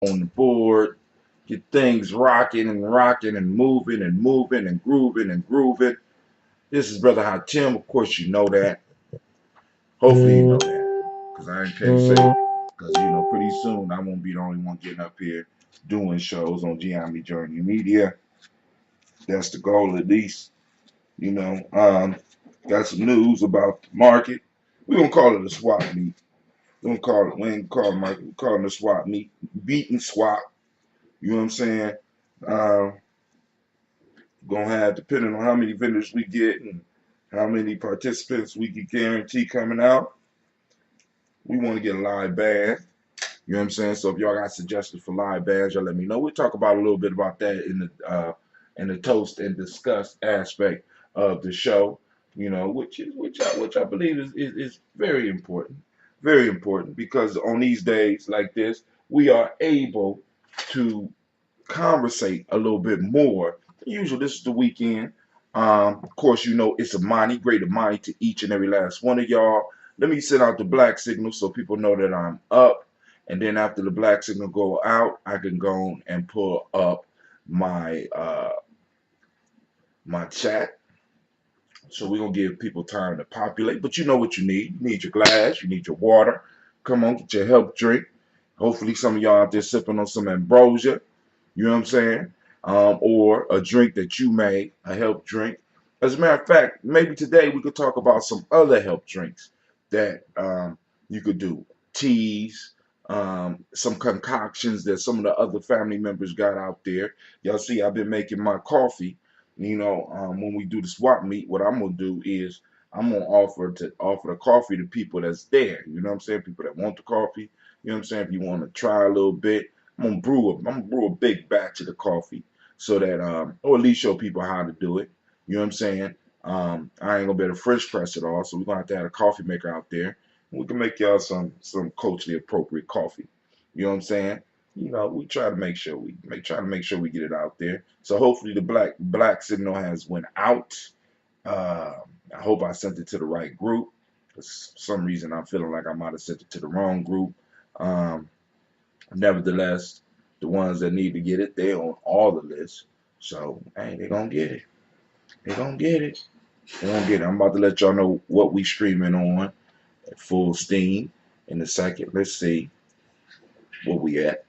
on the board, get things rocking and rocking and moving and moving and grooving and grooving. This is Brother Hatim. Of course, you know that. Hopefully, you know that. Because I ain't can't say it. Because, pretty soon I won't be the only one getting up here doing shows on Gye-Nyame Journey Media. That's the goal, at least. You know, got some news about the market. We're going to call it a swap meet. We ain't call it market. We call it a swap meet. Beat and swap. You know what I'm saying? Um, Gonna have, depending on how many vendors we get and how many participants we can guarantee coming out, we want to get a live band. You know what I'm saying? So if y'all got suggestions for live bands, y'all let me know. We'll talk about a little bit about that in the toast and discuss aspect of the show. Which I believe is very important because on these days like this, we are able to conversate a little bit more. Usually, this is the weekend. Of course, it's Imani, great Imani to each and every last one of y'all. Let me send out the black signal so people know that I'm up. And then after the black signal go out, I can go and pull up my chat. So we're gonna give people time to populate. But you know what you need. You need your glass, you need your water. Come on, get your help drink. Hopefully some of y'all out there sipping on some ambrosia. You know what I'm saying? Or a drink that you made, a help drink. As a matter of fact, maybe today we could talk about some other help drinks that you could do. Teas, some concoctions that some of the other family members got out there. Y'all see, I've been making my coffee. When we do the swap meet, what I'm gonna do is I'm gonna offer the coffee to people that's there. You know what I'm saying? People that want the coffee. You know what I'm saying? If you want to try a little bit, I'm gonna brew a big batch of the coffee so that or at least show people how to do it. You know what I'm saying? I ain't gonna be able to French press it all, so we're gonna have to have a coffee maker out there. And we can make y'all some culturally appropriate coffee. You know what I'm saying? We try to make sure we get it out there. So hopefully the black signal has went out. Uh, I hope I sent it to the right group. For some reason I'm feeling like I might have sent it to the wrong group. Um, Nevertheless, the ones that need to get it, they're on all the lists. So, hey, they're gonna get it. They're gonna get it. They're gonna get it. I'm about to let y'all know what we streaming on at full steam in a second. Let's see where we at.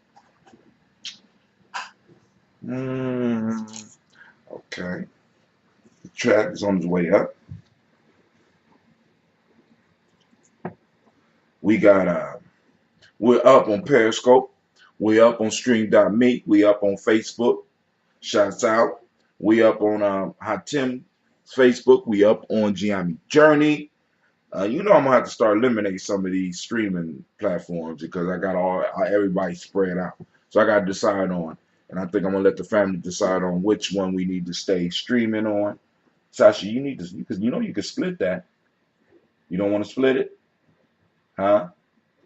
Okay. The track is on its way up. We got we're up on Periscope. We're up on Stream.me. We up on Facebook. Shouts out. We up on Hatim's Facebook. We up on Gye-Nyame Journey. I'm gonna have to start eliminating some of these streaming platforms because I got everybody spread out. So I got to decide on, and I think I'm gonna let the family decide on which one we need to stay streaming on. Sasha, you need to because you can split that. You don't want to split it, huh?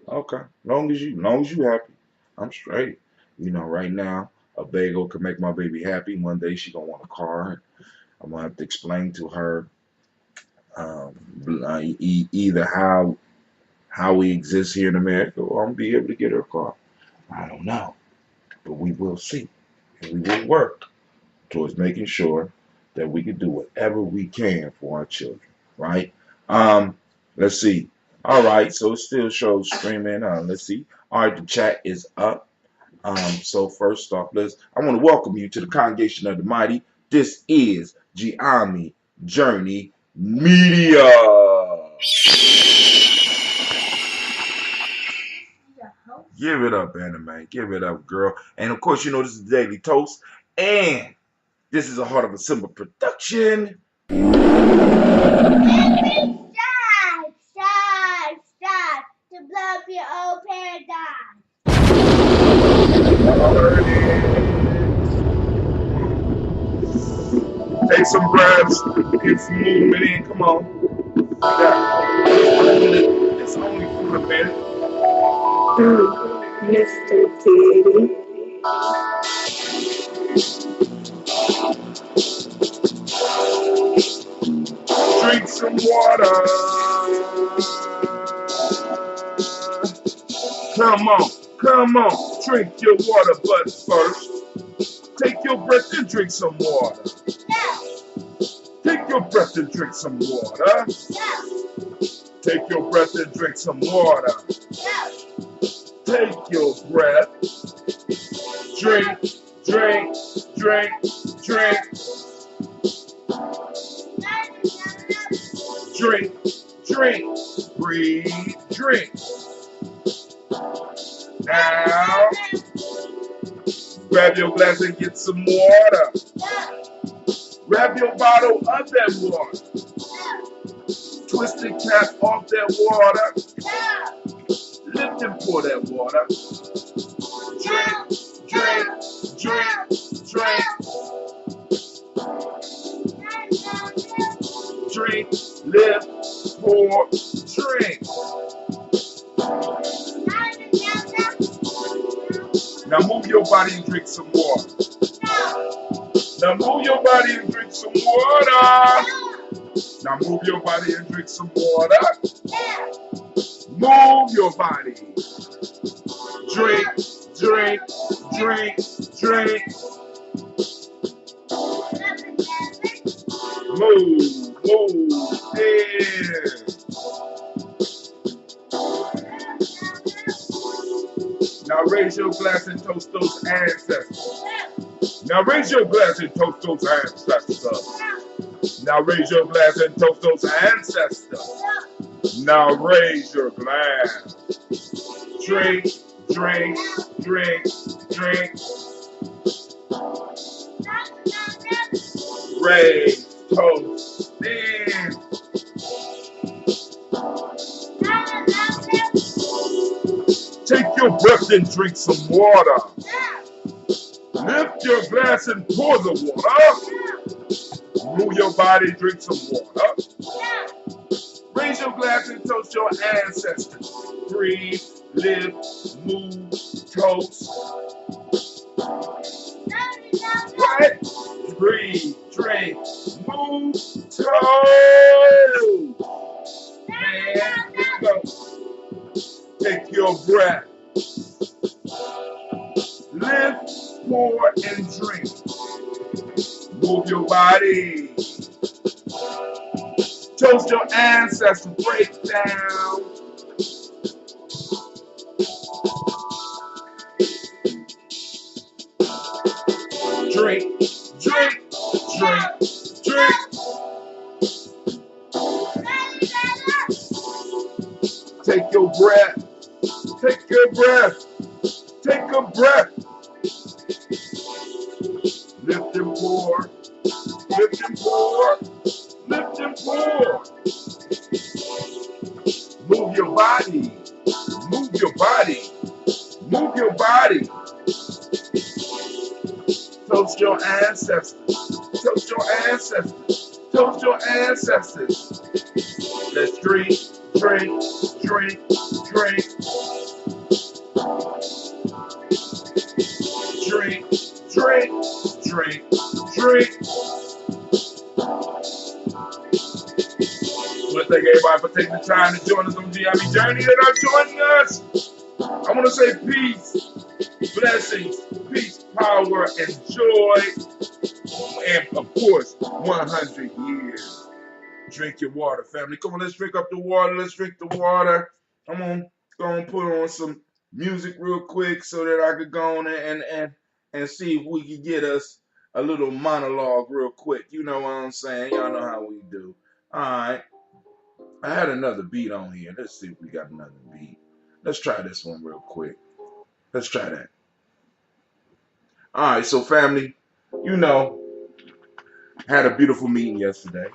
Okay, long as you happy, I'm straight. Right now a bagel can make my baby happy. One day she gonna want a car. I'm gonna have to explain to her um, either how we exist here in America, or I'm gonna be able to get her a car. I don't know, but we will see, and we will work towards making sure that we can do whatever we can for our children. Right? Let's see. All right, so it still shows streaming. Let's see. All right, the chat is up. So first off, I want to welcome you to the congregation of the mighty. This is Gye-Nyame Journey Media. Give it up, anime. Give it up, girl. And of course, this is the Daily Toast. And this is a Heart of a Simba production. Stop. To blow up your old paradigm. Take some breaths. Get some movement in. Come on. It's only for a minute. Mr. Kitty. Drink some water. Come on. Drink your water, but first, take your breath and drink some water. Take your breath and drink some water. Take your breath and drink some water. Take your breath. Drink, drink, drink, drink. Drink, drink, breathe, drink. Now, grab your glass and get some water. Grab your bottle of that water. Twist the cap off that water. Lift and pour that water. Drink, drink, drink, drink. Drink, lift, pour, drink. Now move your body and drink some water. Now move your body and drink some water. Now move your body and drink some water. Move your body. Drink, drink, drink, drink. Move, yeah. Now raise your glass and toast those ancestors. Now raise your glass and toast those ancestors. Now raise your glass and toast those ancestors. Now raise your glass. Drink, drink, drink, drink. Raise, toast, in. Take your breath and drink some water. Lift your glass and pour the water. Move your body, drink some water. Raise your glass and toast your ancestors. Breathe, live, move, toast. What? Breathe, drink, move, toast. And here we go. Take your breath. Lift, pour, and drink. Move your body. Toast your ancestors. Break down. Drink, drink, drink, drink. Take your breath. Take your breath. Take a breath. Lift and pour. Lift and pour. Lift and pour. Move your body. Move your body. Move your body. Toast your ancestors. Toast your ancestors. Toast your ancestors. Let's drink, drink, drink, drink. Drink, drink, drink, drink. I want to thank everybody for taking the time to join us on Gye-Nyame journey that are joining us. I want to say peace, blessings, peace, power, and joy, and of course, 100 years. Drink your water, family. Come on, let's drink up the water. Let's drink the water. I'm gonna go and put on some music real quick so that I could go on and see if we can get us a little monologue real quick. You know what I'm saying? Y'all know how we do. All right. I had another beat on here. Let's see if we got another beat. Let's try this one real quick. Let's try that. All right, so family, you know, had a beautiful meeting yesterday.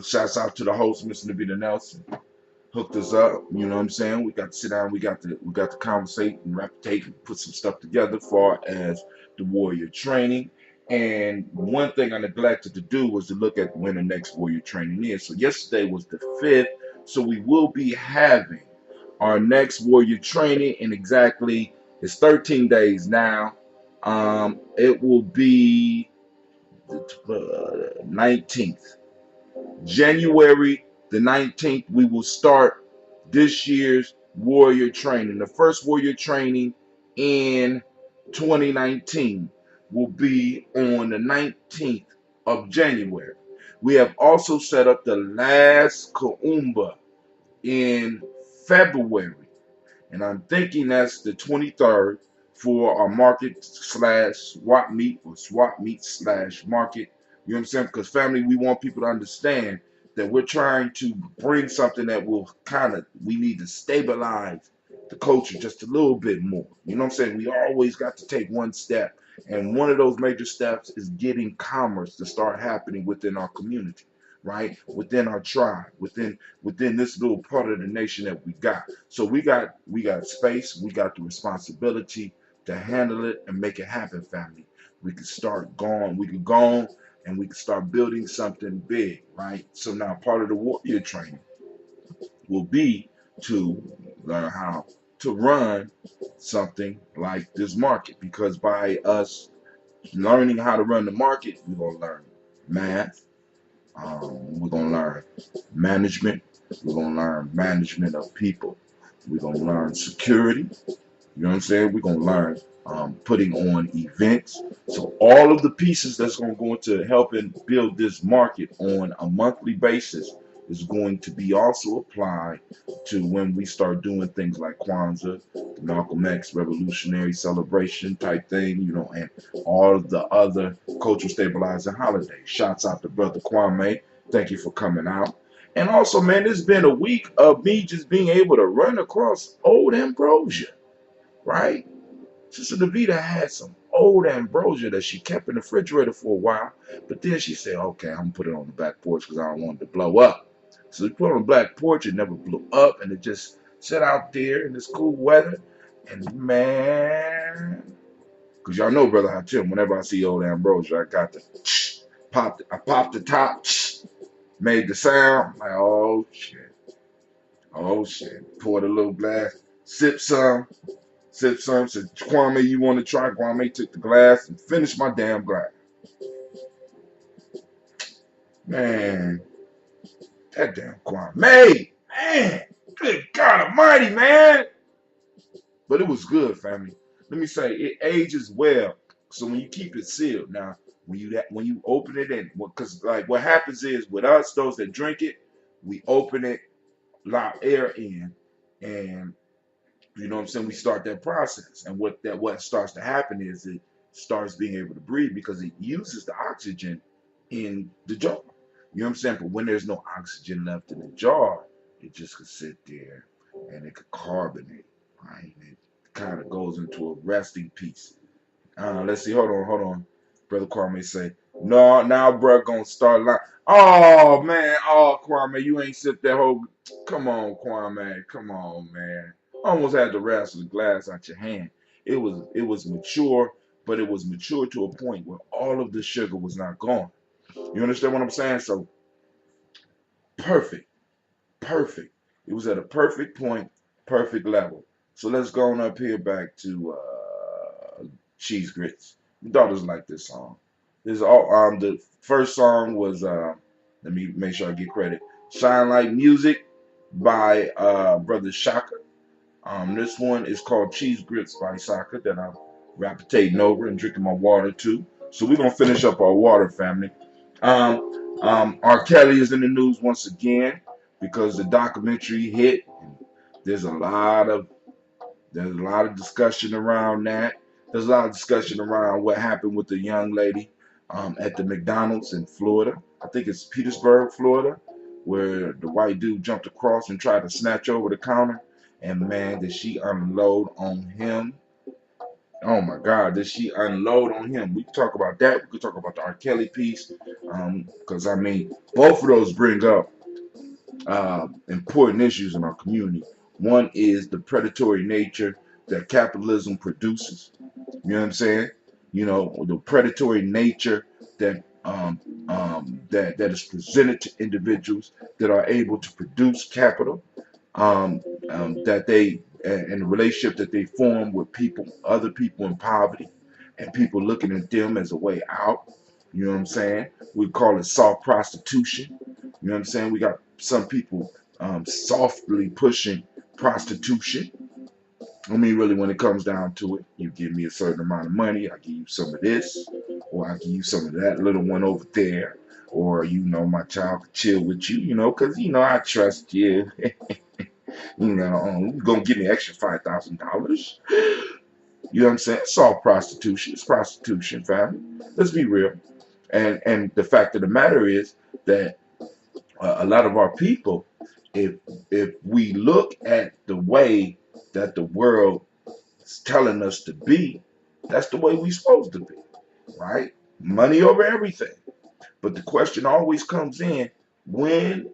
Shouts out to the host, Mr. Navita Nelson. Hooked us up, you know what I'm saying? We got to sit down, we got to conversate and reputate and put some stuff together as far as the warrior training. And one thing I neglected to do was to look at when the next warrior training is. So yesterday was the 5th, so we will be having our next warrior training in exactly, it's 13 days now. It will be the 19th. January the 19th, we will start this year's warrior training. The first warrior training in 2019 will be on the 19th of January. We have also set up the last Kuumba in February, and I'm thinking that's the 23rd for our market slash swap meet or swap meet slash market. You know what I'm saying? Because family, we want people to understand that we're trying to bring something that will we need to stabilize the culture just a little bit more. You know what I'm saying? We always got to take one step. And one of those major steps is getting commerce to start happening within our community, right? Within our tribe, within this little part of the nation that we got. So we got space, we got the responsibility to handle it and make it happen, family. We can go on and we can start building something big, right? So now part of the warrior training will be to learn how to run something like this market, because by us learning how to run the market, we're gonna learn math, we're gonna learn management, we're gonna learn management of people, we're gonna learn security, you know what I'm saying? We're gonna learn putting on events. So all of the pieces that's gonna go into helping build this market on a monthly basis is going to be also applied to when we start doing things like Kwanzaa, the Malcolm X Revolutionary Celebration type thing, and all of the other cultural stabilizing holidays. Shouts out to Brother Kwame. Thank you for coming out. And also, man, it's been a week of me just being able to run across old ambrosia, right? Sister Davita had some old ambrosia that she kept in the refrigerator for a while, but then she said, okay, I'm gonna put it on the back porch because I don't want it to blow up. So we put it on the back porch, it never blew up, and it just sat out there in this cool weather. And man, because y'all know, Brother Hatim, whenever I see old ambrosia, I got to I popped the top, made the sound, like, oh shit, poured a little glass, sip some. Said Kwame, you want to try? Kwame took the glass and finished my damn glass. Man, that damn Kwame. Man, good God almighty, man. But it was good, family. Let me say, it ages well. So when you keep it sealed, now, when you open it in, because like what happens is with us, those that drink it, we open it, allow air in, and you know what I'm saying? We start that process. And what starts to happen is it starts being able to breathe because it uses the oxygen in the jar. You know what I'm saying? But when there's no oxygen left in the jar, it just could sit there and it could carbonate. Right? It kind of goes into a resting piece. Let's see. Hold on. Brother Kwame say, no, now bro gonna start lying. Oh man, Kwame, you ain't sipped that whole. Come on, Kwame, come on, man. Almost had the rest of the glass out your hand. It was mature, but it was mature to a point where all of the sugar was not gone. You understand what I'm saying? So perfect, perfect. It was at a perfect point, perfect level. So let's go on up here back to Cheese Grits. My daughters like this song. This is all the first song was let me make sure I get credit. Shine Like Music by Brother Shaka. This one is called Cheese Grits by Shaka that I'm rapitating over and drinking my water too. So we're gonna finish up our water, family. R. Kelly is in the news once again because the documentary hit. There's a lot of there's a lot of discussion around that. There's a lot of discussion around what happened with the young lady at the McDonald's in Florida. I think it's Petersburg, Florida, where the white dude jumped across and tried to snatch over the counter. And man, did she unload on him. Oh my God, did she unload on him? We can talk about that. We could talk about the R. Kelly piece. Because I mean, both of those bring up important issues in our community. One is the predatory nature that capitalism produces. You know what I'm saying? The predatory nature that is presented to individuals that are able to produce capital, that they and the relationship that they form with people, other people in poverty, and people looking at them as a way out. You know what I'm saying? We call it soft prostitution. You know what I'm saying? We got some people softly pushing prostitution. I mean, really, when it comes down to it, you give me a certain amount of money, I give you some of this, or I give you some of that little one over there, or my child could chill with you, because I trust you. You gonna give me extra $5,000. You know what I'm saying? It's all prostitution. It's prostitution, family. Let's be real. And the fact of the matter is that a lot of our people, if we look at the way that the world is telling us to be, that's the way we're supposed to be, right? Money over everything. But the question always comes in: when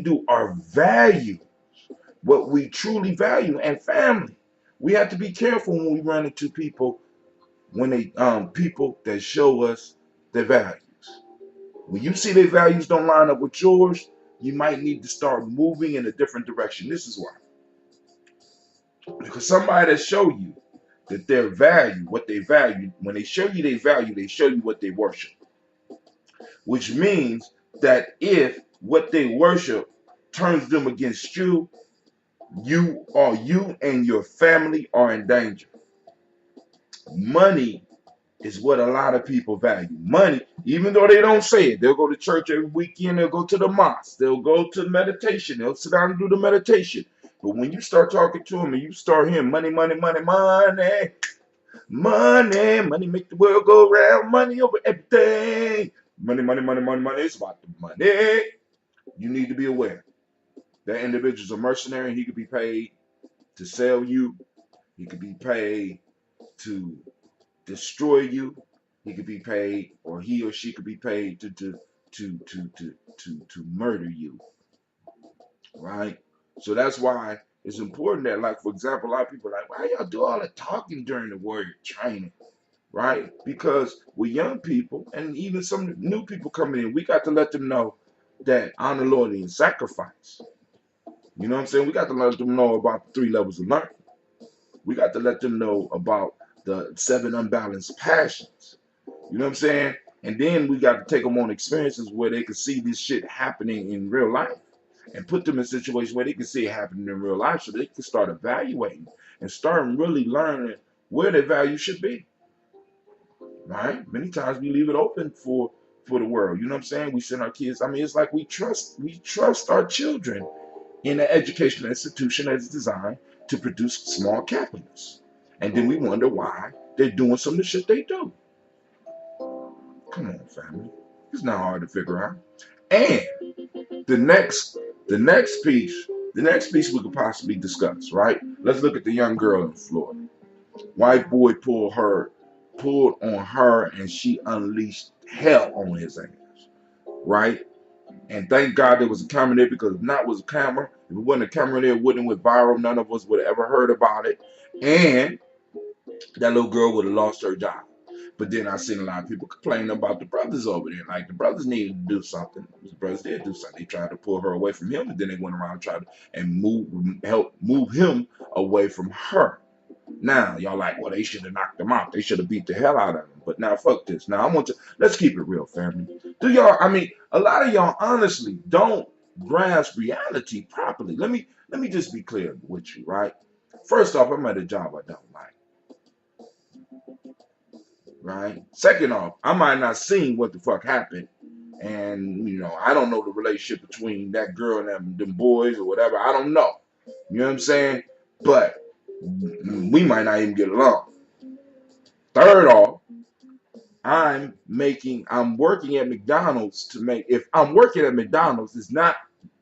do our value, what we truly value, and family? We have to be careful when we run into people, when they people that show us their values. When you see their values don't line up with yours, you might need to start moving in a different direction. This is why. Because somebody that show you that their value, what they value, when they show you their value, they show you what they worship. Which means that if what they worship turns them against you, you and your family are in danger. Money is what a lot of people value. Money, even though they don't say it. They'll go to church every weekend. They'll go to the mosque. They'll go to meditation. They'll sit down and do the meditation. But when you start talking to them and you start hearing money, money, money, money, money, money make the world go round, money over everything. Money, money, money, money, money. It's about the money. You need to be aware. That individual's a mercenary. He could be paid to sell you. He could be paid to destroy you. He could be paid, or he or she could be paid to murder you. Right? So that's why it's important that, like, for example, a lot of people are like, why y'all do all the talking during the warrior training? Right? Because with young people and even some new people coming in, we got to let them know that honor, loyalty, and sacrifice. You know what I'm saying? We got to let them know about the 3 levels of learning. We got to let them know about the 7 unbalanced passions. You know what I'm saying? And then we got to take them on experiences where they can see this shit happening in real life and put them in situations where they can see it happening in real life so they can start evaluating and start really learning where their value should be. Right? Many times we leave it open for the world. You know what I'm saying? We send our kids. I mean, it's like we trust our children in an educational institution that is designed to produce small capitalists. And then we wonder why they're doing some of the shit they do. Come on, family. It's not hard to figure out. And the next piece, we could possibly discuss, right? Let's look at the young girl in Florida. White boy pulled on her, and she unleashed hell on his ass, right? And thank God there was a camera there, because if not was a camera, if it wasn't a camera there, it wouldn't have went viral. None of us would have ever heard about it. And that little girl would have lost her job. But then I seen a lot of people complaining about the brothers over there. Like, the brothers needed to do something. The brothers did do something. They tried to pull her away from him, and then they went around and tried to help move him away from her. Now, y'all like, well, they should have knocked him out. They should have beat the hell out of him. But now, fuck this. Now, let's keep it real, family. A lot of y'all honestly don't grasp reality properly. Let me just be clear with you, right? First off, I'm at a job I don't like. Right? Second off, I might not seen what the fuck happened. And, I don't know the relationship between that girl and them boys or whatever. I don't know. You know what I'm saying? But we might not even get along. Third off, I'm working at McDonald's if I'm working at McDonald's, it's not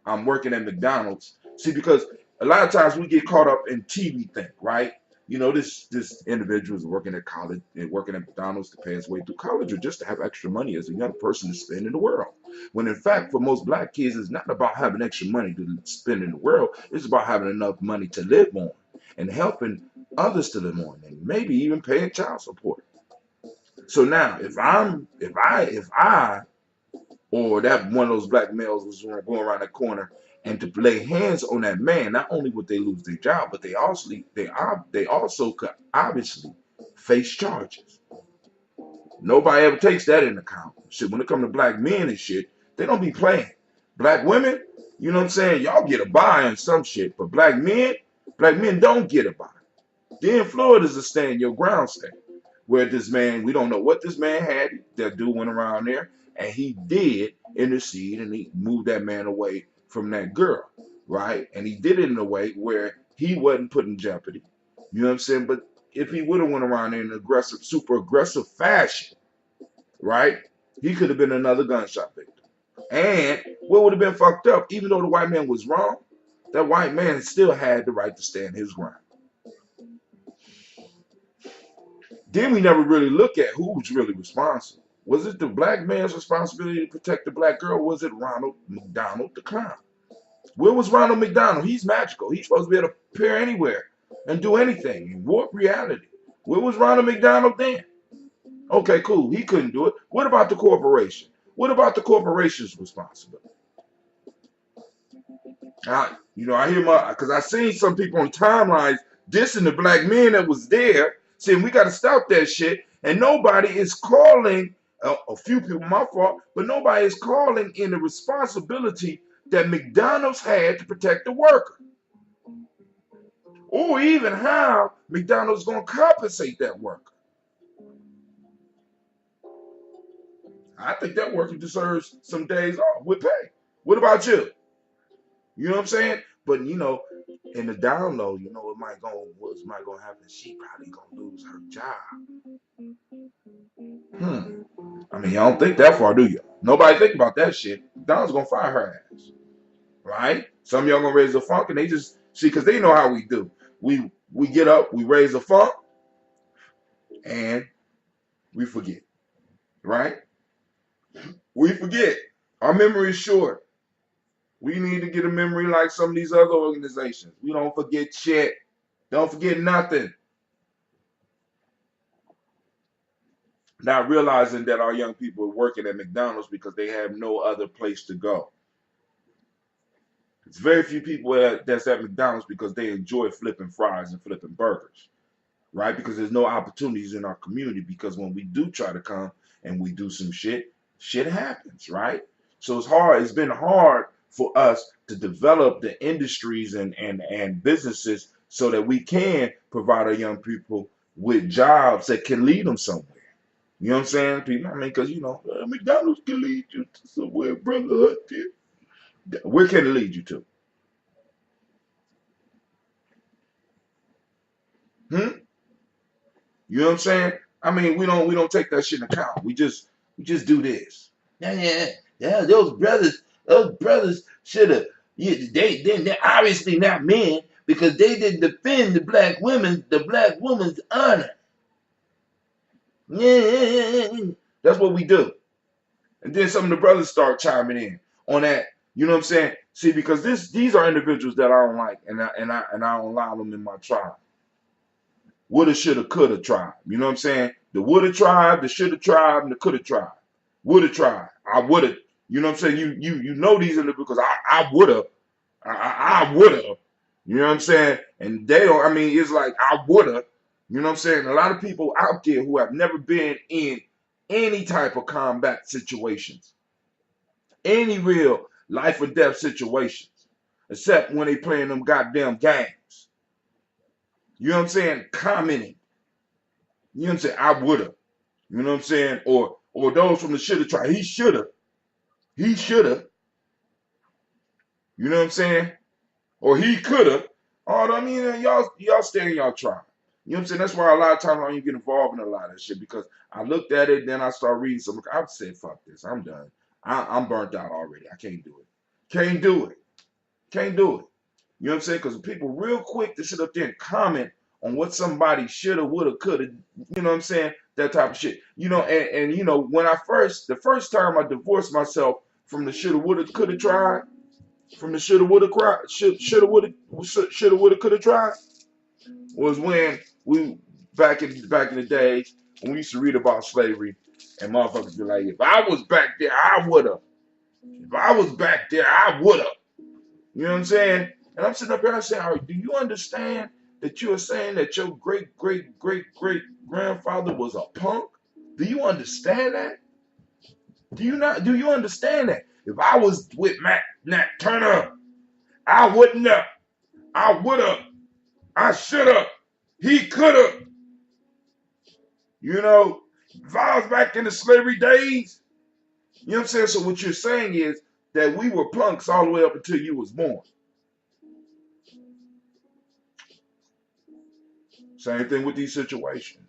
I'm working at McDonald's. See, because a lot of times we get caught up in TV thing, right? This individual is working at college and working at McDonald's to pay his way through college, or just to have extra money as a young person to spend in the world. When in fact, for most black kids, it's not about having extra money to spend in the world. It's about having enough money to live on and helping others to live on, and maybe even paying child support. So now, if I or that one of those black males was going around the corner and to lay hands on that man, not only would they lose their job, but they also could obviously face charges. Nobody ever takes that into account. Shit, when it comes to black men and shit, they don't be playing. Black women, you know what I'm saying? Y'all get a buy on some shit, but black men, Black men don't get about it. Then Florida's a stand your ground state. Where this man, we don't know what this man had. That dude went around there and he did intercede and he moved that man away from that girl, right? And he did it in a way where he wasn't put in jeopardy. You know what I'm saying? But if he would have went around there in an aggressive, super aggressive fashion, right? He could have been another gunshot victim. And what would have been fucked up, even though the white man was wrong, that white man still had the right to stand his ground. Then we never really look at who was really responsible. Was it the black man's responsibility to protect the black girl, or was it Ronald McDonald the clown? Where was Ronald McDonald? He's magical. He's supposed to be able to appear anywhere and do anything and warp reality. Where was Ronald McDonald then? Okay, cool. He couldn't do it. What about the corporation? What about the corporation's responsibility? I hear because I seen some people on timelines dissing the black men that was there, saying we got to stop that shit, and nobody is calling. A few people, my fault, but nobody is calling in the responsibility that McDonald's had to protect the worker, or even how McDonald's going to compensate that worker. I think that worker deserves some days off with pay. What about you? You know what I'm saying? But in the down low, what's might gonna happen? She probably gonna lose her job. I mean, y'all don't think that far, do you? Nobody think about that shit. Don's gonna fire her ass, right? Some of y'all gonna raise the funk, and they just see because they know how we do. We get up, we raise the funk, and we forget, right? We forget. Our memory is short. We need to get a memory like some of these other organizations. We don't forget shit. Don't forget nothing. Not realizing that our young people are working at McDonald's because they have no other place to go. It's very few people that's at McDonald's because they enjoy flipping fries and flipping burgers, right? Because there's no opportunities in our community because when we do try to come and we do some shit happens, right? So it's hard. It's been hard for us to develop the industries and businesses so that we can provide our young people with jobs that can lead them somewhere. You know what I'm saying? People, I mean, because McDonald's can lead you to somewhere, brother. Where can it lead you to? You know what I'm saying? I mean, we don't take that shit in account. We just do this. Yeah. Those brothers should have. Yeah, they're obviously not men because they didn't defend the black woman's honor. Yeah. That's what we do. And then some of the brothers start chiming in on that. You know what I'm saying? See, because these are individuals that I don't like, and I don't allow them in my tribe. Woulda, shoulda, coulda tribe. You know what I'm saying? The woulda tribe, the shoulda tribe, and the coulda tribe. Woulda tribe. I woulda. You know what I'm saying? You know these individuals because I woulda. I woulda. You know what I'm saying? And they don't. I mean, it's like I woulda. You know what I'm saying? A lot of people out there who have never been in any type of combat situations, any real life or death situations, except when they playing them goddamn games. You know what I'm saying? Commenting. You know what I'm saying? I woulda. You know what I'm saying? Or those from the shoulda tried. He shoulda. He shoulda. You know what I'm saying? Or he coulda. Oh, I mean, y'all stay in y'all tribe. You know what I'm saying? That's why a lot of times I don't even get involved in a lot of shit because I looked at it, then I start reading some. I said, fuck this. I'm done. I'm burnt out already. I can't do it. Can't do it. Can't do it. You know what I'm saying? Because people real quick to sit up there and comment on what somebody shoulda, woulda, coulda. You know what I'm saying? That type of shit. And when the first time I divorced myself from the shoulda, woulda, coulda tribe, from the shoulda, woulda, coulda tribe, was when we back in the days when we used to read about slavery and motherfuckers be like, if I was back there, I woulda. If I was back there, I woulda. You know what I'm saying? And I'm sitting up here and I'm saying, all right, do you understand that you're saying that your great grandfather was a punk? Do you understand that? Do you understand that? If I was with Nat Turner, I wouldn't have. I would have. I should have. He could have. You know, if I was back in the slavery days, you know what I'm saying? So what you're saying is that we were punks all the way up until you was born. Same thing with these situations.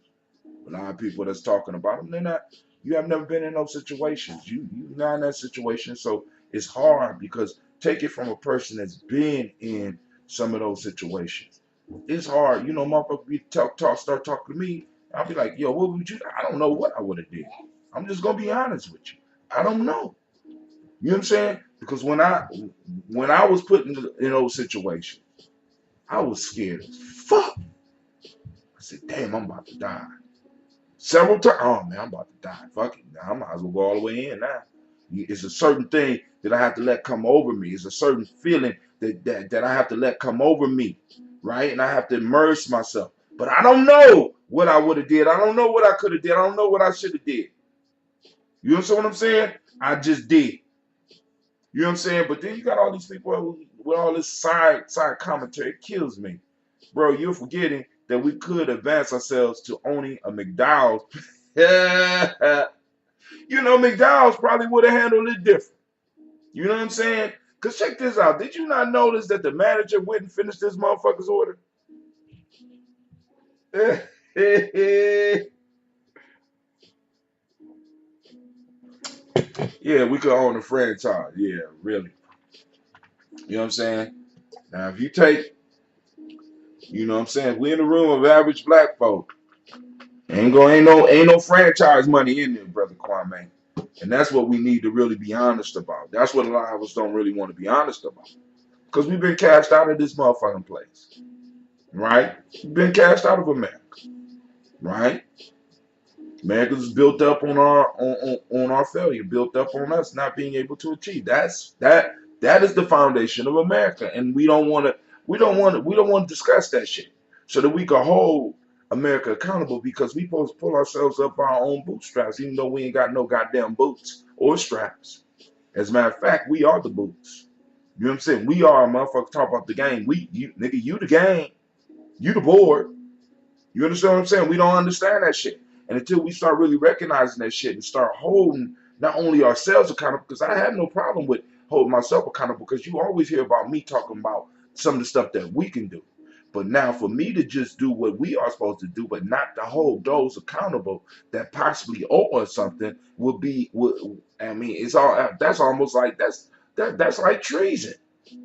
A lot of people that's talking about them, they're not. You have never been in those situations. You're not in that situation, so it's hard because take it from a person that's been in some of those situations. It's hard, you know. Motherfucker, be start talking to me. I'll be like, yo, what would you? I don't know what I would have did. I'm just gonna be honest with you. I don't know. You know what I'm saying? Because when I was put in those situations, I was scared as fuck. I said, damn, I'm about to die. Several times. Oh man, I'm about to die. Fuck it. Now I might as well go all the way in now. It's a certain thing that I have to let come over me. It's a certain feeling that I have to let come over me, right? And I have to immerse myself. But I don't know what I would have did. I don't know what I could have did. I don't know what I should have did. You understand what I'm saying? I just did. You know what I'm saying? But then you got all these people with all this side commentary. It kills me. Bro, you're forgetting that we could advance ourselves to owning a McDonald's. Yeah. You know, McDonald's probably would have handled it different. You know what I'm saying? Because check this out. Did you not notice that the manager went and finished this motherfucker's order? Yeah, we could own a franchise. Yeah, really. You know what I'm saying? Now, if you take, you know what I'm saying, we in the room of average black folk. Ain't no franchise money in there, brother Kwame. And that's what we need to really be honest about. That's what a lot of us don't really want to be honest about. Because we've been cast out of this motherfucking place. Right? We've been cast out of America. Right? America's built up on our failure, built up on us not being able to achieve. That is the foundation of America. And we don't want to discuss that shit. So that we can hold America accountable because we supposed to pull ourselves up by our own bootstraps, even though we ain't got no goddamn boots or straps. As a matter of fact, we are the boots. You know what I'm saying? We are a motherfucker talk about the game. Nigga, you the game. You the board. You understand what I'm saying? We don't understand that shit. And until we start really recognizing that shit and start holding not only ourselves accountable, because I have no problem with holding myself accountable, because you always hear about me talking about some of the stuff that we can do. But now for me to just do what we are supposed to do, but not to hold those accountable that possibly owe us something I mean, that's almost like that's like treason. You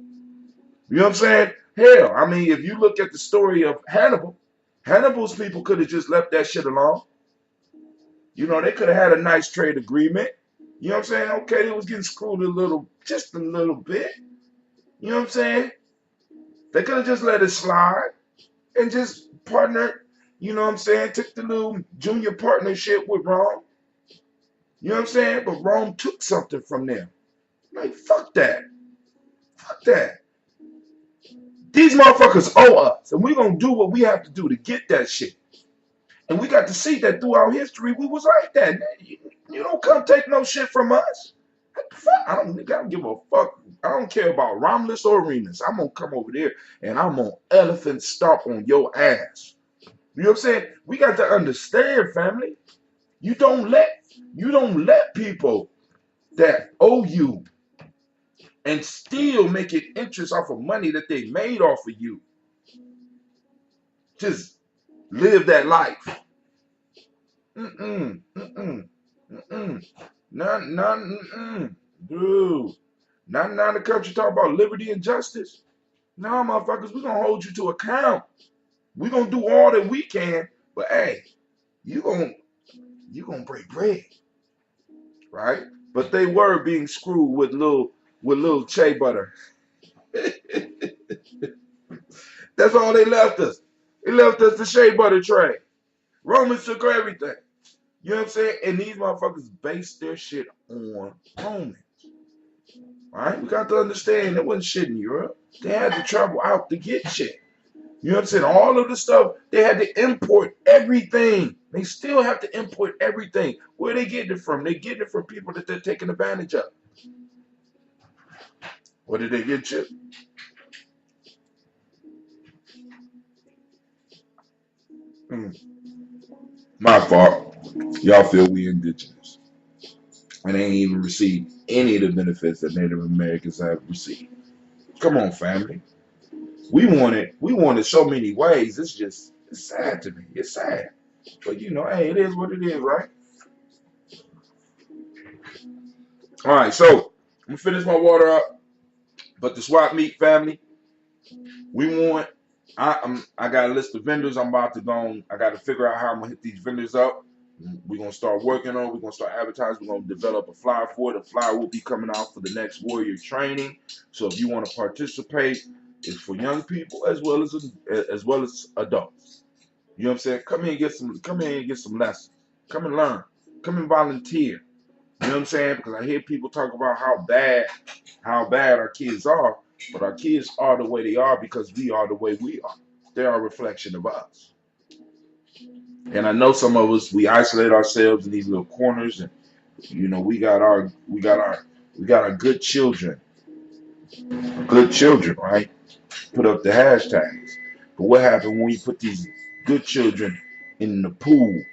know what I'm saying? Hell, I mean, if you look at the story of Hannibal, Hannibal's people could have just left that shit alone. You know, they could have had a nice trade agreement. You know what I'm saying? Okay, they was getting screwed just a little bit. You know what I'm saying? They could have just let it slide and just partnered, you know what I'm saying? Took the little junior partnership with Rome. You know what I'm saying? But Rome took something from them. Like, fuck that. Fuck that. These motherfuckers owe us, and we're going to do what we have to do to get that shit. And we got to see that throughout history, we was like that. You don't come take no shit from us. What the fuck? I don't give a fuck. I don't care about Romulus or Remus. I'm gonna come over there and I'm gonna elephant stomp on your ass. You know what I'm saying? We got to understand, family. You don't let people that owe you and still make it interest off of money that they made off of you. Just live that life. Mm-mm, mm-mm, mm-mm. None, dude. Not in the country talk about liberty and justice. No, motherfuckers, we're gonna hold you to account. We're gonna do all that we can, but hey, you gonna break bread, right? But they were being screwed with little shea butter. That's all they left us. They left us the shea butter tray. Romans took everything. You know what I'm saying? And these motherfuckers based their shit on Romans. All right? We got to understand there wasn't shit in Europe. They had to travel out to get shit. You know what I'm saying? All of the stuff, they had to import everything. They still have to import everything. Where are they getting it from? They getting it from people that they're taking advantage of. What did they get you? Mm, my fault. Y'all feel we indigenous and ain't even received any of the benefits that Native Americans have received. Come on, family. We want it so many ways. It's sad to me. It's sad. But hey, it is what it is, right? All right, so I'm gonna finish my water up. But the swap meet family, we want. I got a list of vendors. I'm about to go. I got to figure out how I'm gonna hit these vendors up. We're gonna start working on. We're gonna start advertising. We're gonna develop a flyer for it. The flyer will be coming out for the next warrior training. So if you want to participate, it's for young people as well as adults. You know what I'm saying? Come here and get some. Come here and get some lessons. Come and learn. Come and volunteer. You know what I'm saying? Because I hear people talk about how bad our kids are, but our kids are the way they are because we are the way we are. They are a reflection of us. And I know some of us we isolate ourselves in these little corners, and we got our good children, right? Put up the hashtags. But what happened when we put these good children in the pool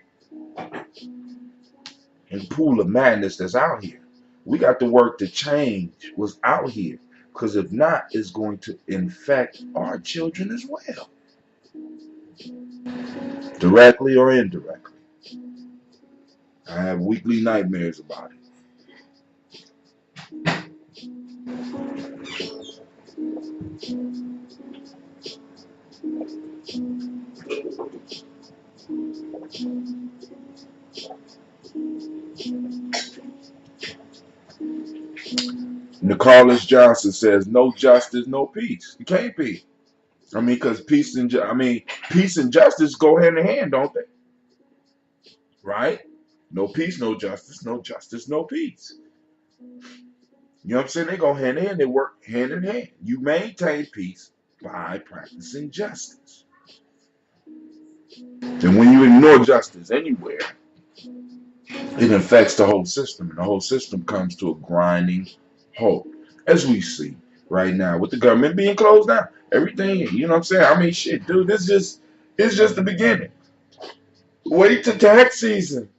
of madness that's out here? We got to work to change what's out here. Because if not, it's going to infect our children as well, directly or indirectly. I have weekly nightmares about it. Nicholas Johnson says, "No justice, no peace. It can't be. I mean, because peace and justice go hand in hand, don't they? Right? No peace, no justice. No justice, no peace. You know what I'm saying? They go hand in hand. They work hand in hand. You maintain peace by practicing justice. And when you ignore justice anywhere, it affects the whole system, and the whole system comes to a grinding halt, as we see right now with the government being closed down. Everything, you know what I'm saying? I mean, shit, dude, it's just the beginning. Wait till tax season.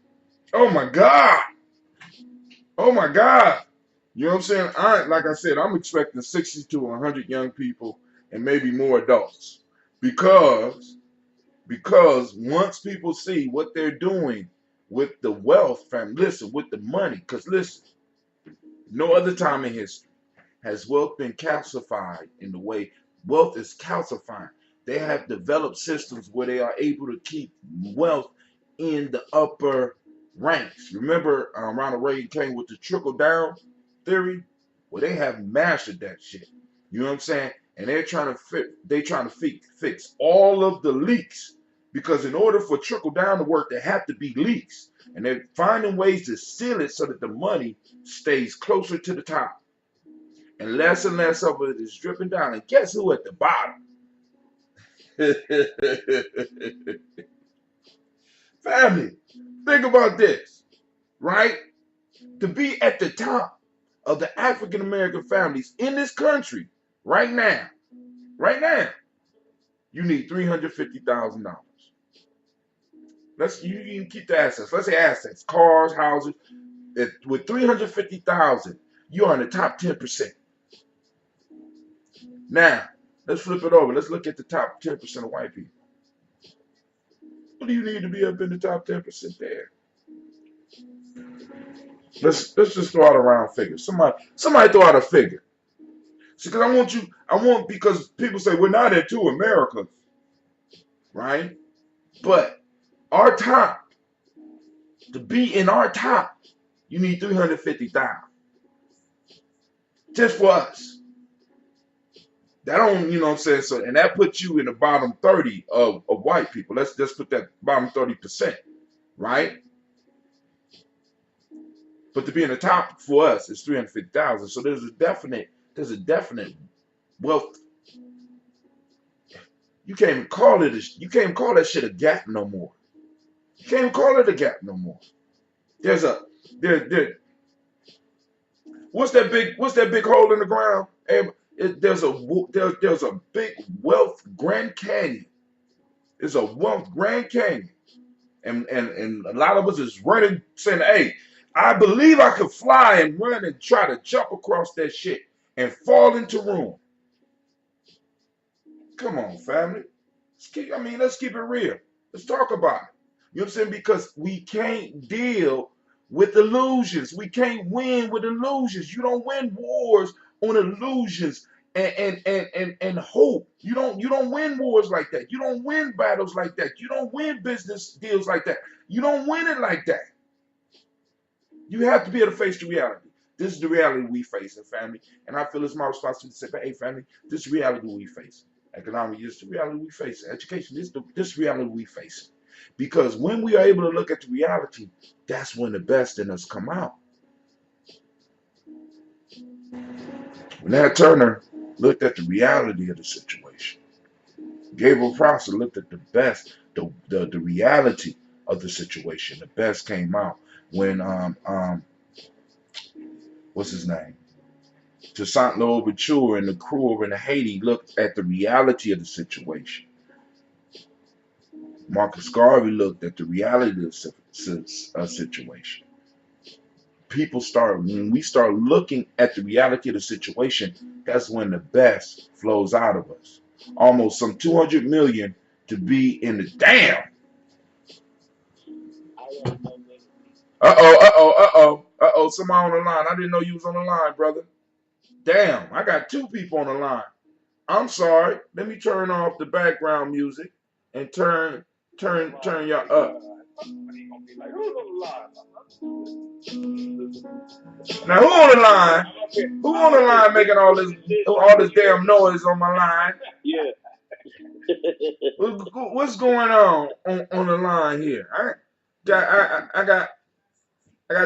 Oh my God. Oh my God. You know what I'm saying? Like I said, I'm expecting 60 to 100 young people and maybe more adults because once people see what they're doing with the wealth, fam, listen, with the money, because listen, no other time in history has wealth been calcified in the way wealth is calcifying. They have developed systems where they are able to keep wealth in the upper ranks. Remember, Ronald Reagan came with the trickle down theory? Well, they have mastered that shit. You know what I'm saying? And they're trying to fix all of the leaks because in order for trickle down to work, there have to be leaks, and they're finding ways to seal it so that the money stays closer to the top and less of it is dripping down. And guess who at the bottom? Family, think about this, right? To be at the top of the African American families in this country right now, right now, you need $350,000. You can keep the assets. Let's say assets, cars, houses. With 350,000, you are in the top 10%. Now, let's flip it over. Let's look at the top 10% of white people. What do you need to be up in the top 10% there? Let's just throw out a round figure. Somebody throw out a figure. See, because because people say we're not in two Americas, right? But our top, to be in our top, you need 350,000 just for us. That don't, you know what I'm saying? So, and that puts you in the bottom 30 of white people. Let's just put that bottom 30%, right? But to be in the top for us is 350,000. So there's a definite wealth. You can't even call that shit a gap no more. You can't even call it a gap no more. There's a there what's that big hole in the ground? There's a big wealth Grand Canyon It's a wealth Grand Canyon. And a lot of us is running, saying, hey, I believe I could fly and run and try to jump across that shit and fall into ruin. Come on, family. Let's keep it real. Let's talk about it. You know what I'm saying? Because we can't deal with illusions. We can't win with illusions. You don't win wars on illusions and hope. You don't win wars like that. You don't win battles like that. You don't win business deals like that. You don't win it like that. You have to be able to face the reality. This is the reality we face in family. And I feel it's my responsibility to say, hey, family, this is the reality we face. Economic is the reality we face. Education is this reality we face. Because when we are able to look at the reality, that's when the best in us come out. When Nat Turner looked at the reality of the situation, Gabriel Prosser looked at the reality of the situation. The best came out when what's his name? Toussaint Louverture and the crew over in Haiti looked at the reality of the situation. Marcus Garvey looked at the reality of the situation. When we start looking at the reality of the situation, that's when the best flows out of us. Almost some 200 million to be in the damn. Somebody on the line. I didn't know you was on the line, brother. Damn, I got two people on the line. I'm sorry. Let me turn off the background music and turn y'all up. Now who on the line? Who on the line making all this damn noise on my line? Yeah. What's going on the line here? I got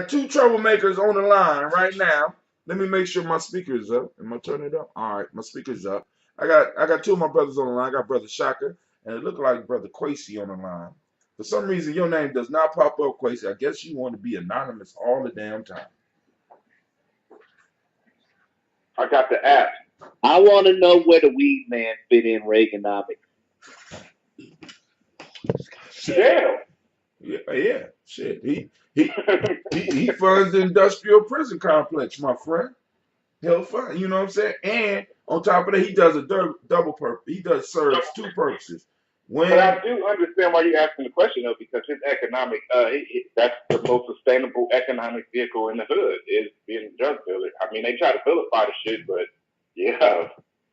two troublemakers on the line right now. Let me make sure my speaker's up. Am I turning it up? All right, my speaker's up. I got two of my brothers on the line. I got Brother Shaka, and it looked like Brother Quasi on the line. For some reason, your name does not pop up, Quasi. I guess you want to be anonymous all the damn time. I got the app. I want to know where the weed man fit in Reaganomics. Damn. Yeah. Shit. He funds the industrial prison complex, my friend. He'll fund. You know what I'm saying? And on top of that, he does a double purpose. He serves two purposes. But I do understand why you're asking the question, though, because his economic, that's the most sustainable economic vehicle in the hood is being a drug dealer. I mean, they try to vilify the shit, but yeah,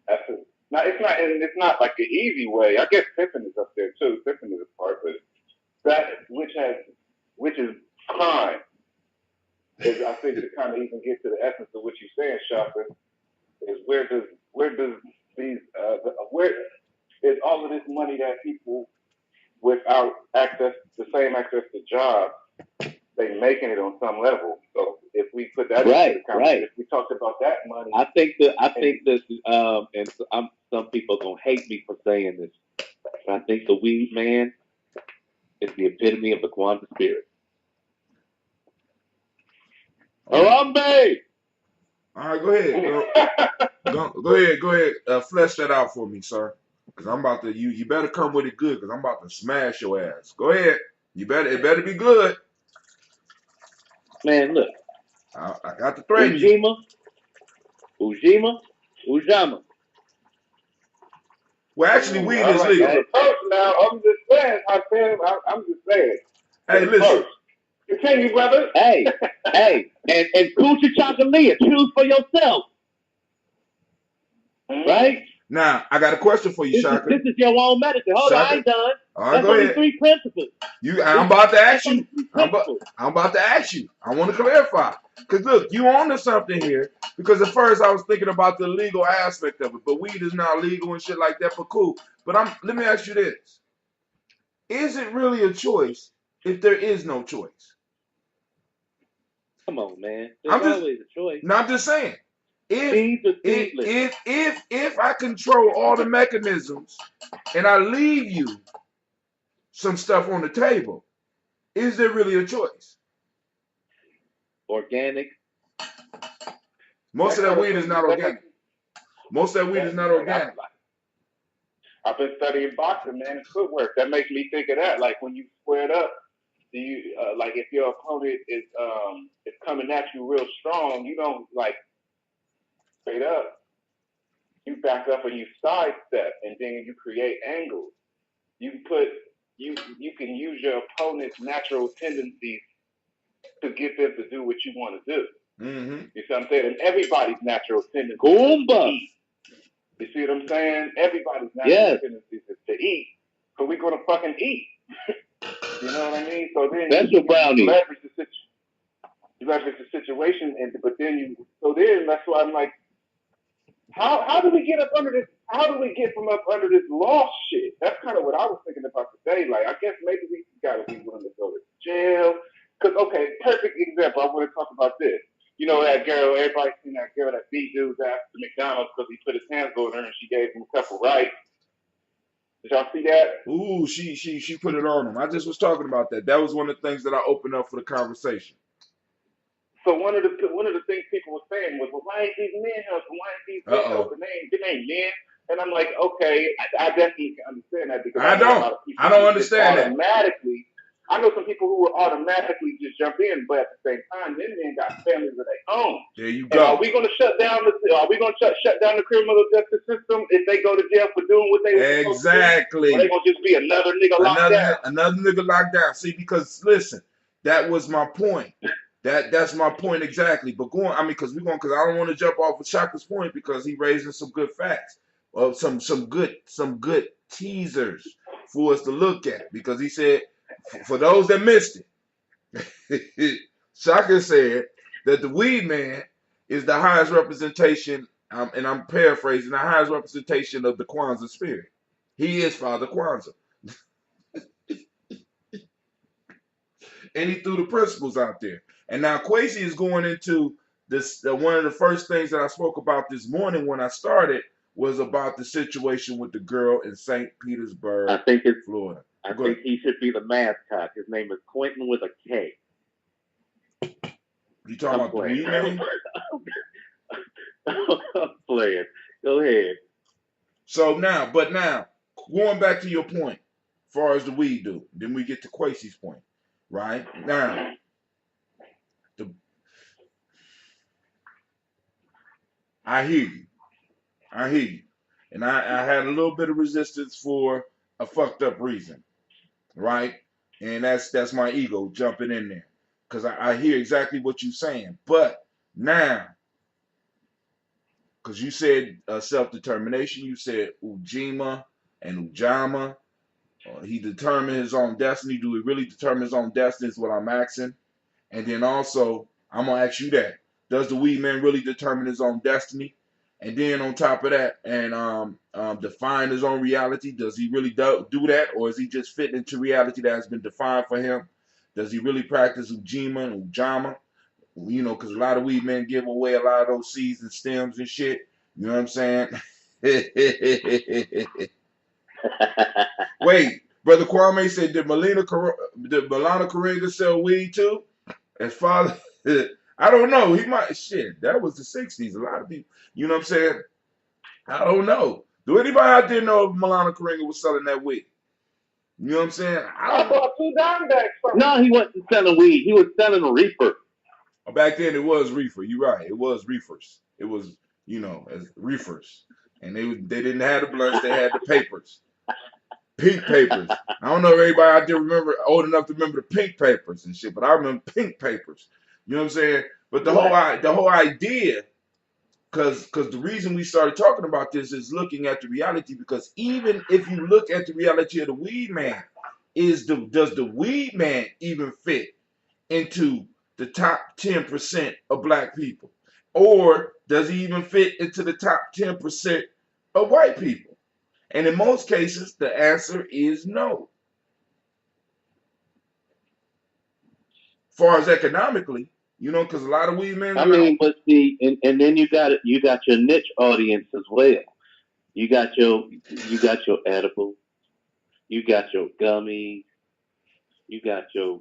it's not like an easy way. I guess Pippin is up there too. Pippin is a part, but which is crime. Is I think to kind of even get to the essence of what you're saying, Shaka, is where does these where is all of this money that people without the same access to jobs, they making it on some level. So if we put that into the conversation, if we talked about that money, I think this and some people are gonna hate me for saying this, but I think the weed man is the epitome of the Kwanzaa spirit. Harambe! All right, go ahead. Go ahead. Flesh that out for me, sir. Because I'm about to, you better come with it good, because I'm about to smash your ass. Go ahead. It better be good. Man, look. I got to threaten you. Ujama. Well, actually, weed is legal. Now, I'm just saying. Hey, listen. Continue, brother. Hey, and Coochie Chakalia, choose for yourself. Right? Now, I got a question for you, Shaka. This is your own medicine. Hold on, I ain't done. All right, That's go only ahead. 3 principles. I'm about to ask you. I'm about to ask you. I want to clarify. Because, look, you on to something here. Because at first I was thinking about the legal aspect of it. But weed is not legal and shit like that, but cool. But let me ask you this. Is it really a choice if there is no choice? Come on, man. There's always a choice. No, I'm just saying. If I control all the mechanisms and I leave you some stuff on the table, is there really a choice? Organic. Most of that weed is not organic. I've been studying boxing, man, and footwork. That makes me think of that. Like when you squared up, do you like if your opponent is coming at you real strong, you don't like straight up. You back up and you sidestep, and then you create angles. You put you can use your opponent's natural tendencies to get them to do what you want to do. Mm-hmm. You see what I'm saying? And everybody's natural tendency is to eat. You see what I'm saying? Everybody's natural tendency is to eat. So we're gonna fucking eat. You know what I mean? So then you leverage the situation, and but then that's why I'm like, how do we get up under this? How do we get from up under this lost shit? That's kind of what I was thinking about today. Like, I guess maybe we gotta be willing to go to jail. Cause okay, perfect example. I want to talk about this. You know that girl, everybody's seen that girl that beat dude's ass to McDonald's because he put his hands on her and she gave him a couple rights. Did y'all see that? Ooh, she put it on him. I just was talking about that. That was one of the things that I opened up for the conversation. So one of the things people were saying was, well, why ain't these men helping? Why ain't these men helping? They ain't men. And I'm like, okay, I definitely can understand that because I don't understand that. I know some people who will automatically just jump in, but at the same time, them men got families of their own. There you go. And are we going to shut down the criminal justice system if they go to jail for doing what they were supposed to do? Or they going to just be another nigga locked down? Another nigga locked down. See, because listen, that was my point. That's my point exactly. But because I don't want to jump off of Shaka's point because he raising some good facts, or some good teasers for us to look at. Because he said, for those that missed it, Shaka said that the weed man is the highest representation, and I'm paraphrasing, the highest representation of the Kwanzaa spirit. He is Father Kwanzaa. And he threw the principles out there. And now Kwesi is going into this. One of the first things that I spoke about this morning when I started was about the situation with the girl in St. Petersburg, Florida. I think he should be the mascot. His name is Quentin with a K. You talking about the weed man? I'm playing. Go ahead. So now, going back to your point, as far as the weed dude, then we get to Kwesi's point, right? Now, I hear you. And I had a little bit of resistance for a fucked up reason, right? And that's my ego jumping in there. Because I hear exactly what you're saying. But now, because you said self-determination, you said Ujima and Ujama. He determined his own destiny. Do he really determine his own destiny is what I'm asking. And then also, I'm going to ask you that. Does the weed man really determine his own destiny? And then on top of that, and define his own reality. Does he really do that? Or is he just fitting into reality that has been defined for him? Does he really practice Ujima and Ujama? You know, because a lot of weed men give away a lot of those seeds and stems and shit. You know what I'm saying? Wait, Brother Kwame said, did Melina Karenga sell weed too? As father, I don't know. He might, shit, that was the 60s. A lot of people, you know what I'm saying? I don't know. Do anybody out there know if Milana Karenga was selling that weed? You know what I'm saying? I bought 2 dime bags from him. No, he wasn't selling weed. He was selling a reefer. Back then, it was reefer. You're right. It was reefers. It was, as reefers. And they didn't have the blunts. They had the papers. Pink papers. I don't know if everybody out there old enough to remember the pink papers and shit, but I remember pink papers. You know what I'm saying? But the whole idea, because the reason we started talking about this is looking at the reality. Because even if you look at the reality of the weed man, does the weed man even fit into the top 10% of black people, or does he even fit into the top 10% of white people? And in most cases, the answer is no. As far as economically, because a lot of weed men. But see, and then you got your niche audience as well. You got your edibles, you got your gummies, you got your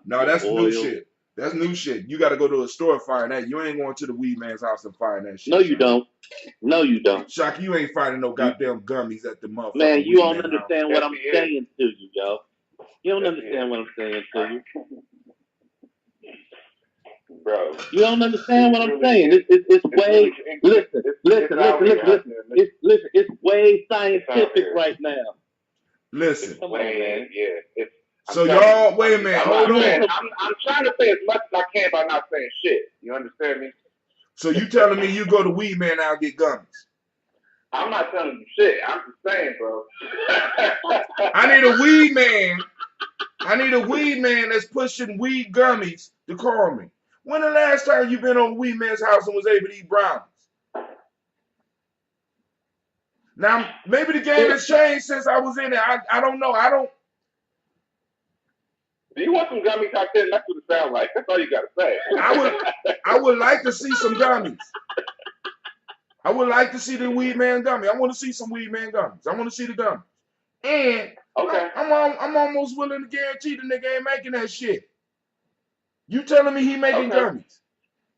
no, that's oil. new shit. That's new shit. You got to go to a store and find that. You ain't going to the weed man's house and find that shit. No, you Shocky. don't. No, you don't. Shocky, you ain't finding no You, goddamn gummies at the man, motherfucking you weed don't man house. understand what Yes, I'm he is. saying to you, yo. You don't Yes, he understand is. what I'm saying to you. Bro, You don't understand what it's I'm really, saying. it's, It's it's way really, listen, it's listen, out listen, here. listen, listen. It's way It's out scientific here. right now. Listen. Come on, man. Yeah. It's. I'm So telling y'all, you, wait a minute, I'm hold not on. saying, I'm trying to say as much as I can by not saying shit. You understand me? So you telling me you go to weed man now and get gummies? I'm not telling you shit. I'm just saying, bro. I need a weed man. I need a weed man that's pushing weed gummies to call me. When the last time you been on weed man's house and was able to eat brownies? Now maybe the game has changed since I was in it. I don't know. I don't. Do you want some gummies out there? That's what it sounds like. That's all you gotta say. I would like to see some gummies. I would like to see the weed man gummy. I want to see some weed man gummies. I want to see the gummies. And Okay. I'm almost willing to guarantee the nigga ain't making that shit. You telling me he making gummies?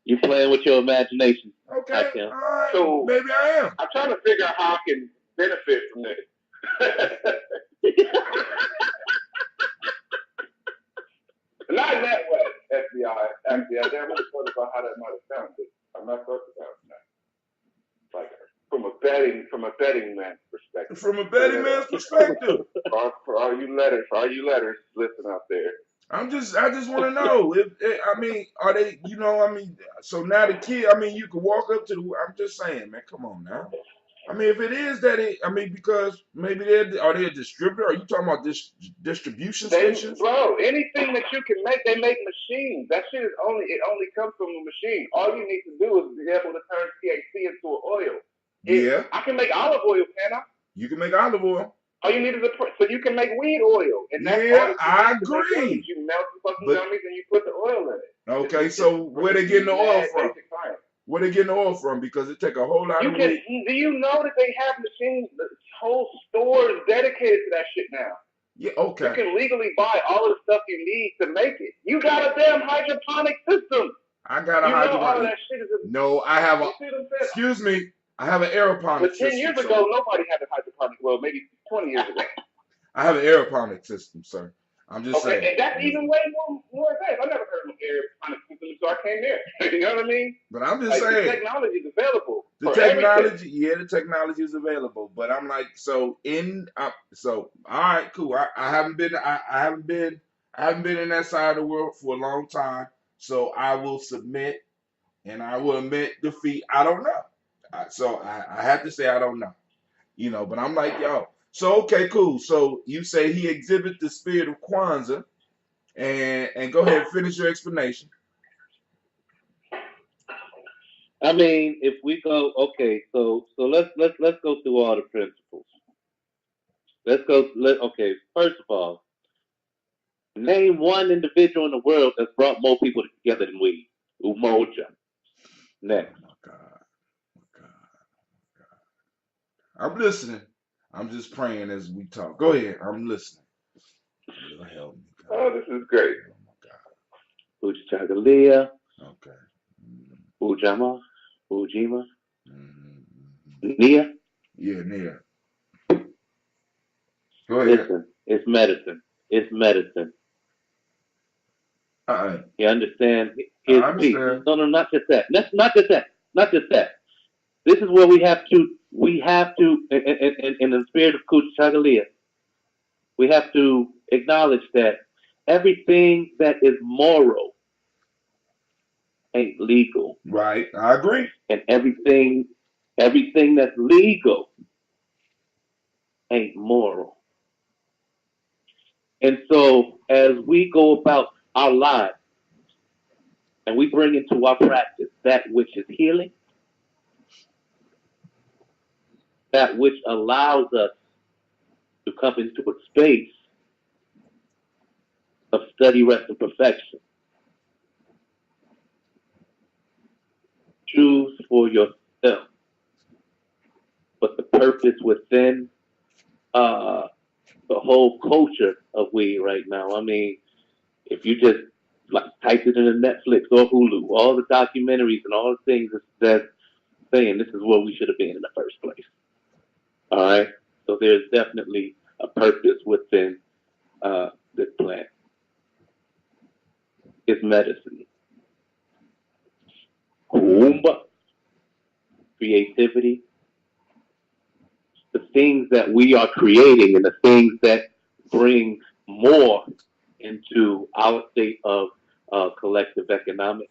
You playing with your imagination. Okay, all right. So maybe I am. I'm trying to figure out how I can benefit from this. Not in that way, FBI. Actually, I never really thought about how that might have sounded. I'm not thought about that. Like from a betting man's perspective. From a betting man's perspective. For all you letters listen out there. I just want to know I mean, are they? You know, I mean, so now the kid. I mean, you can walk up to the. I'm just saying, man. Come on now. I mean, if it is that I mean, because maybe are they a distributor? Are you talking about distribution stations? Bro, anything that you can make, they make machines. That shit it only comes from a machine. All you need to do is be able to turn THC into an oil. I can make olive oil, can I? You can make olive oil. All you need is so you can make weed oil, and that's all I agree. You melt the fucking gummies and you put the oil in it. Okay, so where they getting the oil from? Where they getting the oil from? Because it take a whole lot of weed. Do you know that they have machines, whole stores dedicated to that shit now? Yeah, okay. You can legally buy all of the stuff you need to make it. You got a damn hydroponic system. I got a hydroponic. All of that shit is no, I have a. Excuse me. I have an aeroponic system. But 10 years ago, nobody had a hydroponic. Well, maybe 20 years ago. I have an aeroponic system, sir. I'm just saying. And that's even way more advanced. I never heard of an aeroponic system, so I came here. You know what I mean? But I'm just saying. The technology is available. The technology is available. But I'm like, so all right, cool. I haven't been in that side of the world for a long time. So I will submit and I will admit defeat. I don't know. So I have to say I don't know. You know, but I'm like, yo. So okay, cool. So you say he exhibits the spirit of Kwanzaa, and go ahead and finish your explanation. I mean, if we go, okay, so let's go through all the principles. Okay, first of all, name one individual in the world that's brought more people together than we. Umoja. Next. Oh my God. I'm listening. I'm just praying as we talk. Go ahead. I'm listening. Lord help me. God. Oh, this is great. Oh my God. Uchagalia. Okay. Ujama. Ujima. Nia. Yeah, Nia. Go ahead. Listen, it's medicine. It's medicine. You understand? I understand. No, not just that. Not just that. This is where we have to, in the spirit of Kuchagalia, we have to acknowledge that everything that is moral ain't legal. Right, I agree. And everything that's legal ain't moral. And so as we go about our lives and we bring into our practice that which is healing, that which allows us to come into a space of study, rest, and perfection. Choose for yourself. But the purpose within the whole culture of weed right now, I mean, if you just like type it into Netflix or Hulu, all the documentaries and all the things that's saying this is where we should have been in the first place. All right. So there's definitely a purpose within this plant. It's medicine. Kuumba, creativity, the things that we are creating and the things that bring more into our state of collective economics.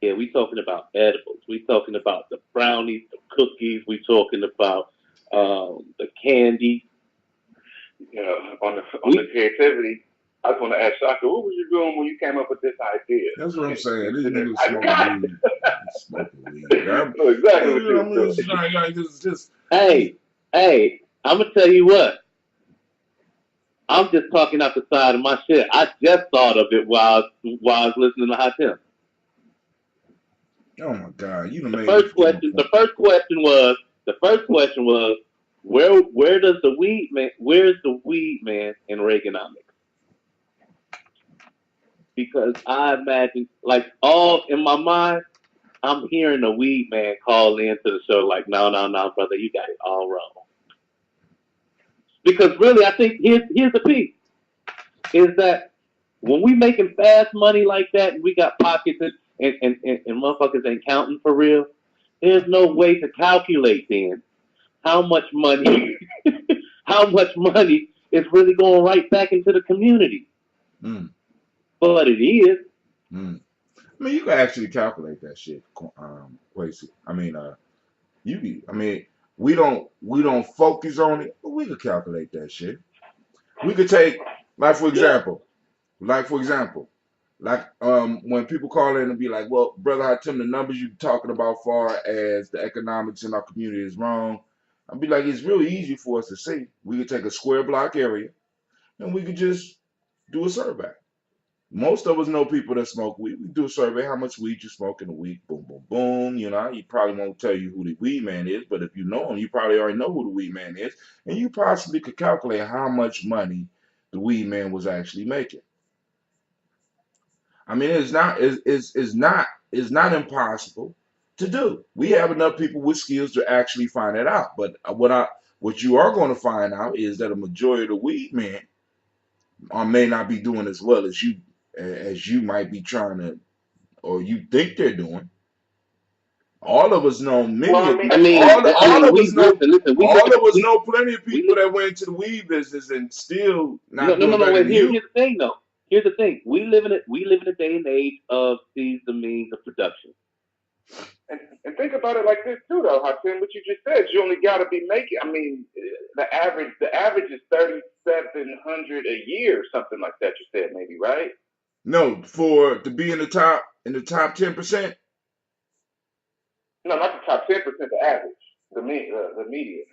Yeah, we talking about edibles. We talking about the brownies, the cookies. We talking about the candy. You know, on the creativity, I just want to ask Shaka, what was you doing when you came up with this idea? That's what I'm saying. These I niggas smoking got it. weed. Smoking weed. I know exactly what You you know, were I mean, doing. it's like just Hey, I'm gonna tell you what. I'm just talking out the side of my shit. I just thought of it while I was listening to Hatim. oh my God, you done The made me first forget my question. point. The first question was where does the weed man? Where's the weed man in Reaganomics? Because I imagine, like, all in my mind, I'm hearing the weed man call into the show like, no, brother, you got it all wrong. Because really, I think here's the piece: is that when we making fast money like that, and we got pockets and motherfuckers ain't counting for real, there's no way to calculate then how much money, how much money is really going right back into the community. Mm, But it is. mm. I mean, you can actually calculate that shit, Quasi. I mean, I mean, we don't focus on it, but we could calculate that shit. We could take, like for Yeah. example, when people call in and be like, well, brother Hatim, the numbers you talking about far as the economics in our community is wrong. I'd be like, it's really easy for us to see. We could take a square block area and we could just do a survey. Most of us know people that smoke weed. We do a survey, how much weed you smoke in a week. Boom, boom, boom. You know, he probably won't tell you who the weed man is, but if you know him, you probably already know who the weed man is. And you possibly could calculate how much money the weed man was actually making. I mean, it's not impossible to do. We have enough people with skills to actually find it out. But what you are going to find out is that a majority of the weed men may not be doing as well as you might be trying to or you think they're doing. All of us know Well, many I of mean, I that's mean, part. all of us we know listen. We live all in of us know plenty of we people live. that went into the weed business and still No, not no, no, doing no. better Wait, than you. here's the thing, though. Here's the thing. We live in a day and age of seize the means of production. And think about it like this too, though, Hatim. What you just said, you only got to be making. I mean, the average is 3,700 a year, something like that. You said maybe, right? No, for to be in the top 10%. No, not the top 10%. The average, the median.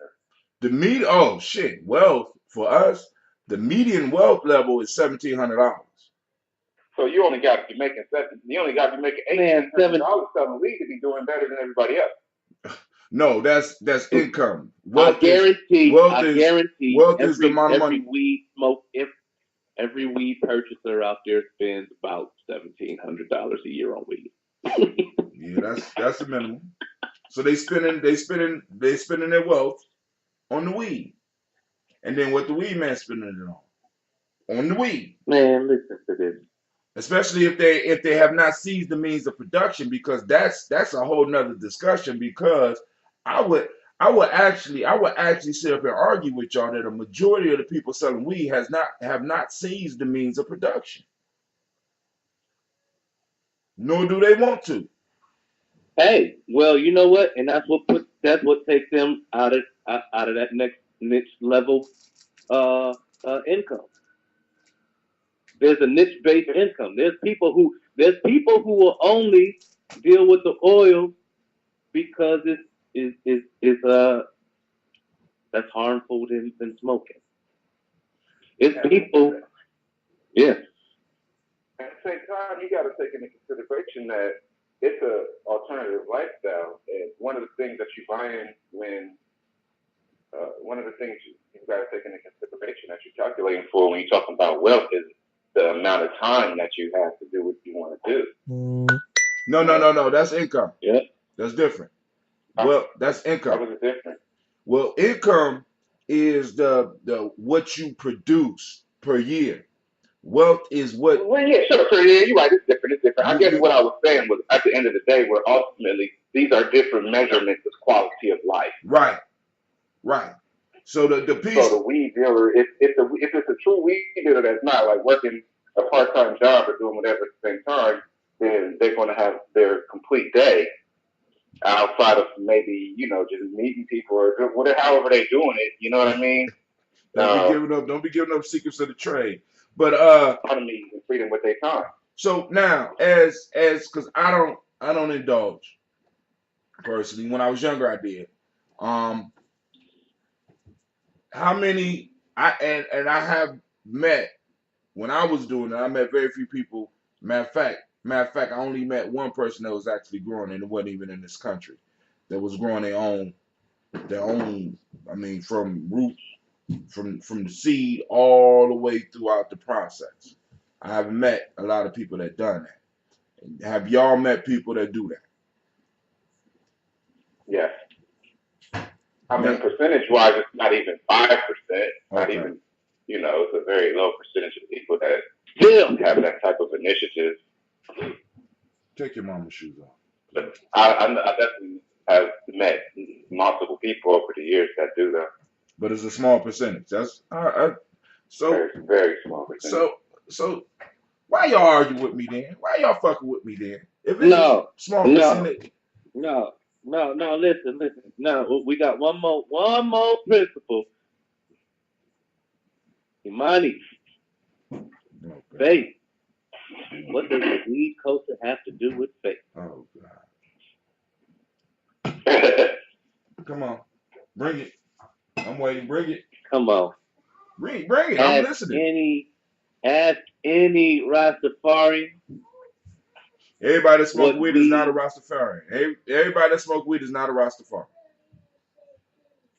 Oh shit, wealth for us, the median wealth level is $1,700. So you only got to be making seven. You only got to be making Man, $1,800 selling weed to be doing better than everybody else. No, that's income. I Wealth is guarantee. wealth I is guarantee wealth is the every amount of money. every weed smoke every weed purchaser out there spends about $1,700 a year on weed. Yeah, that's the minimum. So they spending their wealth on the weed, and then what the weed man spending it on the weed. Man, listen to this. Especially if they have not seized the means of production, because that's a whole nother discussion. Because I would I would actually sit up and argue with y'all that a majority of the people selling weed have not seized the means of production, nor do they want to. Hey, well, you know what? And that's what takes them out of that next niche level uh, income. There's a niche based income. There's people who will only deal with the oil because it's that's harmful than smoking. It's people, yeah. At the same time, you got to take into consideration that it's a alternative lifestyle, and one of the things that you find when one of the things you got to take into consideration that you're calculating for when you're talking about wealth is the amount of time that you have to do what you want to do. No. That's income. Yeah. That's different. How, Well, that's income. how is it different? Well, income is the what you produce per year. Wealth is what Well, yeah, sure, yeah, you're right. It's different. It's different. I guess you what I was saying was, at the end of the day, we're ultimately these are different measurements of quality of life. right. So the piece. So the weed dealer, if it's a true weed dealer that's not like working a part-time job or doing whatever at the same time, then they're going to have their complete day outside of maybe just meeting people or whatever, however they're doing it. You know what I mean? Don't be giving up secrets of the trade. But Autonomy and freedom with their time. so now as because I don't indulge personally. When I was younger, I did. How many and I have met when I was doing it. I met very few people. Matter of fact, I only met one person that was actually growing, and it wasn't even in this country. That was growing their own. I mean, from root, from the seed all the way throughout the process. I haven't met a lot of people that done that. Have y'all met people that do that? Yes. I mean, percentage-wise, it's not even 5%. Not Okay. even, it's a very low percentage of people that Still. have that type of initiative. Take your mama's shoes off. But I definitely have met multiple people over the years that do that. But it's a small percentage. That's so Very, very small percentage. so why y'all argue with me then? Why y'all fucking with me then? If it's No. a small percentage, No. Listen. No, we got one more principle. Imani, okay. faith. What does the weed culture have to do with faith? Oh God. Come on. Bring it. I'm waiting. Bring it. Come on. Bring it. I'm listening. Ask any Rastafarian. Everybody that smoke weed is not a Rastafarian. Everybody that smoke weed is not a Rastafarian.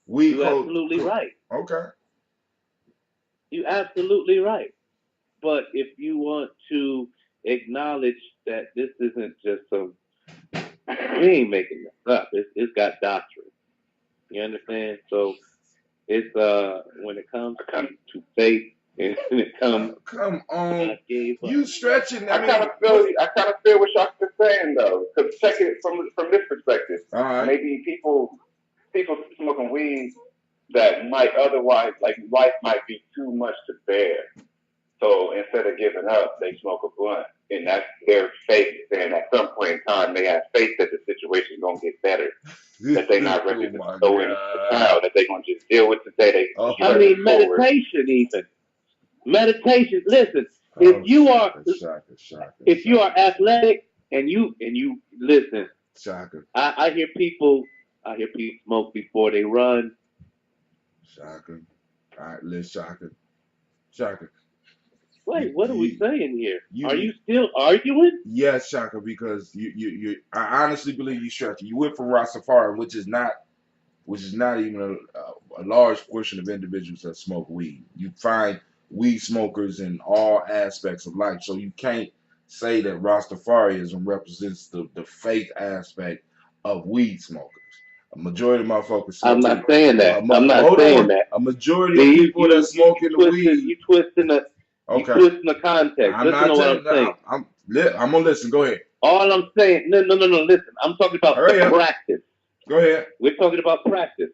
You're absolutely right. Okay. You're absolutely right. But if you want to acknowledge that this isn't just some, we ain't making this up. It's got doctrine. You understand? So it's when it comes to faith and when it comes, come on, you stretching. I kind of feel what y'all are saying though. Because check it from this perspective. All right. Maybe people smoking weed that might otherwise, like, life might be too much to bear. So instead of giving up, they smoke a blunt. And that's their faith saying at some point in time they have faith that the situation is going to get better. That they're not ready to throw in the towel. That they're going to just deal with today. Meditation even. Meditation. Listen, if you are athletic and you listen, I hear people smoke before they run. Shaka. All right, let's Shaka. Wait, what are we saying here? Are you still arguing? Yes, Shaka, because I honestly believe you stretching. You went from Rastafari, which is not even a large portion of individuals that smoke weed. You find weed smokers in all aspects of life, so you can't say that Rastafarianism represents the faith aspect of weed smokers. A majority of my folks. I'm not saying that. A majority of people that smoking the weed. You twisting the. Okay. You twisting the context. Listen to what I'm saying. I'm gonna listen. Go ahead. All I'm saying. No. Listen. I'm talking about practice. Go ahead. We're talking about practice.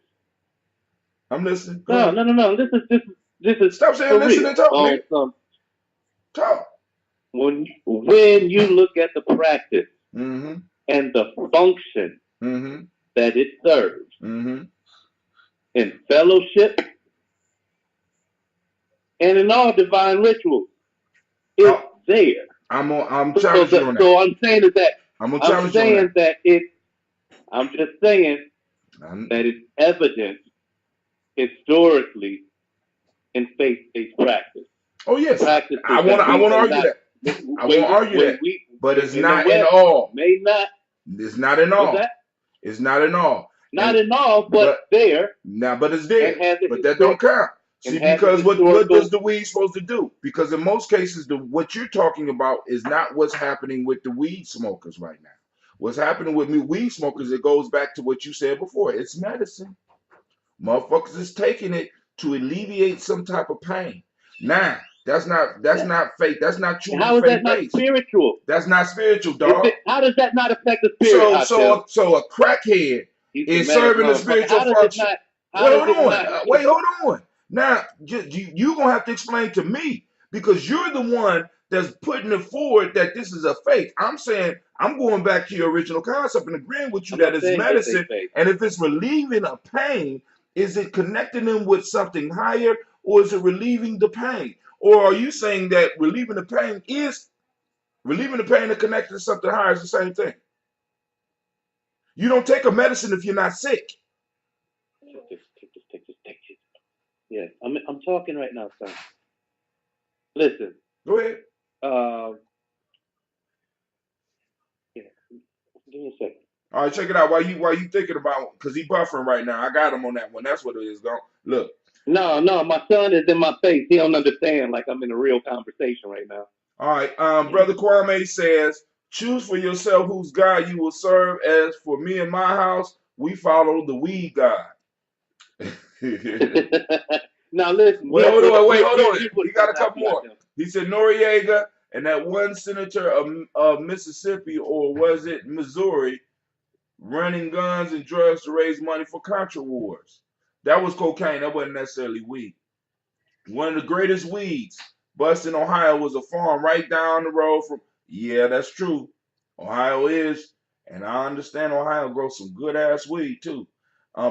I'm listening. No. This is. Stop saying listen and talk. Talk. When you look at the practice mm-hmm. and the function mm-hmm. that it serves mm-hmm. in fellowship and in all divine rituals, it's there. I'm challenging you on that. So I'm saying is that I'm saying that I'm just saying that it's evident historically in faith-based practice. Oh yes, practice. I want to argue that. I won't argue that. But it's not in all. May not. It's not in all. It's not in all. Not in all, but there. Now, but it's there. But that don't count. and See, had the because what historical. does the weed supposed to do? Because in most cases, what you're talking about is not what's happening with the weed smokers right now. What's happening with me weed smokers, it goes back to what you said before. It's medicine. Motherfuckers is taking it to alleviate some type of pain. Now, that's Yeah. not faith. That's not truly How is that faith not based. spiritual? That's not spiritual, dog. How does that not affect the spirit, So Hatem? so a crackhead He's a is mad serving a motherfucker. spiritual function. How Wait, does hold it on. not? Wait, hold on. Now you gonna have to explain to me because you're the one that's putting it forward that this is a faith. I'm saying I'm going back to your original concept and agreeing with you I'm that not it's saying it's a medicine, faith. and if it's relieving a pain, is it connecting them with something higher, or is it relieving the pain? Or are you saying that relieving the pain and connecting to something higher is the same thing? You don't take a medicine if you're not sick. Take this. Yeah, I'm talking right now, son. Listen. Go ahead. Yeah, give me a second. All right, check it out. While you thinking about, because he buffering right now. I got him on that one. That's what it is. Don't look. No, my son is in my face. He don't understand. Like I'm in a real conversation right now. All right. Brother Kwame says, choose for yourself whose God you will serve. As for me and my house, we follow the weed God. Now listen. Wait, hold on. Here's what He it got comes a down couple to, more. Hatem. He said Noriega and that one senator of Mississippi, or was it Missouri, running guns and drugs to raise money for Contra wars. That was cocaine. That wasn't necessarily weed. One of the greatest weeds bust in Ohio was a farm right down the road from. Yeah, that's true. Ohio is, and I understand Ohio grows some good ass weed too.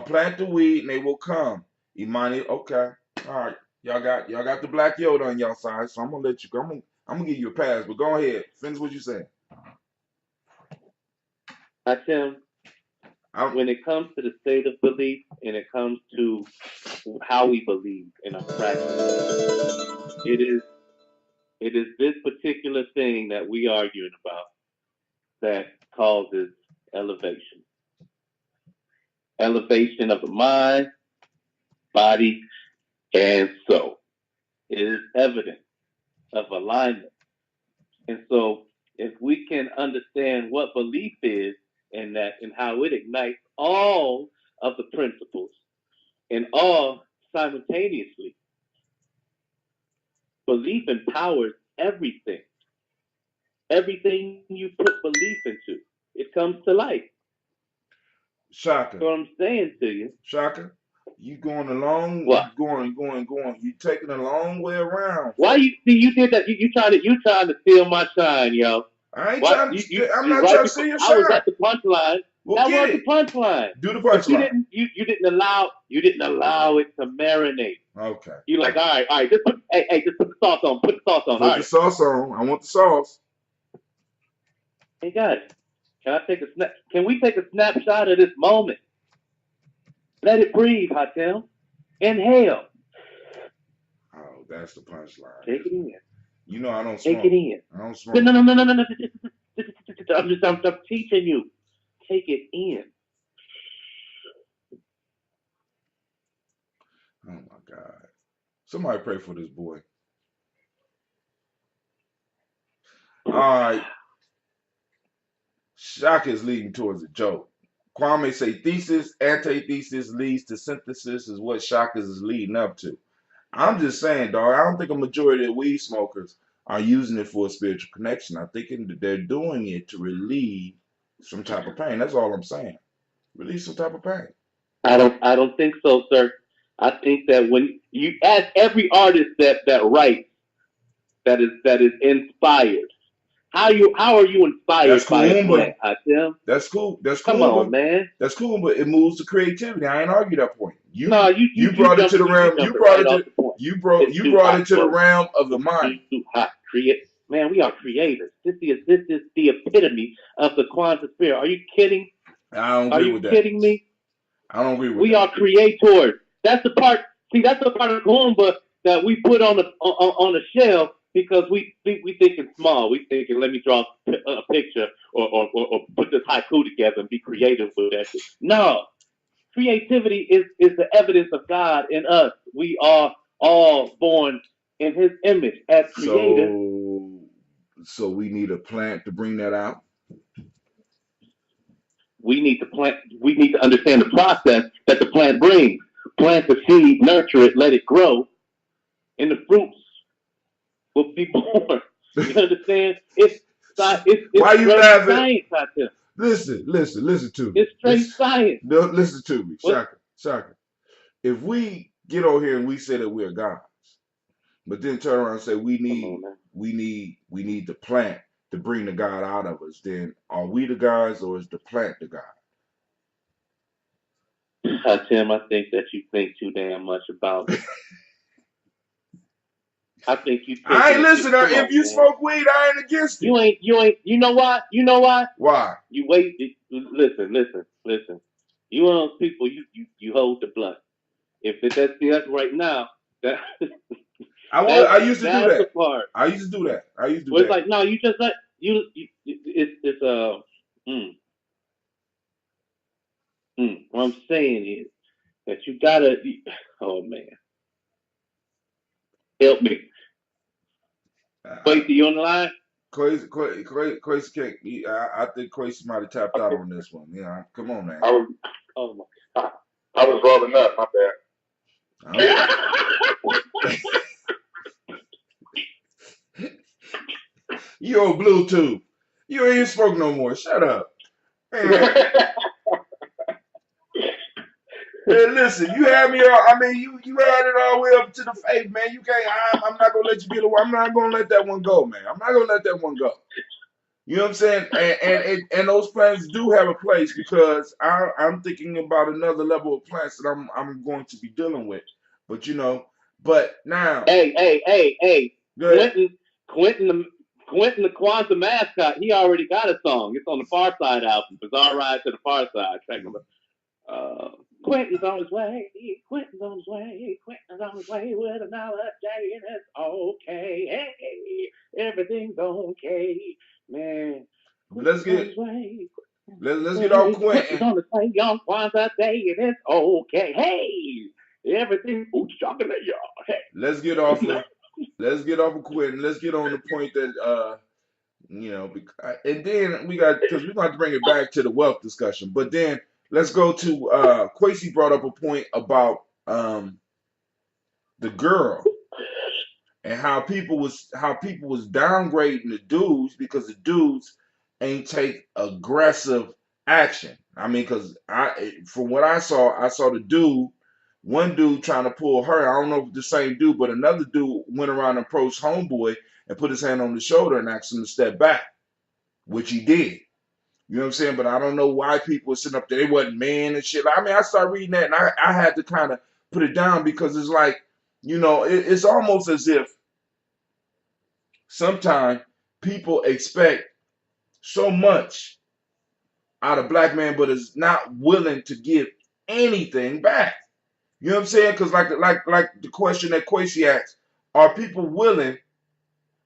Plant the weed and they will come. Imani, okay, all right. Y'all got the black Yoda on y'all side, so I'm gonna let you go. I'm gonna give you a pass, but go ahead. Finish what you saying. Hatem, when it comes to the state of belief and it comes to how we believe in our practice, it is this particular thing that we arguing about that causes elevation. Elevation of the mind, body, and soul. It is evidence of alignment. And so if we can understand what belief is and that and how it ignites all of the principles and all simultaneously, belief empowers everything. Everything you put belief into, it comes to life. Shaka. So what I'm saying to you, Shaka, you going a long, what? going. You taking a long way around. Why Folks. you see you did that? You trying to steal my shine, yo. I ain't What trying you to. I'm not right trying to before see your I was shine. at the punchline. Well, That get was it. the punchline. Do the But punchline. you didn't allow it to marinate. Okay. You like, all right, just put just put the sauce on. Put the sauce on. Put All the right. sauce on. I want the sauce. Hey guys, can I take a snap? Can we take a snapshot of this moment? Let it breathe, Hatem. Inhale. Oh, that's the punchline. Take it in. You know I don't Take smoke. it in. I don't smoke. No. I'm teaching you. Take it in. Oh my God. Somebody pray for this boy. All right. Shaka is leading towards a joke. Kwame say thesis, antithesis leads to synthesis is what Shaka is leading up to. I'm just saying, dog, I don't think a majority of weed smokers are using it for a spiritual connection. I think that they're doing it to relieve some type of pain. That's all I'm saying. Relieve some type of pain. I don't think so, sir. I think that when you ask every artist that writes that is inspired, how are you That's inspired cool, by a but plant, Hatem? that's cool. That's Come cool, on, but man. that's cool, but it moves to creativity. I ain't argue that point. No, You brought it to the realm. You jumping brought right it off to the point. you Too brought hot, it to the bro. realm of the mind. Too hot. Man, we are creators. This is the epitome of the quantum spirit. Are you kidding? I don't Are agree you with that. kidding me? I don't agree with We that. are creators. That's the part. See, that's the part of Goomba that we put on the shelf because we thinking small. We thinking, let me draw a picture or put this haiku together and be creative with that shit. No, creativity is the evidence of God in us. We are all born in His image as creator. So we need a plant to bring that out. We need to plant. We need to understand the process that the plant brings. Plant the seed, nurture it, let it grow, and the fruits will be born. You understand? It's Why you straight laughing? science out there. Listen to me. It's straight science. No, listen to me, What? Shaka. If we get over here and we say that we're gods, but then turn around and say Come on, man. we need the plant to bring the God out of us, then are we the gods or is the plant the God? Tim, I think that you think too damn much about it. I think you I taking ain't it. listen. Come If on, you man. smoke weed, I ain't against it. You ain't. You know what? You know what? Why? You wait. Listen. You one of those people. You hold the blunt. If that's right now. That I used to do that's the that. part. I used to do that. Where it's like, no, you just let you. It's mm, What I'm saying is that you gotta. Oh man, help me. Wait, you on the line? Quasi can't. I think Quasi might have tapped out on this one. Yeah, come on, man. Oh my. I was rolling up. My bad. You on Bluetooth. You ain't smoke no more. Shut up. Man, listen, you had me all. I mean, you had it all the way up to the faith, man. You can't. I'm not gonna let you get away. I'm not gonna let that one go, man. I'm not gonna let that one go. You know what I'm saying? And those plants do have a place because I'm thinking about another level of plants that I'm going to be dealing with. But but now, Hey. go ahead. Quentin the Kwanzaa mascot, he already got a song. It's on the Far Side album, Bizarre Ride to the Far Side, track number. Quentin's on his way. Quentin's on his way. Quentin's on his way with another day, and it's okay. Hey, everything's okay, man. Let's Quentin's on get his way. let's get off Quentin's Quentin. on his way on Kwanzaa Day, and it's okay. Hey, everything. Ooh, chocolate, y'all. Hey. Let's get off of Quentin. Let's get on the point that and then we got because we're going to have to bring it back to the wealth discussion. But then let's go to Quasi brought up a point about the girl and how people was downgrading the dudes because the dudes ain't take aggressive action. I mean, because from what I saw one dude trying to pull her. I don't know if it's the same dude, but another dude went around and approached homeboy and put his hand on the shoulder and asked him to step back, which he did. You know what I'm saying? But I don't know why people were sitting up there. They wasn't men and shit. I mean, I started reading that and I had to kind of put it down because it's like, it's almost as if sometimes people expect so much out of black man, but is not willing to give anything back. You know what I'm saying? Because like the question that Quasi asked, are people willing?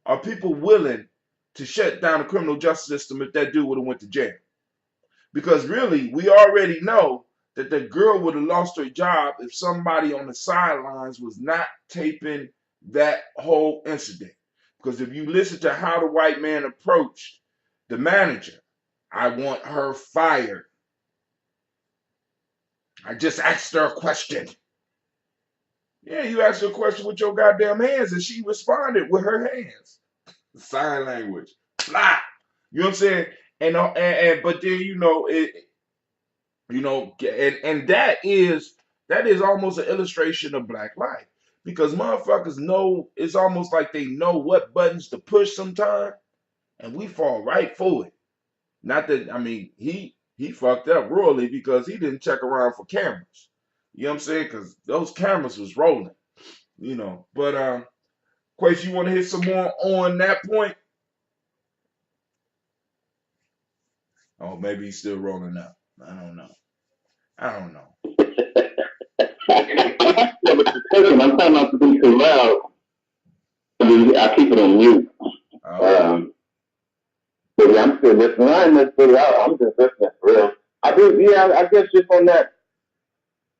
Are people willing to shut down the criminal justice system if that dude would have went to jail? Because really, we already know that the girl would have lost her job if somebody on the sidelines was not taping that whole incident. Because if you listen to how the white man approached the manager, I want her fired. I just asked her a question. Yeah, you asked her a question with your goddamn hands, and she responded with her hands. Sign language. Blah. You know what I'm saying? And but then and that is almost an illustration of black life because motherfuckers know it's almost like they know what buttons to push sometimes, and we fall right for it. Not that I mean he fucked up royally because he didn't check around for cameras. You know what I'm saying? Because those cameras was rolling. But Quace, you want to hit some more on that point? Oh, maybe he's still rolling up. I don't know. Yeah, but listen, I'm trying not to be too loud. I keep it on mute. Oh. But yeah, I'm still listening. I ain't necessarily out. I'm just listening for real. I do. Yeah, I guess just on that.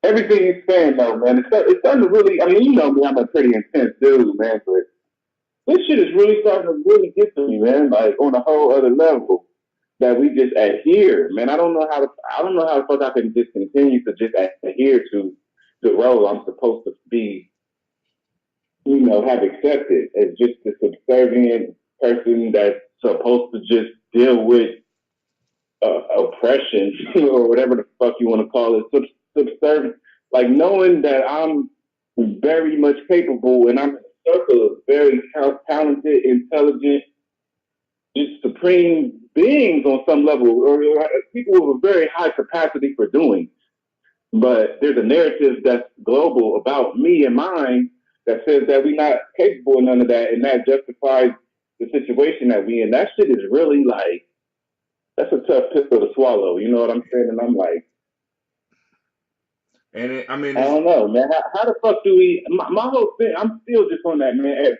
everything you're saying, though, man, it's starting to really. I mean, you know me, I'm a pretty intense dude, man, but this shit is really starting to really get to me, man. Like on a whole other level that we just adhere, man. I don't know how the fuck I can just continue to just adhere to the role I'm supposed to be, you know, have accepted as just a subservient person that's supposed to just deal with oppression or whatever the fuck you want to call it, subservient. Like knowing that I'm very much capable and I'm in a circle of very talented, intelligent, just supreme beings on some level, or people with a very high capacity for doing. But there's a narrative that's global about me and mine that says that we're not capable of none of that, and that justifies the situation that we in. That shit is really like that's a tough pill to swallow. You know what I'm saying? And I'm like, And I mean, I don't know, man. How the fuck do we? My whole thing, I'm still just on that, man. Hey,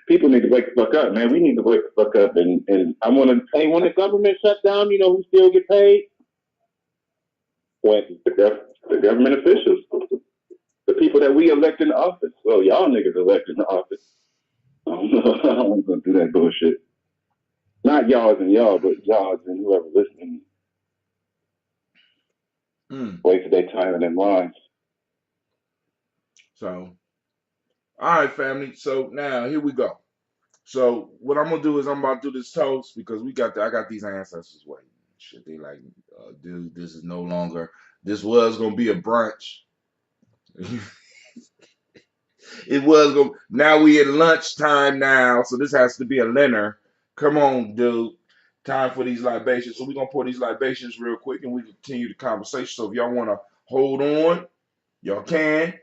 people need to wake the fuck up, man. We need to wake the fuck up, and I want to say when the government shut down, you know who still get paid? When the government officials, the people that we elect in the office. Well, y'all niggas elect in the office. I don't gonna do that bullshit. Not y'all's and y'all, but y'all's and whoever listening. Wasted their time and their minds. So, all right, family. So now here we go. So what I'm gonna do is I'm about to do this toast because I got these ancestors waiting. Shit, they like, dude, this is no longer. This was gonna be a brunch. It was going. Now we at lunchtime now, so this has to be a dinner. Come on, dude. Time for these libations. So we're gonna pour these libations real quick, and we continue the conversation. So if y'all wanna hold on, y'all can.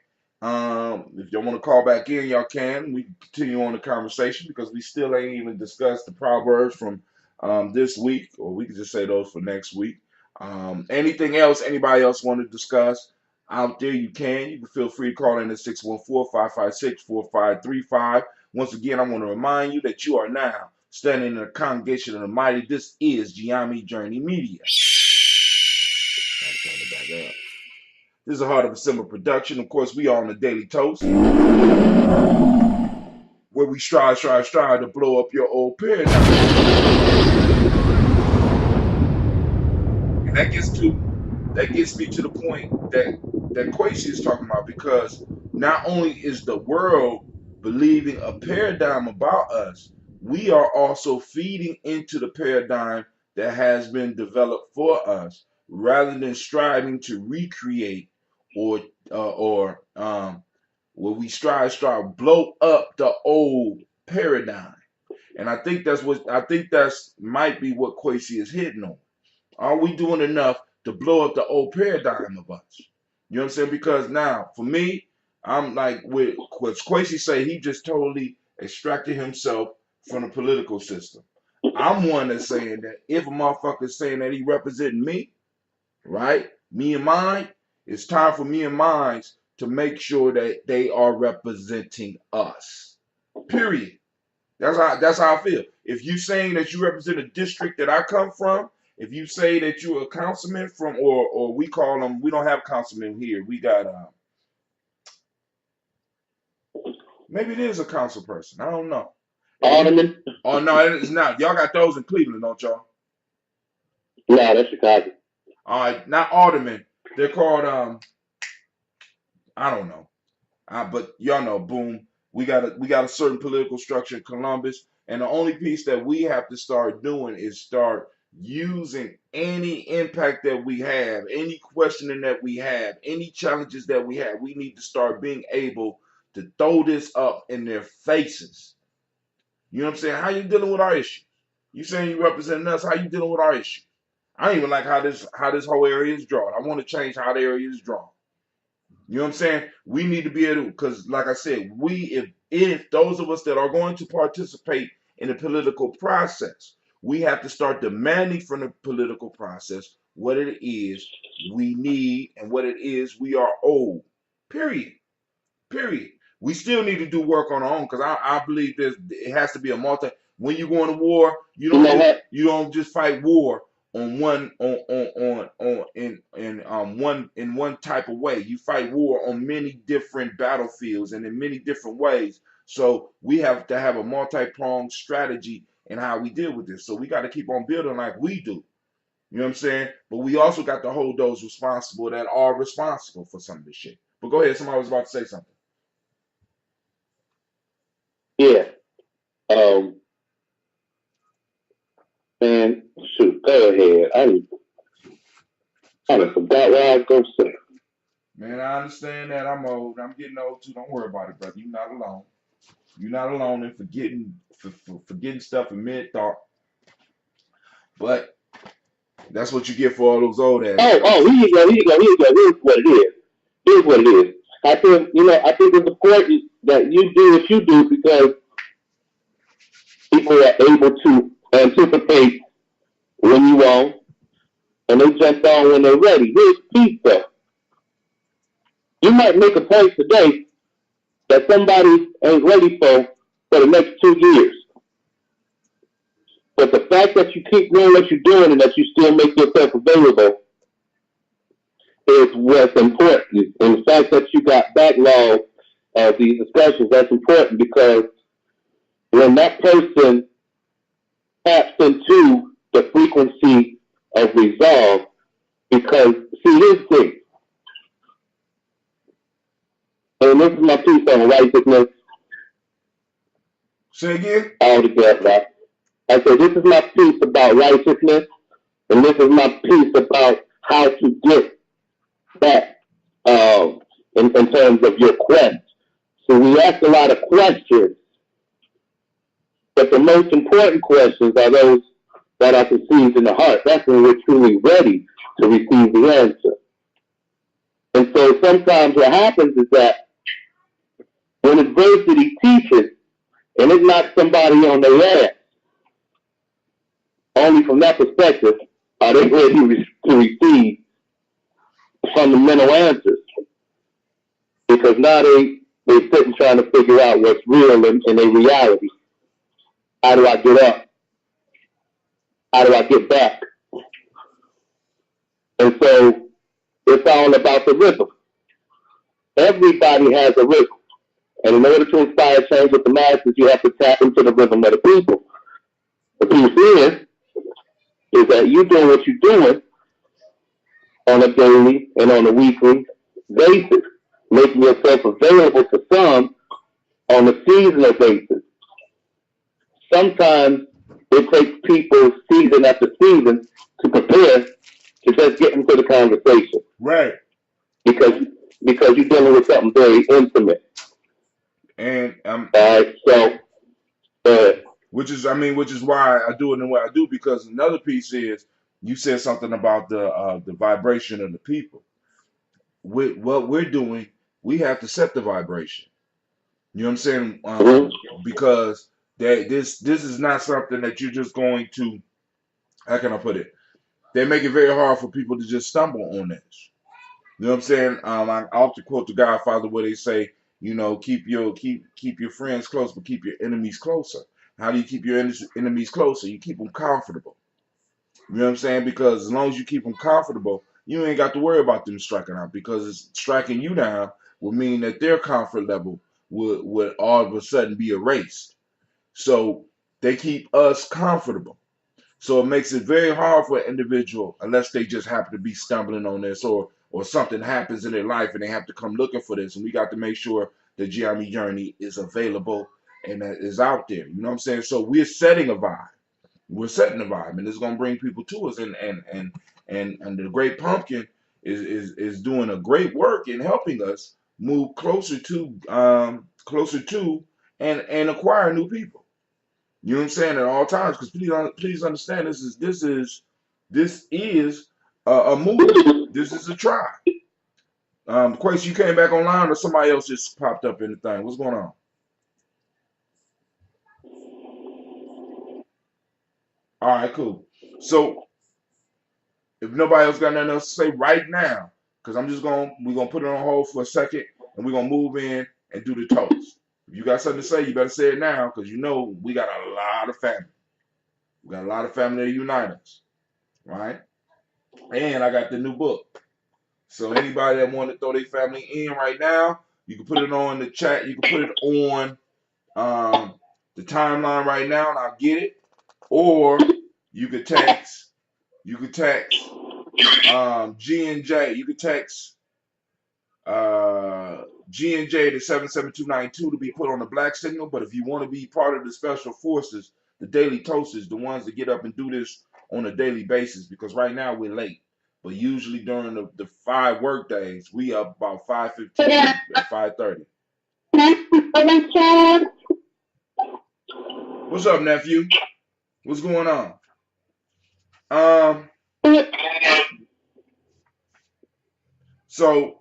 If y'all want to call back in, y'all can. We can continue on the conversation because we still ain't even discussed the proverbs from this week, or we could just say those for next week. Anything else anybody else want to discuss out there, you can. You can feel free to call in at 614-556-4535. Once again, I want to remind you that you are now standing in the congregation of the mighty. This is Gye-Nyame Journey Media. Gotta turn it back up. This is a Heart of December production. Of course, we are on the Daily Toast, where we strive to blow up your old paradigm. And that gets me to the point that Kwesi is talking about, because not only is the world believing a paradigm about us, we are also feeding into the paradigm that has been developed for us, rather than striving to recreate or where we strive blow up the old paradigm. And I think that's might be what Kwesi is hitting on. Are we doing enough to blow up the old paradigm of us? You know what I'm saying? Because now, for me, I'm like with what Kwesi say, he just totally extracted himself from the political system. I'm one that's saying that if a motherfucker is saying that he representing me, right? Me and mine, it's time for me and mine to make sure that they are representing us. Period. That's how I feel. If you saying that you represent a district that I come from, if you say that you're a councilman from, or we call them, we don't have councilmen here. We got maybe it is a council person. I don't know. Alderman? Oh no, it's not. Y'all got those in Cleveland, don't y'all? No, that's Chicago. All right, not aldermen. They're called I don't know. But y'all know, boom. We got a certain political structure in Columbus, and the only piece that we have to start doing is start using any impact that we have, any questioning that we have, any challenges that we have. We need to start being able to throw this up in their faces. You know what I'm saying? How you dealing with our issues? You saying you representing us? How you dealing with our issues? I don't even like how this whole area is drawn. I want to change how the area is drawn. You know what I'm saying? We need to be able to, because like I said, if those of us that are going to participate in the political process, we have to start demanding from the political process what it is we need and what it is we are owed. Period. Period. We still need to do work on our own, because I believe it has to be a multi. When you go into war, you don't just fight war on one type of way. You fight war on many different battlefields and in many different ways. So we have to have a multi-pronged strategy in how we deal with this. So we got to keep on building like we do. You know what I'm saying? But we also got to hold those responsible that are responsible for some of this shit. But go ahead, somebody was about to say something. Yeah. Man, shoot, go ahead. I forgot what I was gonna say. Man, I understand that I'm old. I'm getting old too. Don't worry about it, brother. You're not alone. You're not alone in forgetting stuff in mid thought. But that's what you get for all those old ass Oh, jokes. here you go, here you go, here you go. Here's what it is. Here's what it is. I think it's important that you do what you do because people are able to anticipate when you on and they jump on when they're ready. Here's the piece though. You might make a point today that somebody ain't ready for the next 2 years. But the fact that you keep doing what you're doing and that you still make yourself available is what's important. And the fact that you got backlog of these discussions, that's important because when that person taps into the frequency of resolve, because see, here's the thing, and this is my piece on righteousness Say again? altogether. I said, this is my piece about righteousness, and this is my piece about how to get back in terms of your quest. So we ask a lot of questions, but the most important questions are those that are conceived in the heart. That's when we're truly ready to receive the answer. And so sometimes what happens is that when adversity teaches and it knocks somebody on their ass, only from that perspective are they ready to receive fundamental answers. Because now they sitting trying to figure out what's real in their reality. How do I get up? How do I get back? And so it's all about the rhythm. Everybody has a rhythm. And in order to inspire change with the masses, you have to tap into the rhythm of the people. The piece is that you doing what you're doing on a daily and on a weekly basis, making yourself available to some on a seasonal basis. Sometimes it takes people season after season to prepare to just get into the conversation Right. because because you're dealing with something very intimate. And All right, so which is why I do it the way I do, because another piece is you said something about the vibration of the people. With what we're doing, we have to set the vibration. You know what I'm saying? mhm, Because this is not something that you're just going to, how can I put it? They make it very hard for people to just stumble on this. You know what I'm saying? I often quote the Godfather where they say, you know, keep your friends close, but keep your enemies closer. How do you keep your enemies closer? You keep them comfortable. You know what I'm saying? Because as long as you keep them comfortable, you ain't got to worry about them striking out, because it's striking you down would mean that their comfort level would all of a sudden be erased. So they keep us comfortable. So it makes it very hard for an individual, unless they just happen to be stumbling on this, or something happens in their life and they have to come looking for this. And we got to make sure the Gye-Nyame journey is available and that is out there. You know what I'm saying? So we're setting a vibe. We're setting a vibe, and it's gonna bring people to us. And the Great Pumpkin is doing a great work in helping us move closer to and acquire new people. You know what I'm saying, at all times. Because please understand, this is a movement. This is a tribe. Quasi, you came back online, or somebody else just popped up in the thing? What's going on? All right, cool. So if nobody else got nothing else to say right now, because we're gonna put it on hold for a second, and we're gonna move in and do the toast. If you got something to say, you better say it now, because you know we got a lot of family. We got a lot of family to unite us. right? And I got the new book. So anybody that want to throw their family in right now, you can put it on the chat. You can put it on the timeline right now, and I'll get it. Or you could text. You could text G and J. You could text G and J to 77292 to be put on the black signal. But if you want to be part of the special forces, the daily toasters, the ones that get up and do this on a daily basis, because right now we're late. But usually during the 5 work days, we up about 5:15 and 5:30. What's up, nephew? What's going on? Um, so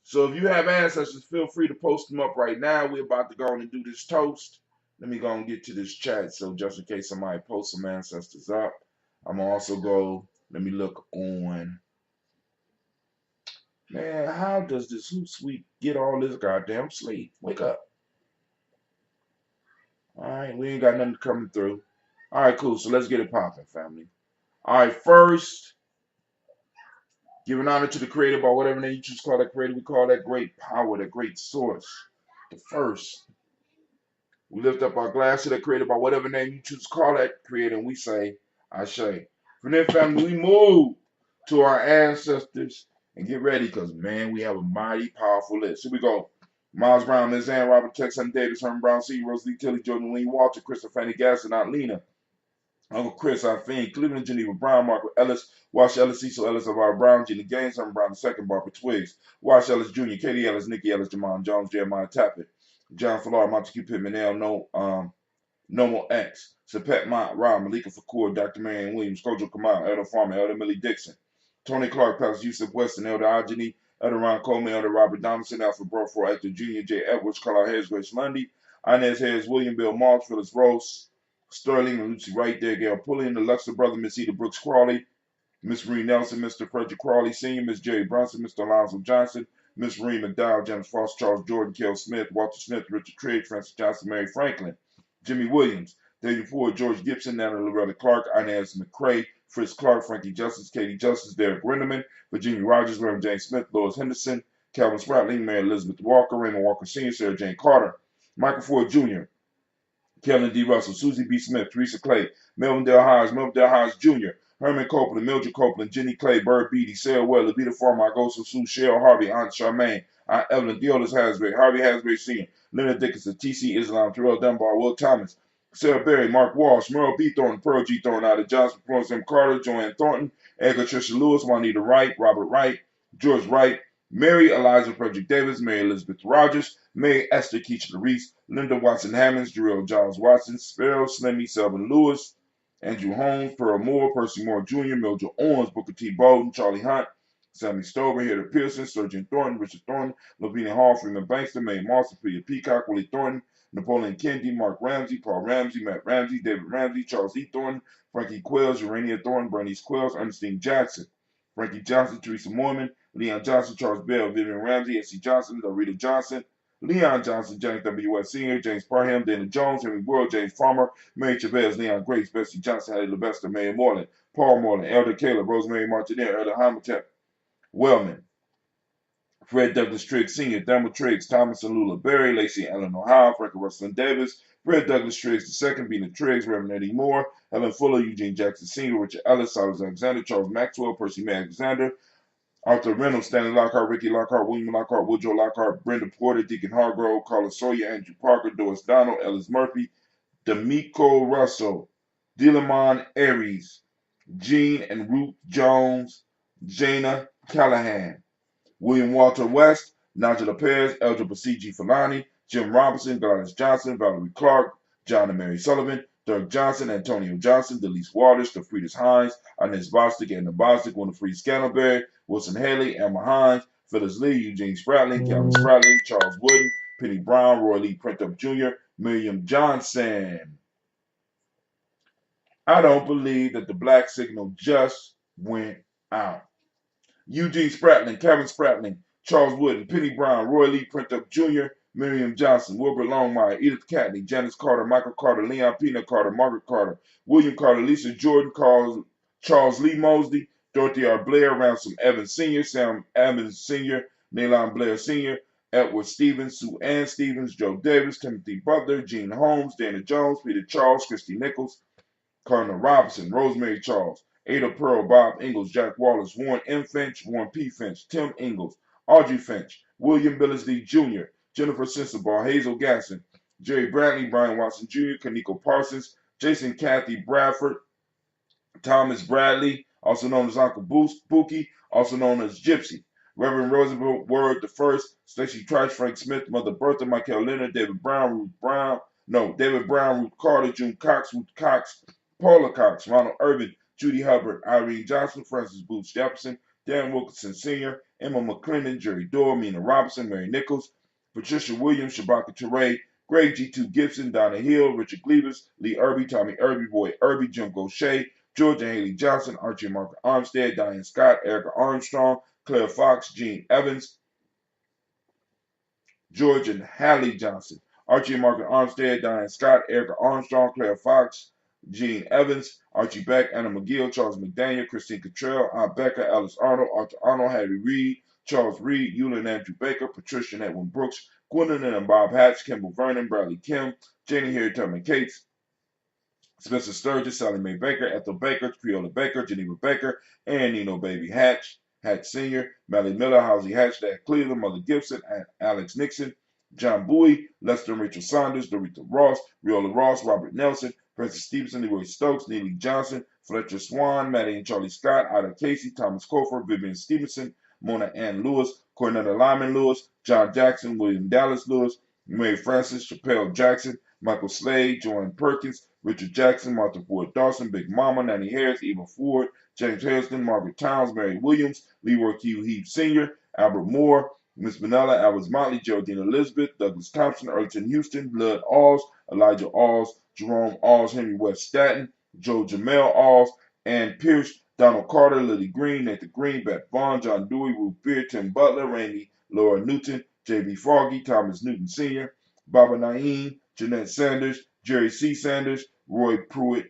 so if you have ancestors, feel free to post them up right now. We're about to go on and do this toast. Let me go and get to this chat. So just in case somebody posts some ancestors up, I'm gonna also go. Let me look on. Man, how does this Hootsuite get all this goddamn sleep? Wake up. All right, we ain't got nothing coming through. All right, cool. So let's get it popping, family. All right, first, giving honor to the creator by whatever name you choose to call that creator. We call that great power, that great source. The first. We lift up our glass to that creator by whatever name you choose to call that creator, and we say, Ashe. From there, family, we move to our ancestors and get ready because, man, we have a mighty powerful list. Here we go. Miles Brown, Ms. Ann, Robert Tex, Hunter Davis, Herman Brown, C. Rose Lee, Tilly, Jordan Lee, Walter, Christopher Fanny Gasson, Aunt Lena, Uncle Chris, Aunt Fiend, Cleveland, Geneva Brown, Margaret Ellis, Wash Ellis, Cecil Ellis, Elvira Brown, Gina Gaines, Herman Brown II, Barbara Twigs, Wash Ellis Jr., Katie Ellis, Nikki Ellis, Jamon Jones, Jeremiah Tappet, John Falar, Montague Pittman, Normal X, Sapet Mont, Rob, Malika Fakur, Dr. Marion Williams, Kojo Kamal, Elder Farmer, Elder Millie Dixon, Tony Clark, Pastor Yusuf Weston, Elder Ajani, Elder Ron Coleman, Elder Robert Donaldson, Alfred Burford, Actor Jr., J. Edwards, Carla Hayes, Grace Lundy, Inez Hayes, William Bill Marks, Phyllis Rose, Sterling and Lucy Wright there, Gail Pulliam, the Luxor brother, Miss Eda Brooks Crawley, Miss Marie Nelson, Mr. Frederick Crawley Sr., Miss Jerry Brunson, Mr. Alonzo Johnson, Miss Marie McDowell, James Foster, Charles Jordan, Kel Smith, Walter Smith, Richard Trigg, Francis Johnson, Mary Franklin, Jimmy Williams, David Ford, George Gibson, Nana Loretta Clark, Inez McCrae, Fritz Clark, Frankie Justice, Katie Justice, Derek Renderman, Virginia Rogers, Reverend James Smith, Lois Henderson, Calvin Spratling, Mary Elizabeth Walker, Raymond Walker Sr., Sarah Jane Carter, Michael Ford Jr., Kellen D. Russell, Susie B. Smith, Teresa Clay, Melvin Del Hines Jr., Herman Copeland, Mildred Copeland, Jenny Clay, Bird Beatty, Sarah Weller, Levita Farmer, Agosa Sue, Cheryl Harvey, Aunt Charmaine, Aunt Evelyn, Theodis Hasbury, Harvey Hasbury Sr., Leonard Dickinson, T.C. Islam, Terrell Dunbar, Will Thomas, Sarah Berry, Mark Walsh, Merle B. Thornton, Pearl G. Thornton, Ida Johnson, Florence M. Carter, Joanne Thornton, Edgar Tricia Lewis, Juanita Wright, Robert Wright, George Wright, Mary Eliza Frederick Davis, Mary Elizabeth Rogers, Mary Esther Keachler Reese, Linda Watson Hammonds, Jarrell Giles Watson, Sparrow, Slimmy, Selvin Lewis, Andrew Holmes, Pearl Moore, Percy Moore Jr., Mildred Owens, Booker T. Bowden, Charlie Hunt, Sammy Stover, Heather Pearson, Surgeon Thornton, Richard Thornton, Lavinia Hall, Freeman Bankston, Mae Moss, Peter Peacock, Willie Thornton, Napoleon Kennedy, Mark Ramsey, Paul Ramsey, Matt Ramsey, David Ramsey, Charles E. Thornton, Frankie Quells, Urania Thornton, Bernice Quells, Ernestine Jackson, Frankie Johnson, Teresa Mormon, Leon Johnson, Charles Bell, Vivian Ramsey, S.C. Johnson, Dorita Johnson, Leon Johnson, James W.S. Sr., James Parham, Dana Jones, Henry World, James Farmer, Mary Chavez, Leon Grace, Bessie Johnson, Hattie Levester, Mary Moreland, Paul Moreland, Elder Caleb, Rosemary Martinet, Elder Hamatep, Wellman, Fred Douglas Triggs Sr., Thelma Triggs, Thomas and Lula Berry, Lacey Allen Ohio, Frankie Russell Davis, Fred Douglas Triggs II, Bina Triggs, Reverend Eddie Moore, Helen Fuller, Eugene Jackson Sr., Richard Ellis, Silas Alexander, Charles Maxwell, Percy May Alexander, Arthur Reynolds, Stanley Lockhart, Ricky Lockhart, William Lockhart, Woodrow Lockhart, Brenda Porter, Deacon Hargrove, Carla Sawyer, Andrew Parker, Doris Donald, Ellis Murphy, D'Amico Russell, Dilamon Aries, Jean and Ruth Jones, Jana Callahan, William Walter West, Nigel Perez, Eldra Basiji Falani, Jim Robinson, Gladys Johnson, Valerie Clark, John and Mary Sullivan, Dirk Johnson, Antonio Johnson, Delise Waters, Defridas Hines, Inez Bostic, Anna Bostic, Winifred Scannelberry, Wilson Haley, Emma Hines, Phyllis Lee, Eugene Spratling, Calvin Spratling, Charles Wooden, Penny Brown, Roy Lee Printup Jr., Miriam Johnson. I don't believe that the black signal just went out. Eugene Spratling, Kevin Spratling, Charles Wooden, Penny Brown, Roy Lee Printup Jr., Miriam Johnson, Wilbur Longmire, Edith Catney, Janice Carter, Michael Carter, Leon Peanut Carter, Margaret Carter, William Carter, Lisa Jordan, Charles Lee Mosley, Dorothy R. Blair, Ransom Evans Sr., Sam Evans Sr., Nalon Blair Sr., Edward Stevens, Sue Ann Stevens, Joe Davis, Timothy Butler, Gene Holmes, Dana Jones, Peter Charles, Christy Nichols, Cardinal Robinson, Rosemary Charles, Ada Pearl, Bob Ingalls, Jack Wallace, Warren M. Finch, Warren P. Finch, Tim Ingalls, Audrey Finch, William Billingsley Jr., Jennifer Sensabaugh, Hazel Gasson, Jerry Bradley, Brian Watson Jr., Kaniko Parsons, Jason Kathy Bradford, Thomas Bradley, also known as Uncle Bookie, also known as Gypsy. Reverend Roosevelt Word the First, Stacey Trice, Frank Smith, Mother Bertha, Michael Leonard, David Brown, Ruth Carter, June Cox, Ruth Cox, Paula Cox, Ronald Urban, Judy Hubbard, Irene Johnson, Francis Booth Jefferson, Dan Wilkinson Sr., Emma McClendon, Jerry Dorr, Mina Robinson, Mary Nichols, Patricia Williams, Shabaka Teray, Greg G2 Gibson, Donna Hill, Richard Cleavers, Lee Irby, Tommy Irby, Boy Irby, Jim Gaucher, George and Haley Johnson, Archie and Margaret Armstead, Diane Scott, Erica Armstrong, Claire Fox, Gene Evans, George and Hallie Johnson, Archie and Margaret Armstead, Diane Scott, Erica Armstrong, Claire Fox, Gene Evans, Archie Beck, Anna McGill, Charles McDaniel, Christine Cottrell, Aunt Becca, Alice Arnold, Arthur Arnold, Harry Reid, Charles Reed, Eula and Andrew Baker, Patricia and Edwin Brooks, Gwendolyn and Bob Hatch, Kimball Vernon, Bradley Kim, Janie Harry Tubman Cates, Spencer Sturgis, Sally Mae Baker, Ethel Baker, Priola Baker, Geneva Baker, and Nino Baby Hatch, Hatch Sr., Melly Miller, Housie Hatch, Dad Cleveland, Mother Gibson, Alex Nixon, John Bowie, Lester and Rachel Saunders, Dorita Ross, Riola Ross, Robert Nelson, Francis Stevenson, Leroy Stokes, Neely Johnson, Fletcher Swan, Maddie and Charlie Scott, Ida Casey, Thomas Cofer, Vivian Stevenson, Mona Ann Lewis, Cornetta Lyman Lewis, John Jackson, William Dallas Lewis, Mary Francis, Chappelle Jackson, Michael Slade, Joanne Perkins, Richard Jackson, Martha Ford Dawson, Big Mama, Nanny Harris, Eva Ford, James Harrison, Margaret Towns, Mary Williams, Leroy Q. Heath Sr., Albert Moore, Miss Manella, Albert Motley, Geraldine Elizabeth, Douglas Thompson, Erton Houston, Blood Alls, Elijah Alls, Jerome Alls, Henry West Staten, Joe Jamel Alls, Ann Pierce, Donald Carter, Lily Green, Nathan Green, Beth Vaughn, John Dewey, Ruth Beard, Tim Butler, Randy, Laura Newton, J.B. Foggy, Thomas Newton Sr., Baba Naeem, Jeanette Sanders, Jerry C. Sanders, Roy Pruitt,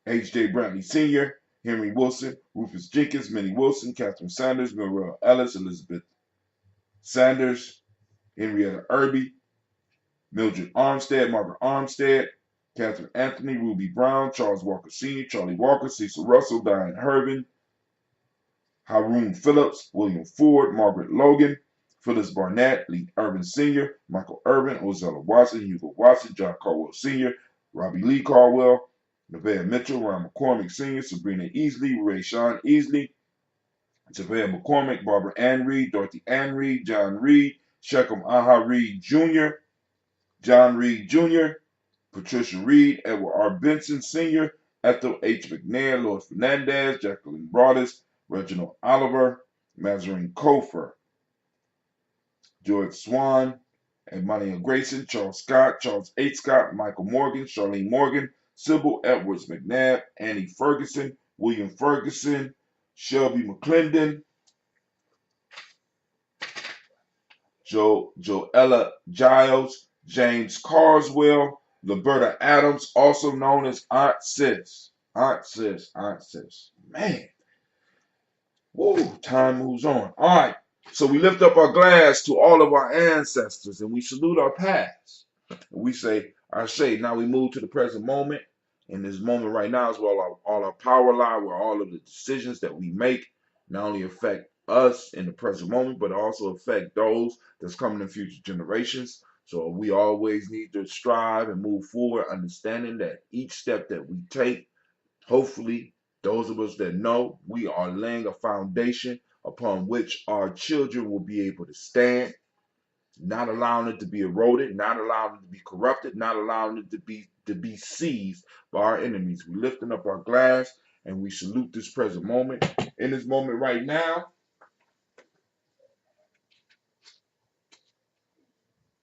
H.J. Brantley Sr., Henry Wilson, Rufus Jenkins, Minnie Wilson, Catherine Sanders, Muriel Ellis, Elizabeth Sanders, Henrietta Irby, Mildred Armstead, Margaret Armstead, Catherine Anthony, Ruby Brown, Charles Walker Sr., Charlie Walker, Cecil Russell, Diane Hervin, Haroon Phillips, William Ford, Margaret Logan, Phyllis Barnett, Lee Irvin Sr., Michael Irvin, Ozella Watson, Hugo Watson, John Caldwell Sr., Robbie Lee Caldwell, Nevaeh Mitchell, Ron McCormick Sr., Sabrina Easley, Ray Sean Easley, Javea McCormick, Barbara Ann Reed, Dorothy Ann Reed, John Reed, Shechem Aha Reed Jr., John Reed Jr., Patricia Reed, Edward R. Benson Sr., Ethel H. McNair, Lord Fernandez, Jacqueline Broadus, Reginald Oliver, Mazarine Kofer, George Swan, Emmanuel Grayson, Charles Scott, Charles H. Scott, Michael Morgan, Charlene Morgan, Sybil Edwards McNabb, Annie Ferguson, William Ferguson, Shelby McClendon, Joella Giles, James Carswell, Roberta Adams, also known as Aunt Sis. Aunt Sis, Aunt Sis. Man, woo, time moves on. All right, so we lift up our glass to all of our ancestors and we salute our past. And we say, Ashe. Now we move to the present moment. In this moment right now is where all our power lie, where all of the decisions that we make not only affect us in the present moment, but also affect those that's coming in future generations. So we always need to strive and move forward, understanding that each step that we take, hopefully, those of us that know, we are laying a foundation upon which our children will be able to stand, not allowing it to be eroded, not allowing it to be corrupted, not allowing it to be seized by our enemies. We're lifting up our glass and we salute this present moment. In this moment right now,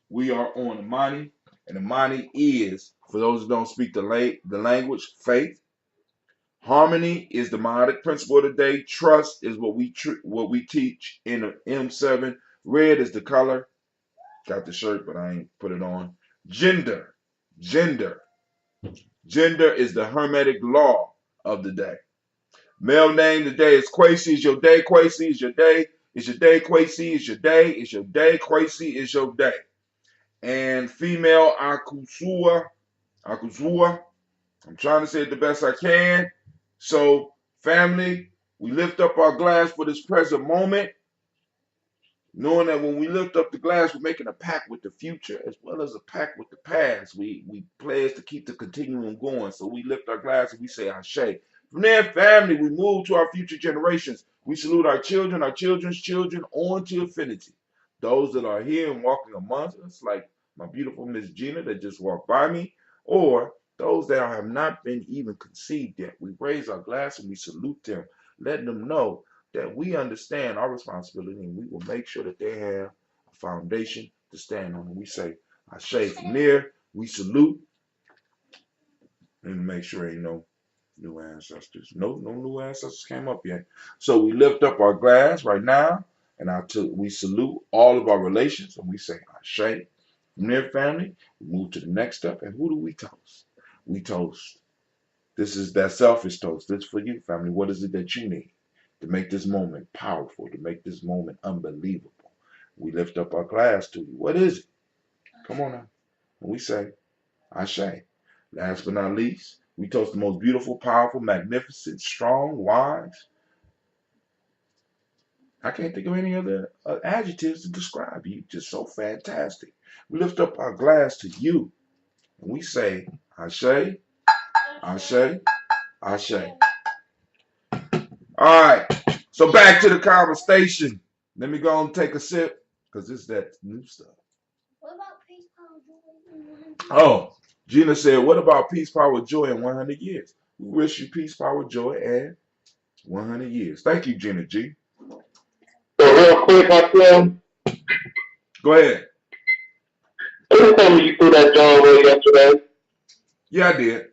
we are on Imani, and Imani is, for those who don't speak the language, faith. Harmony is the monadic principle of the day. Trust is what we teach in M7. Red is the color. Got the shirt, but I ain't put it on. Gender. Gender is the hermetic law of the day. Male name today is Quasi. Is your day, Quasi? Is your day? Is your day, Quasi? Is your day? Is your day, Quasi? Is your day? And female Akuzua. Akuzua. I'm trying to say it the best I can. So, family, we lift up our glass for this present moment, knowing that when we lift up the glass, we're making a pact with the future as well as a pact with the past. We pledge to keep the continuum going. So we lift our glass and we say Ashe. From there, family, we move to our future generations. We salute our children, our children's children, on to infinity. Those that are here and walking amongst us, like my beautiful Miss Gina that just walked by me, or those that have not been even conceived yet. We raise our glass and we salute them, letting them know that we understand our responsibility and we will make sure that they have a foundation to stand on. And we say, Ashe, from there, we salute and make sure ain't no new ancestors. No new ancestors came up yet. So we lift up our glass right now and we salute all of our relations and we say, Ashe. From there, family, we move to the next step. And who do we toast? We toast. This is that selfish toast. This is for you, family. What is it that you need to make this moment powerful, to make this moment unbelievable? We lift up our glass to you. What is it? Come on now. And we say, Ashe. Last but not least, we toast the most beautiful, powerful, magnificent, strong, wise. I can't think of any other adjectives to describe you. Just so fantastic. We lift up our glass to you. And we say, Ashe, Ashe, Ashe. All right. So back to the conversation. Let me go and take a sip because it's that new stuff. What about peace, power, joy, and 100 years? Oh, Gina said, what about peace, power, joy, in 100 years? We wish you peace, power, joy, and 100 years. Thank you, Gina G. So real quick, I feel. Go ahead. Did you tell me you threw that John away yesterday? Yeah, I did.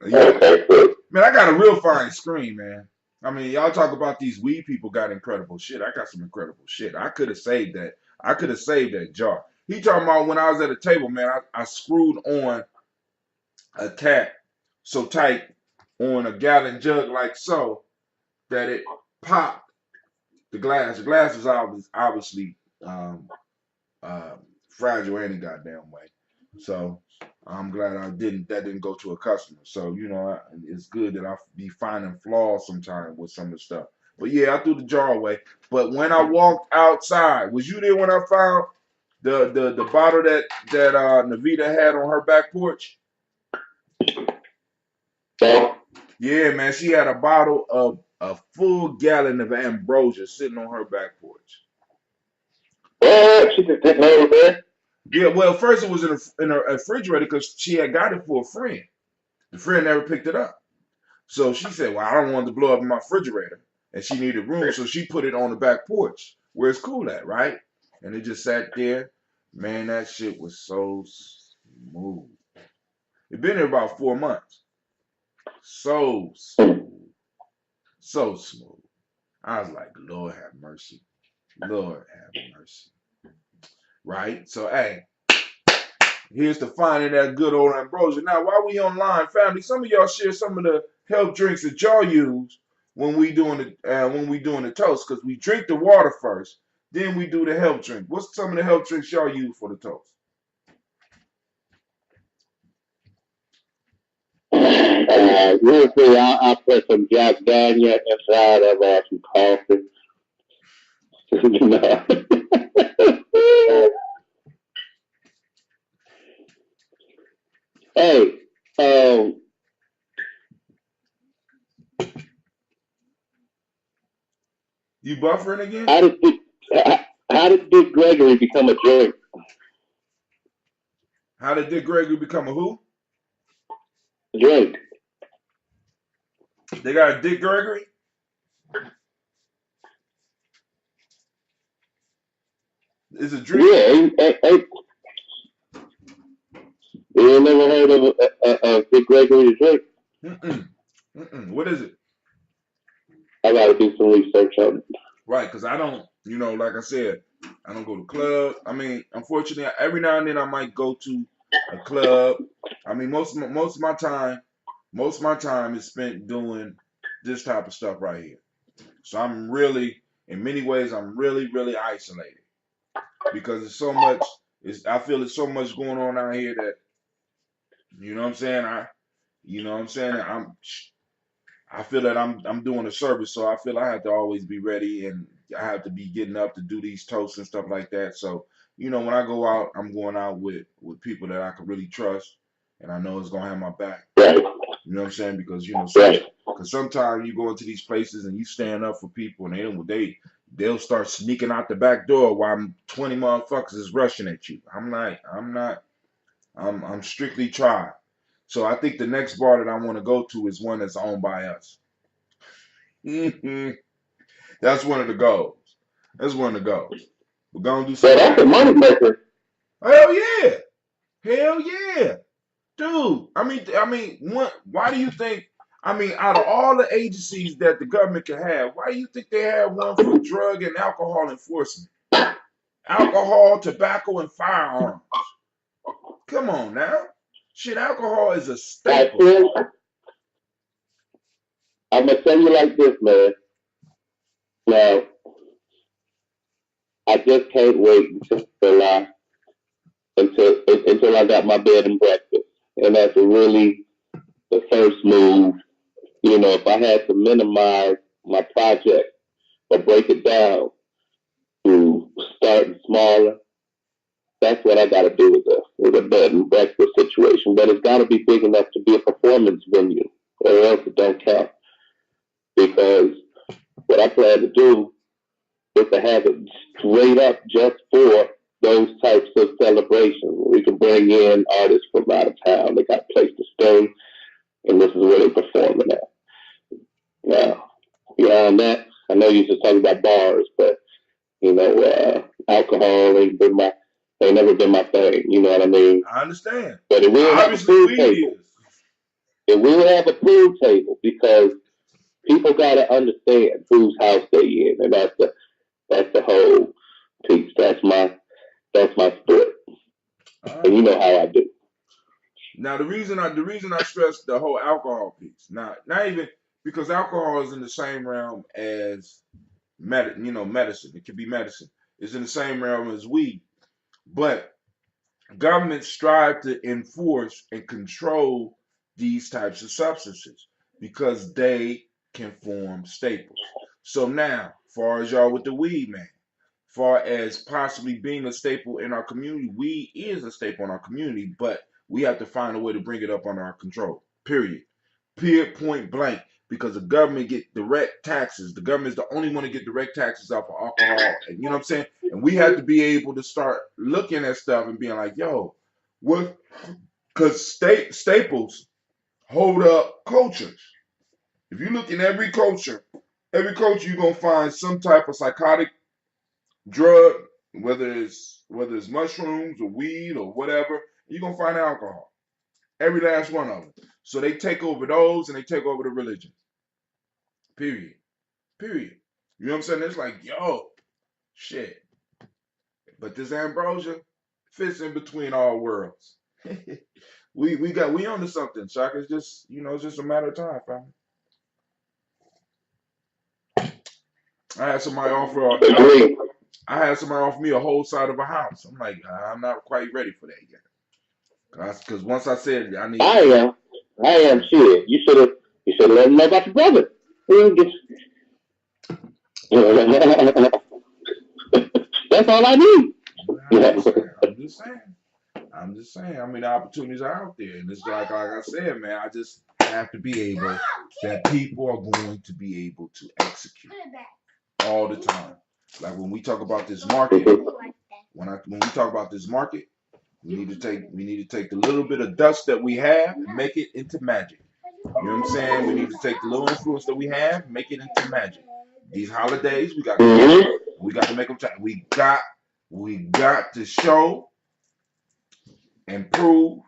Yeah. Okay, good. Man, I got a real fine screen, man. I mean, y'all talk about these weed people got incredible shit. I got some incredible shit. I could have saved that. I could have saved that jar. He talking about when I was at a table, man, I screwed on a cap so tight on a gallon jug like so that it popped the glass. The glass was obviously fragile any goddamn way. So I'm glad that didn't go to a customer. So, it's good that I be finding flaws sometimes with some of the stuff. But yeah, I threw the jar away. But when I walked outside, was you there when I found the bottle that Navita had on her back porch? So, Yeah, man, she had a bottle of a full gallon of ambrosia sitting on her back porch. she just didn't know it was there. Yeah, well, first it was in a refrigerator because she had got it for a friend. The friend never picked it up. So she said, well, I don't want it to blow up in my refrigerator. And she needed room, so she put it on the back porch where it's cool at, right? And it just sat there. Man, that shit was so smooth. It been there about 4 months. So smooth. So smooth. I was like, Lord have mercy. Lord have mercy. Right? So, hey, here's to finding that good old ambrosia. Now, while we online, family, some of y'all share some of the health drinks that y'all use when we doing the toast, because we drink the water first, then we do the health drink. What's some of the health drinks y'all use for the toast? Usually I put some Jack Daniel inside of some coffee. Hey, You buffering again? how did Dick Gregory become a drink? How did Dick Gregory become a who? Drink. They got a Dick Gregory? It's a drink? Yeah, you ain't never heard of Dick Gregory drink? What is it? I gotta do some research on it. Right, because I don't, like I said, I don't go to clubs. I mean, unfortunately, every now and then I might go to a club. I mean, most of my time is spent doing this type of stuff right here. So I'm really, in many ways, I'm really, really isolated because it's so much. I feel there's so much going on out here that you know what I'm saying. You know what I'm saying. I feel that I'm doing a service, so I feel I have to always be ready, and I have to be getting up to do these toasts and stuff like that. So when I go out, I'm going out with people that I can really trust, and I know it's gonna have my back. Right. You know what I'm saying? Because Right. because sometimes you go into these places and you stand up for people, and they'll start sneaking out the back door while 20 motherfuckers is rushing at you. I'm like, I'm not. I'm strictly tribe. So I think the next bar that I want to go to is one that's owned by us. That's one of the goals. That's one of the goals. We're gonna do So something that's a like that. money maker. Hell yeah, hell yeah, dude. Why do you think? Out of all the agencies that the government can have, why do you think they have one for drug and alcohol enforcement? Alcohol, tobacco, and firearms. Come on now. Shit, alcohol is a staple. I'm gonna tell you like this, man. Now, I just can't wait until I got my bed and breakfast, and that's really the first move. If I had to minimize my project or break it down to starting smaller, that's what I got to do with a bed and breakfast situation. But it's got to be big enough to be a performance venue, or else it don't count. Because what I plan to do is to have it straight up just for those types of celebrations. We can bring in artists from out of town. They got a place to stay, and this is where they're performing at. Now, beyond that, I know you just talking about bars, but alcohol ain't never been my thing. You know what I mean? I understand. But it will have a pool table. It will have a pool table because people got to understand whose house they in, and that's the whole piece. That's my sport, and you know how I do. Now the reason I stress the whole alcohol piece, not even because alcohol is in the same realm as medicine. It could be medicine. It's in the same realm as weed, but governments strive to enforce and control these types of substances because they can form staples. So now, far as y'all with the weed, man, far as possibly being a staple in our community, weed is a staple in our community, but we have to find a way to bring it up under our control. Period. Point blank. Because the government get direct taxes. The government is the only one to get direct taxes off of alcohol. And you know what I'm saying? And we have to be able to start looking at stuff and being like, yo, what? Because staples hold up cultures. If you look in every culture you're going to find some type of psychotic drug, whether it's mushrooms or weed or whatever, you're going to find alcohol. Every last one of them. So they take over those and they take over the religions. Period. You know what I'm saying? It's like, yo, shit. But this ambrosia fits in between all worlds. we onto something, Shaka. It's just it's just a matter of time, fam. I had somebody offer me a whole side of a house. I'm like, I'm not quite ready for that yet. Because once I said I need, I am shit. You should have let him know about your brother. That's all I need. I'm just saying. The opportunities are out there, and it's like I said, man. I just have to be able that people are going to be able to execute all the time. Like when we talk about this market, when we talk about this market, we need to take the little bit of dust that we have and make it into magic. You know what I'm saying? We need to take the little influence that we have, make it into magic. These holidays, we got to make them. We got to show and prove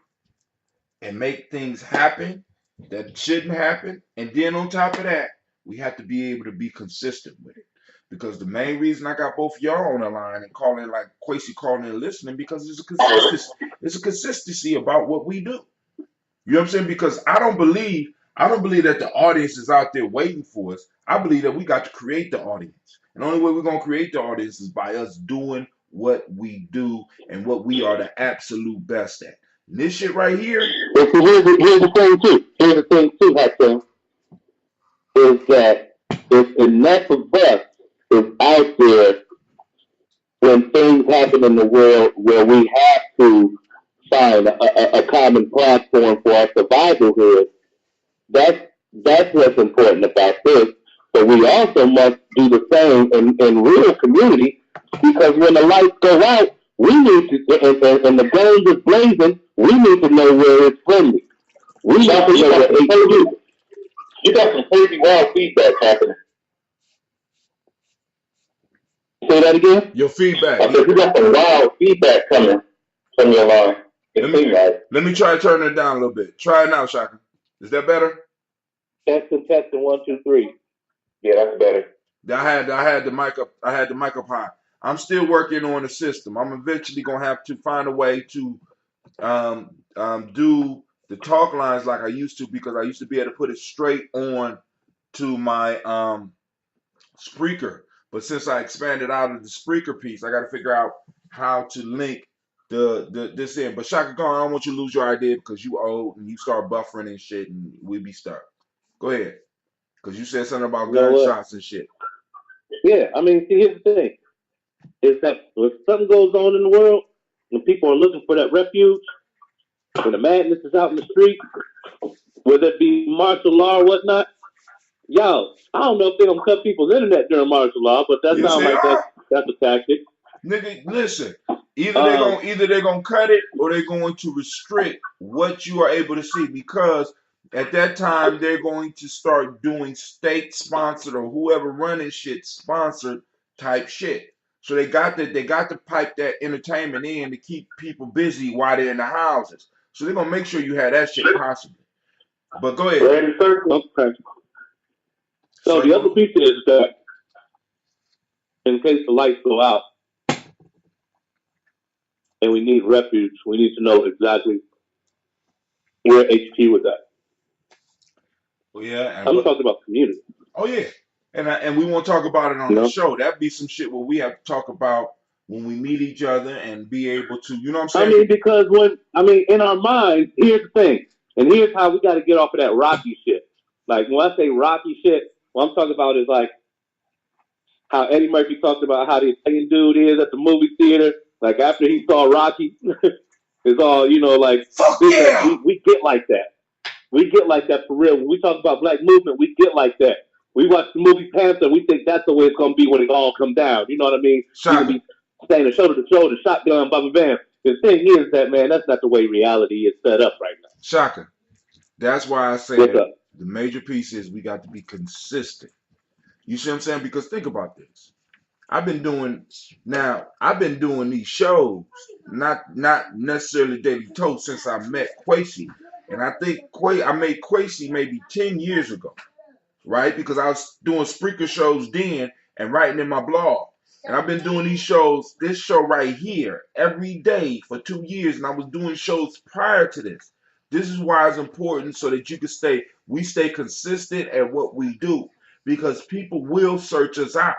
and make things happen that shouldn't happen. And then on top of that, we have to be able to be consistent with it. Because the main reason I got both of y'all on the line and calling like Quasi calling and listening, because it's a consistency about what we do. You know what I'm saying? Because I don't believe I don't believe that the audience is out there waiting for us. I believe that we got to create the audience. And the only way we're going to create the audience is by us doing what we do and what we are the absolute best at. And this shit right here. Well, so here's the thing too. Here's the thing too, Hector, is that if enough of us is out there when things happen in the world where we have to find a common platform for our survivalhood, that's what's important about this. But we also must do the same in real community because when the lights go out, we need to, and the guns is blazing, we need to know where it's friendly. We need to know where it's HQ. You got some crazy wild feedback happening. Say that again? Your feedback. I said you got some wild feedback coming from your line. Let me try to turn it down a little bit. Try it now, Shaka. Is that better? Testing, 1, 2, 3. Yeah, that's better. I had the mic up. I had the mic up high. I'm still working on the system. I'm eventually gonna have to find a way to do the talk lines like I used to because I used to be able to put it straight on to my Spreaker. But since I expanded out of the Spreaker piece, I got to figure out how to link the this in. But Shaka Khan, I don't want you to lose your idea because you old and you start buffering and shit and we be stuck. Go ahead. Because you said something about gunshots and shit. Yeah, I mean, see, here's the thing. Is that if something goes on in the world, when people are looking for that refuge, when the madness is out in the street, whether it be martial law or whatnot, yo, I don't know if they're going to cut people's internet during martial law, but that sounds like that's a tactic. Nigga, listen. Either they're gonna cut it or they're going to restrict what you are able to see because at that time they're going to start doing state sponsored or whoever running shit sponsored type shit. So they got to pipe that entertainment in to keep people busy while they're in the houses. So they're gonna make sure you have that shit possible. But go ahead. Okay. So the other piece is that in case the lights go out and we need refuge, we need to know exactly where HQ was at. Well, yeah, I'm talking about community. Oh yeah, and we won't talk about it on the show. That'd be some shit where we have to talk about when we meet each other and be able to, you know what I'm saying? I mean, because in our minds, here's the thing, and here's how we got to get off of that Rocky shit. Like when I say Rocky shit, what I'm talking about is like how Eddie Murphy talked about how the Italian dude is at the movie theater. Like after he saw Rocky, it's all like fuck yeah. We get like that. We get like that for real. When we talk about black movement, we get like that. We watch the movie Panther, we think that's the way it's gonna be when it all come down. You know what I mean? You're gonna be standing shoulder to shoulder, shotgun, bam, bam. The thing is that man, that's not the way reality is set up right now. Shaka. That's why I say the major piece is we got to be consistent. You see what I'm saying? Because think about this. I've been doing these shows, not necessarily Daily Toast since I met Quasi. And I think I made Quasi maybe 10 years ago, right? Because I was doing Spreaker shows then and writing in my blog. And I've been doing these shows, this show right here, every day for 2 years. And I was doing shows prior to this. This is why it's important so that you can we stay consistent at what we do. Because people will search us out.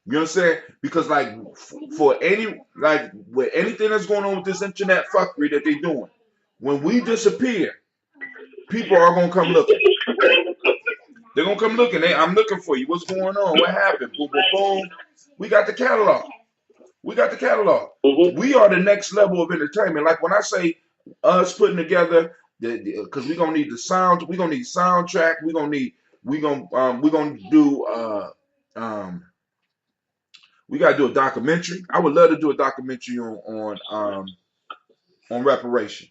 You know what I'm saying? Because with anything that's going on with this internet fuckery that they're doing, when we disappear, people are gonna come looking. They're gonna come looking. I'm looking for you. What's going on? What happened? Boom, boom, boom. We got the catalog. Mm-hmm. We are the next level of entertainment. Like when I say us putting together because we're gonna need the sound. We're gonna need soundtrack. We're gonna do we gotta do a documentary. I would love to do a documentary on reparations.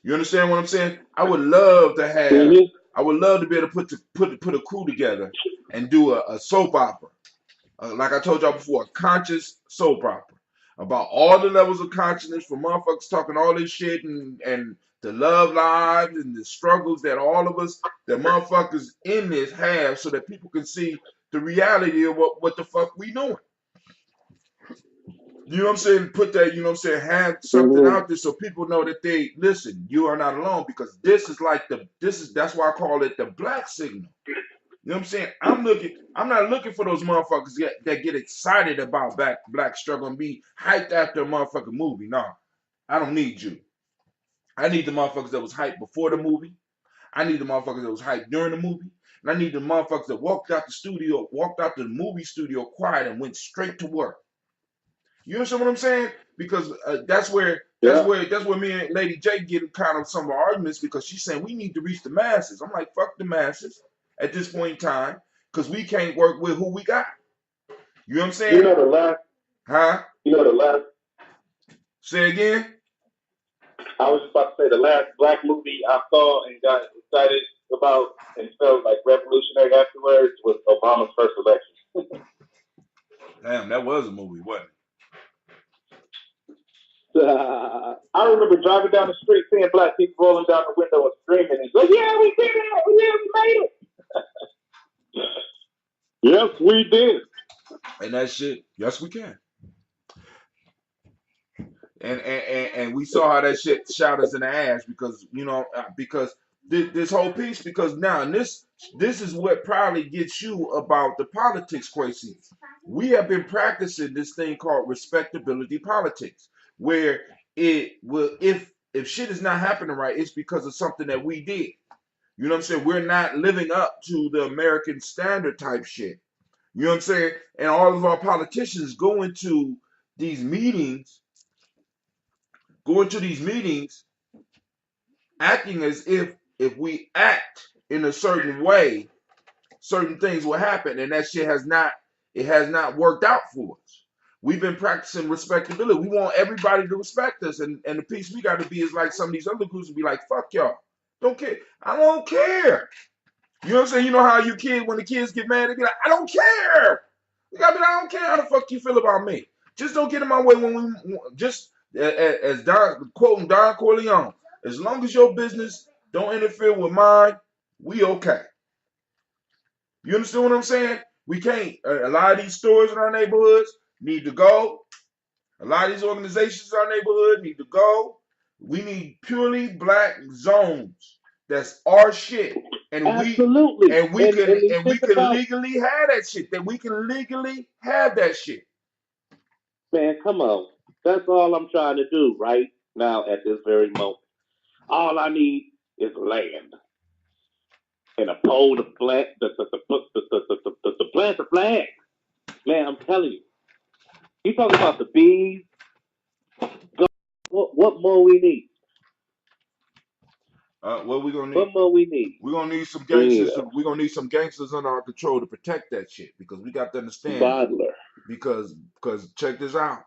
You understand what I'm saying? I would love to have. Mm-hmm. I would love to be able to put a crew together and do a soap opera. Like I told y'all before, a conscious soap opera about all the levels of consciousness for motherfuckers talking all this shit and the love lives and the struggles that all of us, that motherfuckers in this have so that people can see the reality of what the fuck we doing. You know what I'm saying? Put that, you know what I'm saying, have something Mm-hmm. out there so people know that they listen, you are not alone because this is like that's why I call it the black signal. You know what I'm saying? I'm not looking for those motherfuckers that get excited about black struggle and be hyped after a motherfucking movie. No, I don't need you. I need the motherfuckers that was hyped before the movie. I need the motherfuckers that was hyped during the movie. And I need the motherfuckers that walked out the movie studio quiet and went straight to work. You understand what I'm saying? Because Yeah. that's where me and Lady J get kind of some arguments because she's saying we need to reach the masses. I'm like, fuck the masses at this point in time because we can't work with who we got. You know what I'm You saying? know the last. Huh? You know the last. Say again? I was just about to say the last black movie I saw and got excited about and felt like revolutionary afterwards was Obama's first election. Damn, that was a movie, wasn't I remember driving down the street, seeing black people rolling down the window and screaming. And like, "Yeah, we did it! Yeah, we made it!" Yes, we did. it? And that shit, yes, we can. And we saw how that shit shot us in the ass because because this whole piece because now and this is what probably gets you about the politics, Quasi. We have been practicing this thing called respectability politics, where it will if shit is not happening right, it's because of something that we did. You know what I'm saying? We're not living up to the American standard type shit. You know what I'm saying? And all of our politicians these meetings go into these meetings acting as if we act in a certain way, certain things will happen, and that shit has not worked out for us. We've been practicing respectability. We want everybody to respect us, and the piece we got to be is like some of these other groups will be like, fuck y'all, don't care. I don't care. You know what I'm saying? You know how you kids when the kids get mad, they be like, I don't care. You gotta be like, I don't care how the fuck you feel about me. Just don't get in my way when we just as Don quoting Don Corleone. As long as your business don't interfere with mine, we okay. You understand what I'm saying? We can't. A lot of these stores in our neighborhoods need to go. A lot of these organizations in our neighborhood need to go. We need purely black zones. That's our shit, and Absolutely. And we think can about, legally have that shit. That we can legally have that shit. man, come on. That's all I'm trying to do right now at this very moment. All I need is land and a pole to plant the plant the flag. Man, I'm telling you. You talk about the bees. What more we need? What we gonna What need? more we need? We're gonna need some gangsters. Yeah. We're gonna need some gangsters under our control to protect that shit because we got to understand. Bottler. Because check this out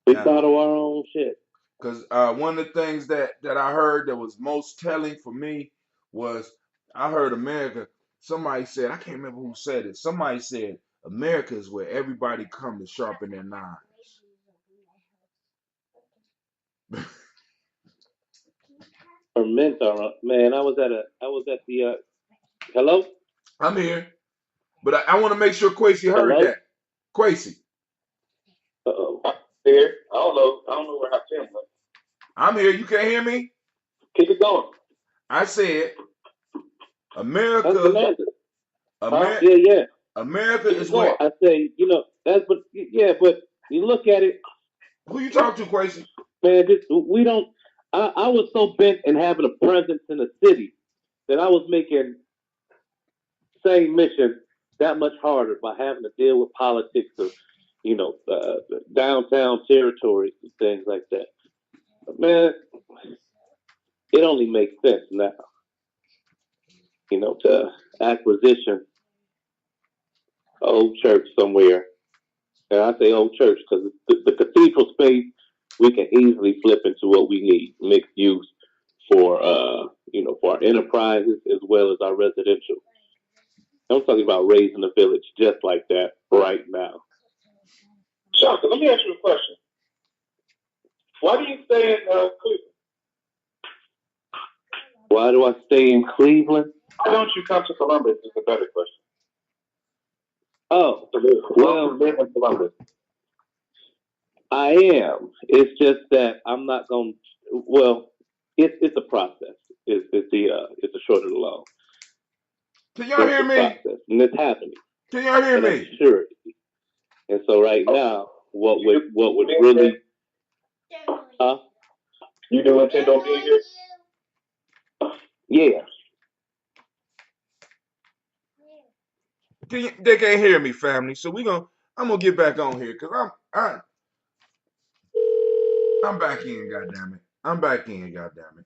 We now. bottle our own shit. Because one of the things that I heard that was most telling for me was I heard America. Somebody said I can't remember who said it. Somebody said America is where everybody come to sharpen their knives. Fermentor. Man, I was at the hello? I'm here, but I want to make sure Quasi heard Hello? that. Quasi, Uh-oh. Here, I don't know. I don't know where Tim went. I'm here. You can't hear me? Keep it going. I said That's America, Fernandez. Huh? Amer- Yeah, yeah. America Keep is it where. going. I say, that's but yeah, but you look at it, Who you talk to, Quasi? man, we don't I was so bent in having a presence in the city that I was making same mission that much harder by having to deal with politics of, downtown territories and things like that. But man, it only makes sense now, to acquisition old church somewhere. And I say old church because the cathedral space we can easily flip into what we need, mixed use for for our enterprises as well as our residential. I'm talking about raising a village just like that right now. Shaka, let me ask you a question. Why do you stay in Cleveland? Why do I stay in Cleveland? Why don't you come to Columbus? Is a better question. Oh, To live. Why don't you live in Columbus? I am. It's just that I'm not going. Well, it's a process. It's the short of the long. Can y'all It's hear a me? process, and it's happening, Can y'all hear and that's me? a surety. And so right now, what would really, huh? You do intend on being here? Yeah. They can't hear me, family. So I'm gonna get back on here because I'm back in. Goddamn it, I'm back in. Goddamn it.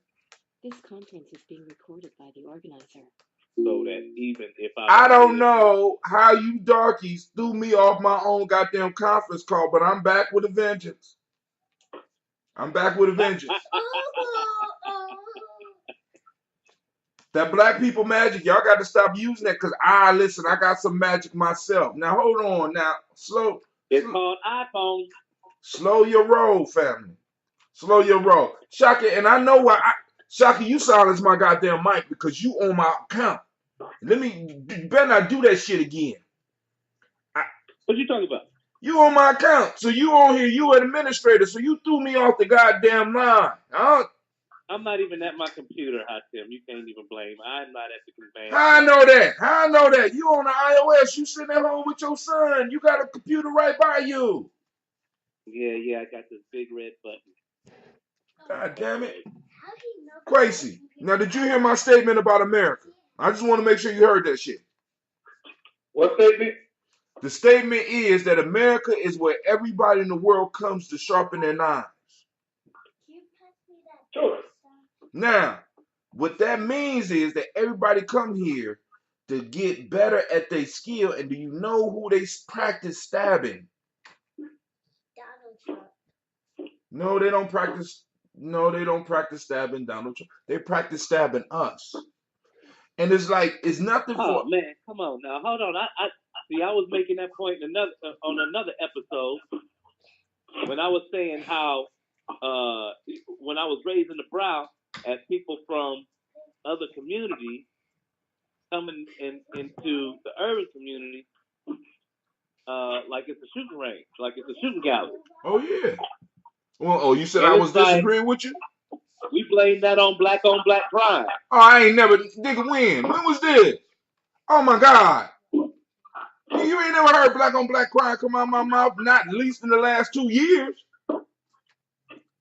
This conference is being recorded by the organizer. So that even if I I don't don't be able, know how you darkies threw me off my own goddamn conference call, but I'm back with a vengeance. I'm back with a vengeance. That black people magic, y'all got to stop using that because listen, I got some magic myself. Now hold on, now it's called iPhone. slow your roll, family. Slow your roll, Shaka. And I know why, Shaka, you silence my goddamn mic because you on my account. You better not do that shit again. What you talking about? You on my account, so you on here. You an administrator, so you threw me off the goddamn line. I'm not even at my computer, Tim. You can't even blame. I'm not at the command. How I know that? How I know that? You on the iOS? You sitting at home with your son? You got a computer right by you. Yeah. I got this big red button. God damn it. Crazy. Now, did you hear my statement about America? I just want to make sure you heard that shit. What statement? The statement is that America is where everybody in the world comes to sharpen their knives. Sure. Now, what that means is that everybody come here to get better at their skill. And do you know who they practice stabbing? Donald Trump. No, they don't practice. No, they don't practice stabbing Donald Trump. They practice stabbing us. And it's like it's nothing Oh for. man, come on now, hold on. I see. I was making that point in on another episode when I was saying how when I was raising the brow at people from other communities coming into the urban community, like it's a shooting range, like it's a shooting gallery. Oh yeah. Well, you said And I it's was like disagreeing with you? we blame that on black crime. Oh, I ain't never. Nigga, when? When was this? Oh my God. You ain't never heard black on black crime come out of my mouth, not at least in the last 2 years.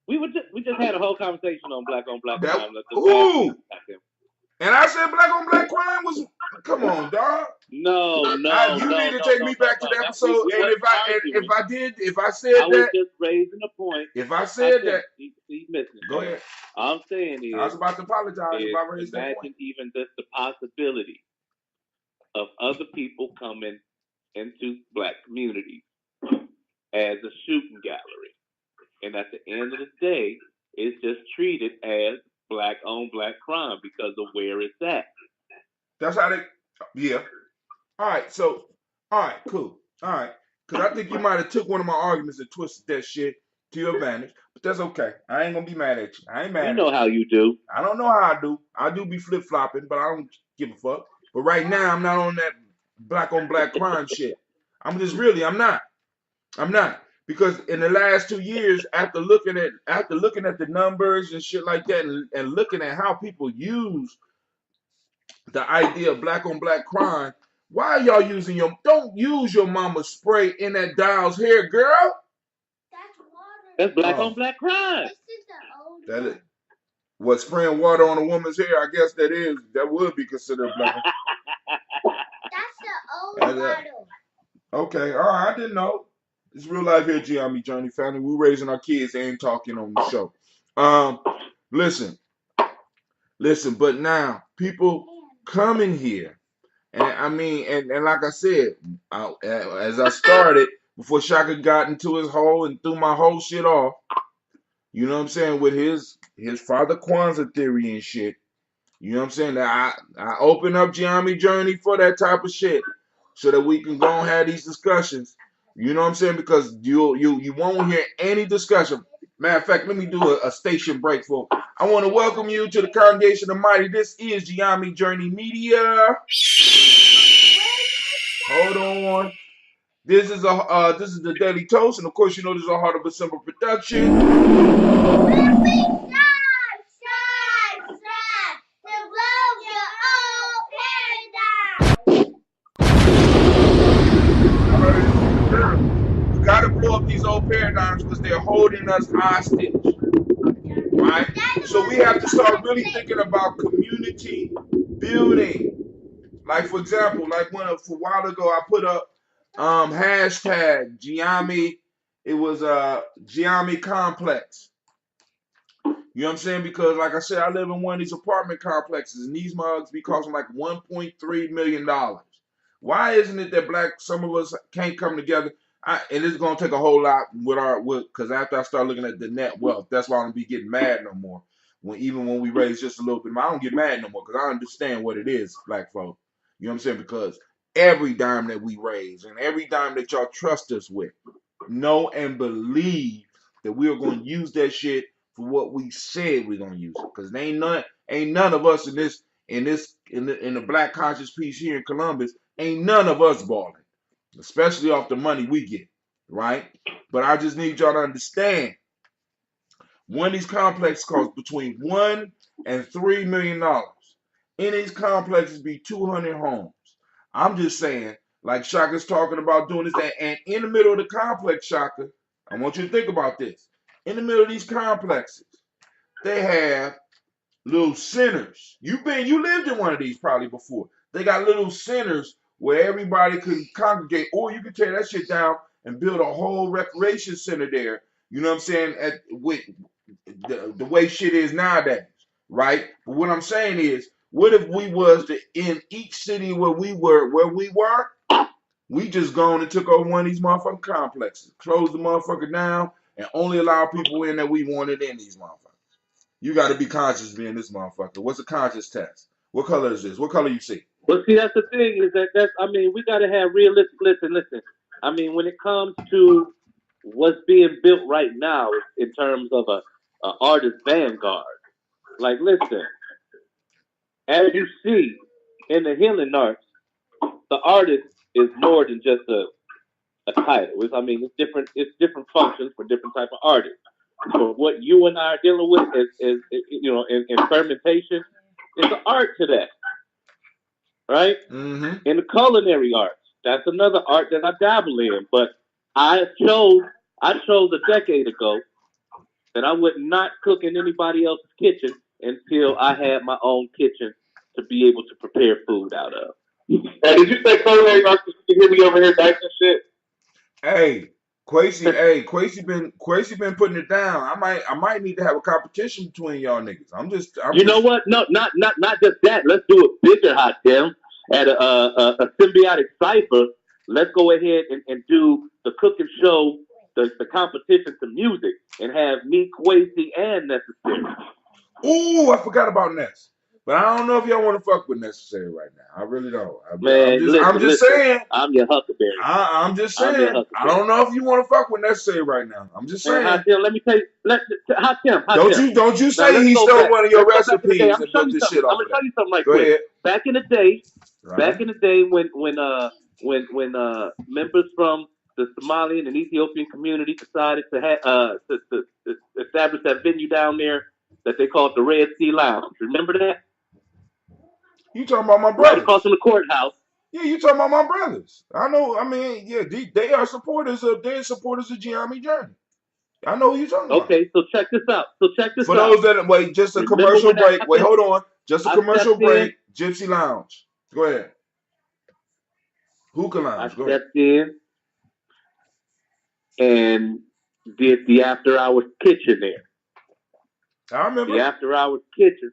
We just had a whole conversation on black That crime. ooh. And I said black on black crime was. Come on, dog. No. You need to take me back to the That episode. we And wasn't arguing. if I said I was that, just raising a point. if I said that, He's missing. go ahead. All I'm saying is, I was about to apologize if I raised that imagine point. even just the possibility of other people coming into black communities as a shooting gallery, and at the end of the day, it's just treated as black on black crime because of where it's at. That's how they. Yeah. All right. So. All right. Cool. All right. Because I think you might have took one of my arguments and twisted that shit to your advantage. But that's okay. I ain't gonna be mad at you. I ain't mad. You know how you do. I don't know how I do. I do be flip flopping, but I don't give a fuck. But right now, I'm not on that black on black crime shit. I'm not. I'm not. Because in the last 2 years, after looking at the numbers and shit like that, and looking at how people use the idea of black on black crime, why are y'all don't use your mama's spray in that doll's hair, girl? That's water. That's black on black crime. This is the old That one. is what, spraying water on a woman's hair? I guess that would be considered black. That's the old bottle. Okay, all right, I didn't know. It's real life here, Gye-Nyame Journey family. We're raising our kids, they ain't talking on the show. Listen, but now people come in here, and I mean, and like I said, as I started, before Shaka got into his hole and threw my whole shit off, you know what I'm saying, with his Father Kwanzaa theory and shit. You know what I'm saying? That I open up Gye-Nyame Journey for that type of shit, so that we can go and have these discussions. You know what I'm saying? Because you won't hear any discussion. Matter of fact, let me do a station break for. I want to welcome you to the Congregation of Mighty. This is Gye-Nyame Journey Media. Hold on. This is the Daily Toast, and of course, you know this is a Heart of a Simple production. We gotta blow up these old paradigms because they're holding us hostage, right? So we have to start really thinking about community building. Like for example, like for a while ago, I put up hashtag Gye-Nyame. It was Gye-Nyame complex. You know what I'm saying? Because like I said, I live in one of these apartment complexes, and these mugs be costing like $1.3 million. Why isn't it that some of us can't come together? And it's gonna take a whole lot because after I start looking at the net wealth, that's why I don't be getting mad no more. Even when we raise just a little bit, I don't get mad no more because I understand what it is, black folk. You know what I'm saying? Because every dime that we raise and every dime that y'all trust us with, know and believe that we are going to use that shit for what we said we're gonna use it. Because ain't none of us in the black conscious piece here in Columbus, ain't none of us balling, especially off the money we get, right? But I just need y'all to understand, one of these complexes costs between $1 and $3 million. In these complexes be 200 homes. I'm just saying, like Shaka's talking about doing this, and in the middle of the complex, Shaka, I want you to think about this. In the middle of these complexes, they have little centers. You lived in one of these probably before. They got little centers where everybody can congregate, or you can tear that shit down and build a whole recreation center there. You know what I'm saying? With the way shit is nowadays, right? But what I'm saying is, what if we was in each city where we were, we just gone and took over one of these motherfucking complexes, closed the motherfucker down, and only allow people in that we wanted in these motherfuckers. You got to be conscious being this motherfucker. What's a conscious test? What color is this? What color you see? Well, see, that's the thing is we got to have realistic. Listen. I mean, when it comes to what's being built right now in terms of a artist vanguard, like, listen, as you see in the healing arts, the artist is more than just a title. It's different functions for different type of artists. For what you and I are dealing with is in fermentation, it's an art to that, right? Mm-hmm. In the culinary arts, that's another art that I dabble in. But I chose a decade ago that I would not cook in anybody else's kitchen until I had my own kitchen to be able to prepare food out of. Hey, did you say culinary arts? You hear me over here dicing shit? Hey, Quasi been putting it down. I might need to have a competition between y'all niggas. You know what? No, not just that. Let's do it bigger, hot Tim. At a symbiotic cipher, let's go ahead and do the cooking show, the competition to music, and have me, Quasi, and Necessary. Ooh, I forgot about Ness. But I don't know if y'all want to fuck with Necessary right now. I really don't. Man, I'm just listen. saying. I'm your Huckleberry. I'm just saying. I don't know if you want to fuck with Necessary right now. I'm just saying. Hot Tim, let me tell you. Hot Tim. Don't you say he stole one of your recipes and built this shit off of that. I'm gonna tell you something right Go quick. ahead. Back in the day, when members from the Somalian and Ethiopian community decided to establish that venue down there that they called the Red Sea Lounge. Remember that? You talking about my Right brothers? across from the courthouse. Yeah, you talking about my brothers. I know. I mean, yeah, they are supporters of Gye-Nyame journey. I know who you talking about. Okay, so check this out. For those that wait, just a Remember commercial when break. Wait, happened? hold on. Just a I commercial stepped in. break. Gypsy Lounge. Go ahead. Hookah I Lounge. Go ahead. stepped in and did the after hours kitchen there. I remember. The after hours kitchen.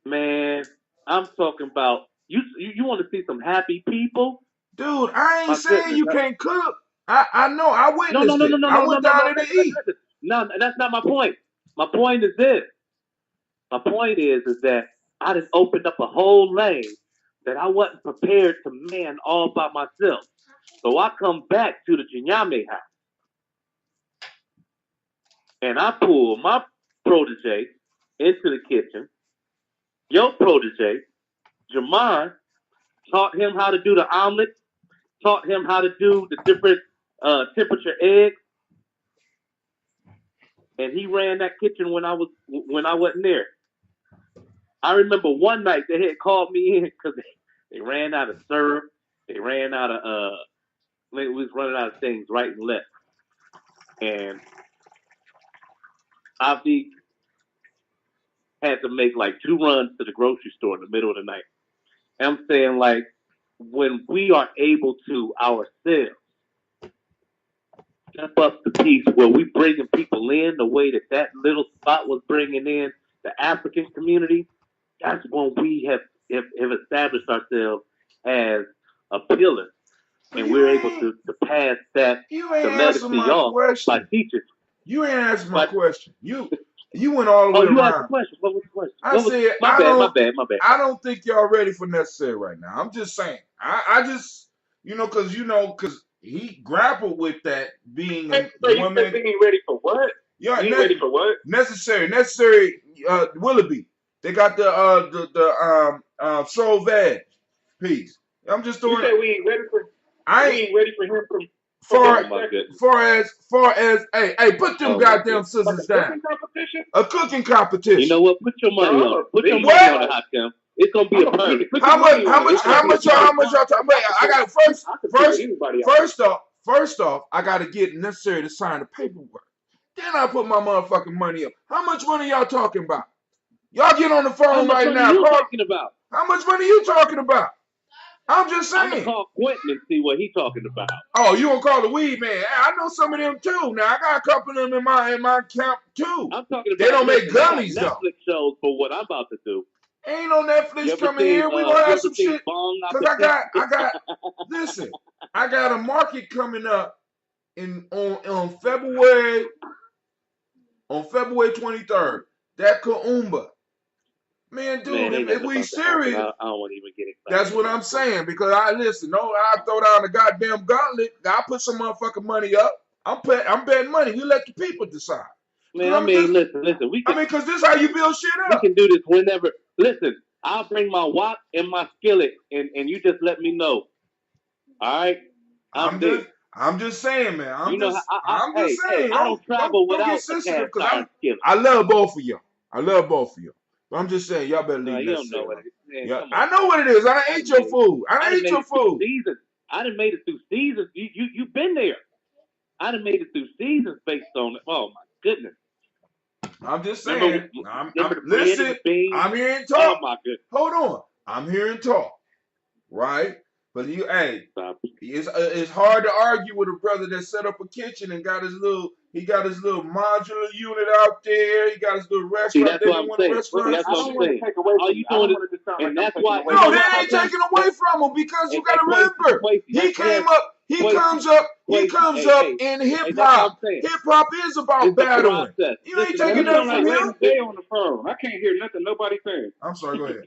Man, I'm talking about you want to see some happy people? Dude, I ain't My saying goodness, you can't cook. I know. I witnessed it. I went down there to eat. No, that's not my point. My point is this. My point is that I just opened up a whole lane that I wasn't prepared to man all by myself. So I come back to the Gye-Nyame house and I pull my protege into the kitchen. Your protege, Jamon, taught him how to do the omelet. taught him how to do the different temperature eggs, and he ran that kitchen when I wasn't there. I remember one night they had called me in because they ran out of syrup, they ran out of they was running out of things right and left, and I had to make like 2 runs to the grocery store in the middle of the night. And I'm saying like when we are able to ourselves step up the piece where we bringing people in the way that little spot was bringing in the African community, that's when we have established ourselves as a pillar, But and you we're able ain't to pass that you the ain't answer legacy my off by question. teaching. You ain't answer my But question. You went all the oh, way you asked the around. question. What was the question? I What was said my bad? My bad. My bad. I don't think y'all ready for necessary right now. I'm just saying. I just cause he grappled with that being a So you said woman. we ain't ready for what? Yeah, We ain't ready for what? necessary. Willoughby. They got the soul veg piece. I'm just You throwing. said we ain't ready for I we ain't ain't ready for him from what far Oh my perspective? goodness. far as hey put them Oh my goddamn goodness. Like scissors a down. cooking competition? A cooking You know competition. what? Put your money on it. Oh, Put your see, money What? on it, Hakim. It's gonna be I'm a gonna perfect. put your money on it. It's gonna How be a much y'all perfect one. talking about? I got I can figure anybody out. first off, I gotta get necessary to sign the paperwork. Then I put my motherfucking money up. How much money y'all talking about? Y'all get on the How phone much right money now. you Call. talking about? How much money you talking about? I'm just I'm gonna saying. call Quentin and see what he talking about. Oh, you gonna call the weed man? Hey, I know some of them too. Now I got a couple of them in my camp too. I'm talking They about. don't make Listen, I got gummies though. Netflix shows for what I'm about to do. Ain't no You Netflix ever coming seen? here. We gonna You have ever some seen shit. Bong Cause Appetit? listen, I got a market coming up on February 23rd. That Kaumba. Man, dude, Man, ain't if nothing we about to happen. serious, I don't want to even get that's excited what about I'm it. saying. Because I listen, no, I throw down the goddamn gauntlet. I put some motherfucking money up. I'm betting money. You let the people decide. Man, Because I I'm just mean, listen. cause this is how you build shit We up. can do this whenever. Listen, I'll bring my wok and my skillet, and you just let me know. All right, I'm I'm there. just I'm just saying, man. You know, I'm just hey, saying. I don't travel Don't get without a sensitive cast because iron skillet. I love both of y'all. I love both of you. But I'm just saying, y'all better No, leave you don't know necessary what alone. it is. Man, Yeah, come on, I know what it is. I done man. ate your food. I I done done ate made your it through food. seasons. I done made it through seasons. You've been there. I done made it through seasons based on it. Oh my goodness. I'm just Remember, saying. I'm remember the bread and listen. the beans. I'm hearing Oh talk. my goodness. Hold on. I'm hearing talk. Right? But hey, Stop. it's hard to argue with a brother that set up a kitchen and got his little modular unit out there. He got his little See, restaurant. that's They what didn't I'm want a saying. restaurant. See, that's I what don't I'm want to saying. take away All from you you. I doing don't is, want it to sound like and I'm that's taking why. away You No, know from they you. what, ain't Hakim? taking away from him because you got to remember he Quasi, comes up hey, in hip hey, that's what hop. I'm saying. Hip hop is about It's the battling. process. You ain't Listen, Man, taking it listen, nothing sound like from listen, him. Lady J on the phone. I can't hear nothing nobody saying. I'm sorry. Go ahead.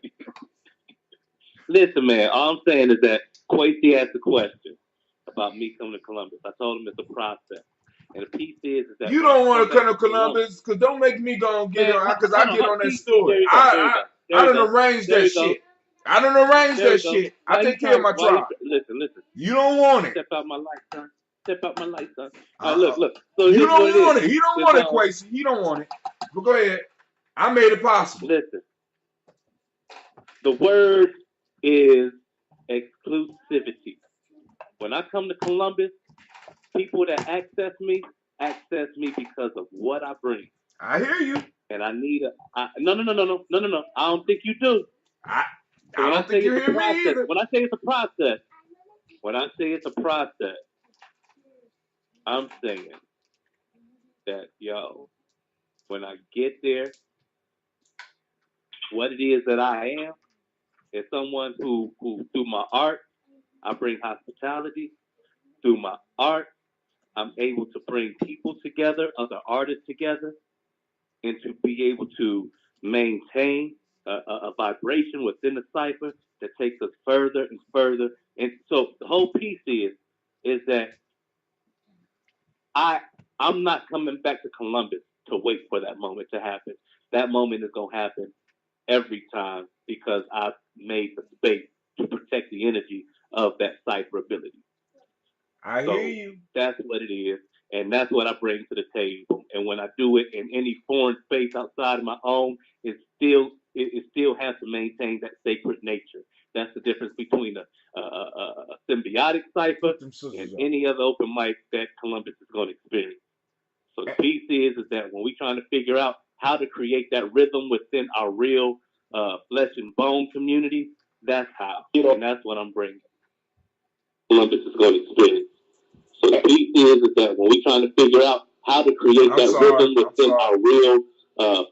listen, man. All I'm saying is that Quasi asked a question about me coming to Columbus. I told him it's a process, and the piece is that You when I don't come want to back come to to Columbus, Columbus because don't make me go and get man, on because I hold on, get on that see, story. there you go, there you go, there I you done go, arranged there that you go. shit. I done arranged There that we go. shit. I take care of my Why you tribe. listen? You don't want it. Step out my light, son. Step out my light, son. All right, look. So You here's what it don't is. want it. He don't It's want it, Quasi. He don't want it. But go ahead. I made it possible. listen. The word is exclusivity. When I come to Columbus, people that access me because of what I bring. I hear you. And I need no. I don't think you do. I So I when I don't say think you it's a hear me process, either. I'm saying that when I get there, what it is that I am is someone who through my art, I bring hospitality. Through my art, I'm able to bring people together, other artists together, and to be able to maintain a vibration within the cipher that takes us further and further. And so the whole piece is that I I'm not coming back to Columbus to wait for that moment to happen. That moment is gonna happen every time because I've made the space to protect the energy of that cipher ability. I hear So you. that's what it is. And that's what I bring to the table. And when I do it in any foreign space outside of my own, it still has to maintain that sacred nature. That's the difference between a symbiotic cipher Put them and scissors up. any other open mic that Columbus is going to experience. So the Eh, piece is that when we're trying to figure out how to create that rhythm within our real flesh and bone community, that's how. And that's what I'm bringing. Columbus is going to experience. So the piece is that when we're trying to figure out how to create I'm that sorry. rhythm I'm within sorry. our real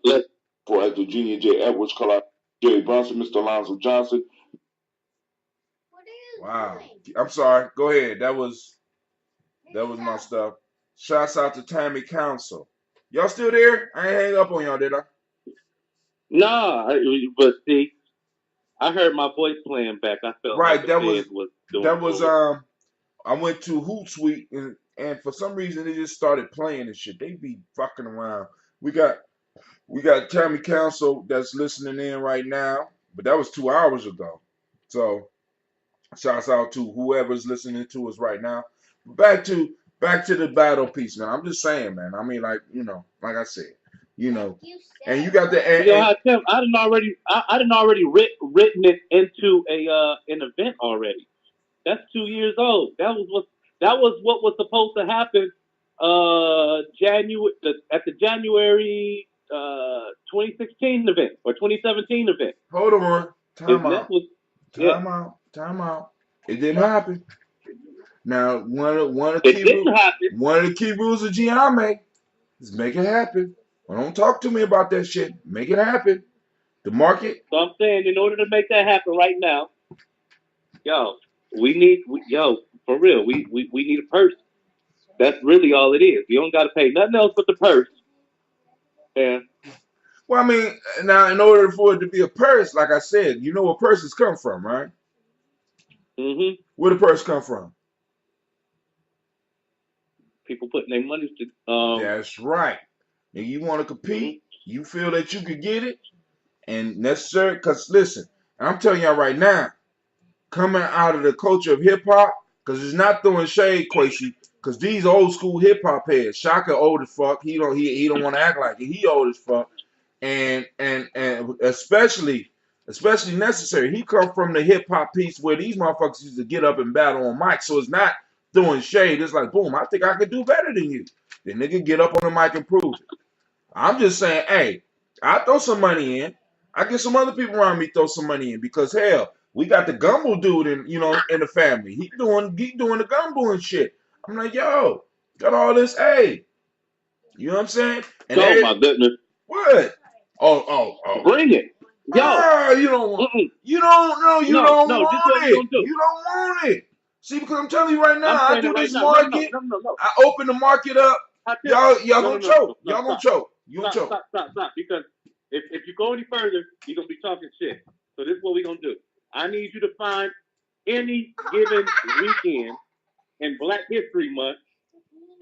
flesh. For Actor Junior J. Edwards, Colorado, Jerry Brunson, Mr. Alonzo Johnson. What are you Wow. doing? I'm sorry. Go ahead. That was my stuff. Shouts out to Tammy Council. Y'all still there? I ain't hang up on y'all, did I? Nah, but see, I heard my voice playing back. I felt like Right. the That feds was was doing that it was for us. I went to Hootsuite and for some reason they just started playing and shit. They be fucking around. We got Tammy Council that's listening in right now, but that was 2 hours ago. So shouts out to whoever's listening to us right now. Back to the battle piece, man. I'm just saying, man. I mean, like, like I said, Like you and you said. got the You know how Tim, I didn't already written it into a an event already. That's 2 years old. That was what was supposed to happen. January at the January 2016 event or 2017 event. hold on, His time neck out, was yeah. time out. It didn't happen. Now, It didn't happen. one of the key rules of Gye-Nyame is make it happen. Well, don't talk to me about that shit. Make it happen. The market. So I'm saying, in order to make that happen right now, yo, yo, for real, we need a purse. That's really all it is. You don't got to pay nothing else but the purse. And Well, I mean, now in order for it to be a purse, like I said, you know where purses come from, right? Where the purse come from? people putting their money to That's right. And you want to mhm. compete, you feel that you could get it, and necessary. Because listen, I'm telling y'all right now, coming out of the culture of hip hop, because it's not throwing shade, Quasi, because these old school hip hop heads, Shaka old as fuck. He don't want to act like it. He old as fuck, and especially necessary. He come from the hip hop piece where these motherfuckers used to get up and battle on mic, so it's not throwing shade. It's like, boom, I think I could do better than you. The nigga get up on the mic and prove it. I'm just saying, hey, I throw some money in. I get some other people around me throw some money in because hell, we got the gumbo dude in the family. He doing the gumbo and shit. I'm like, yo, got all this, hey, you know what I'm saying? And Oh they my goodness. what? Oh. Bring it. Yo. Ah, you don't want. Mm-mm. You don't know. You No, don't no, this is want what we're it. gonna do. You don't want it. See, because I'm telling you right now, I'm I saying it do right this now. No, no, no, market. no, no, no. I open the market up. Hakim, Y'all no, no, gonna no, no, choke. no, Y'all gonna stop. choke. You gonna Stop, choke. stop, stop, stop. Because if you go any further, you're gonna be talking shit. So this is what we're gonna do. I need you to find any given weekend in Black History Month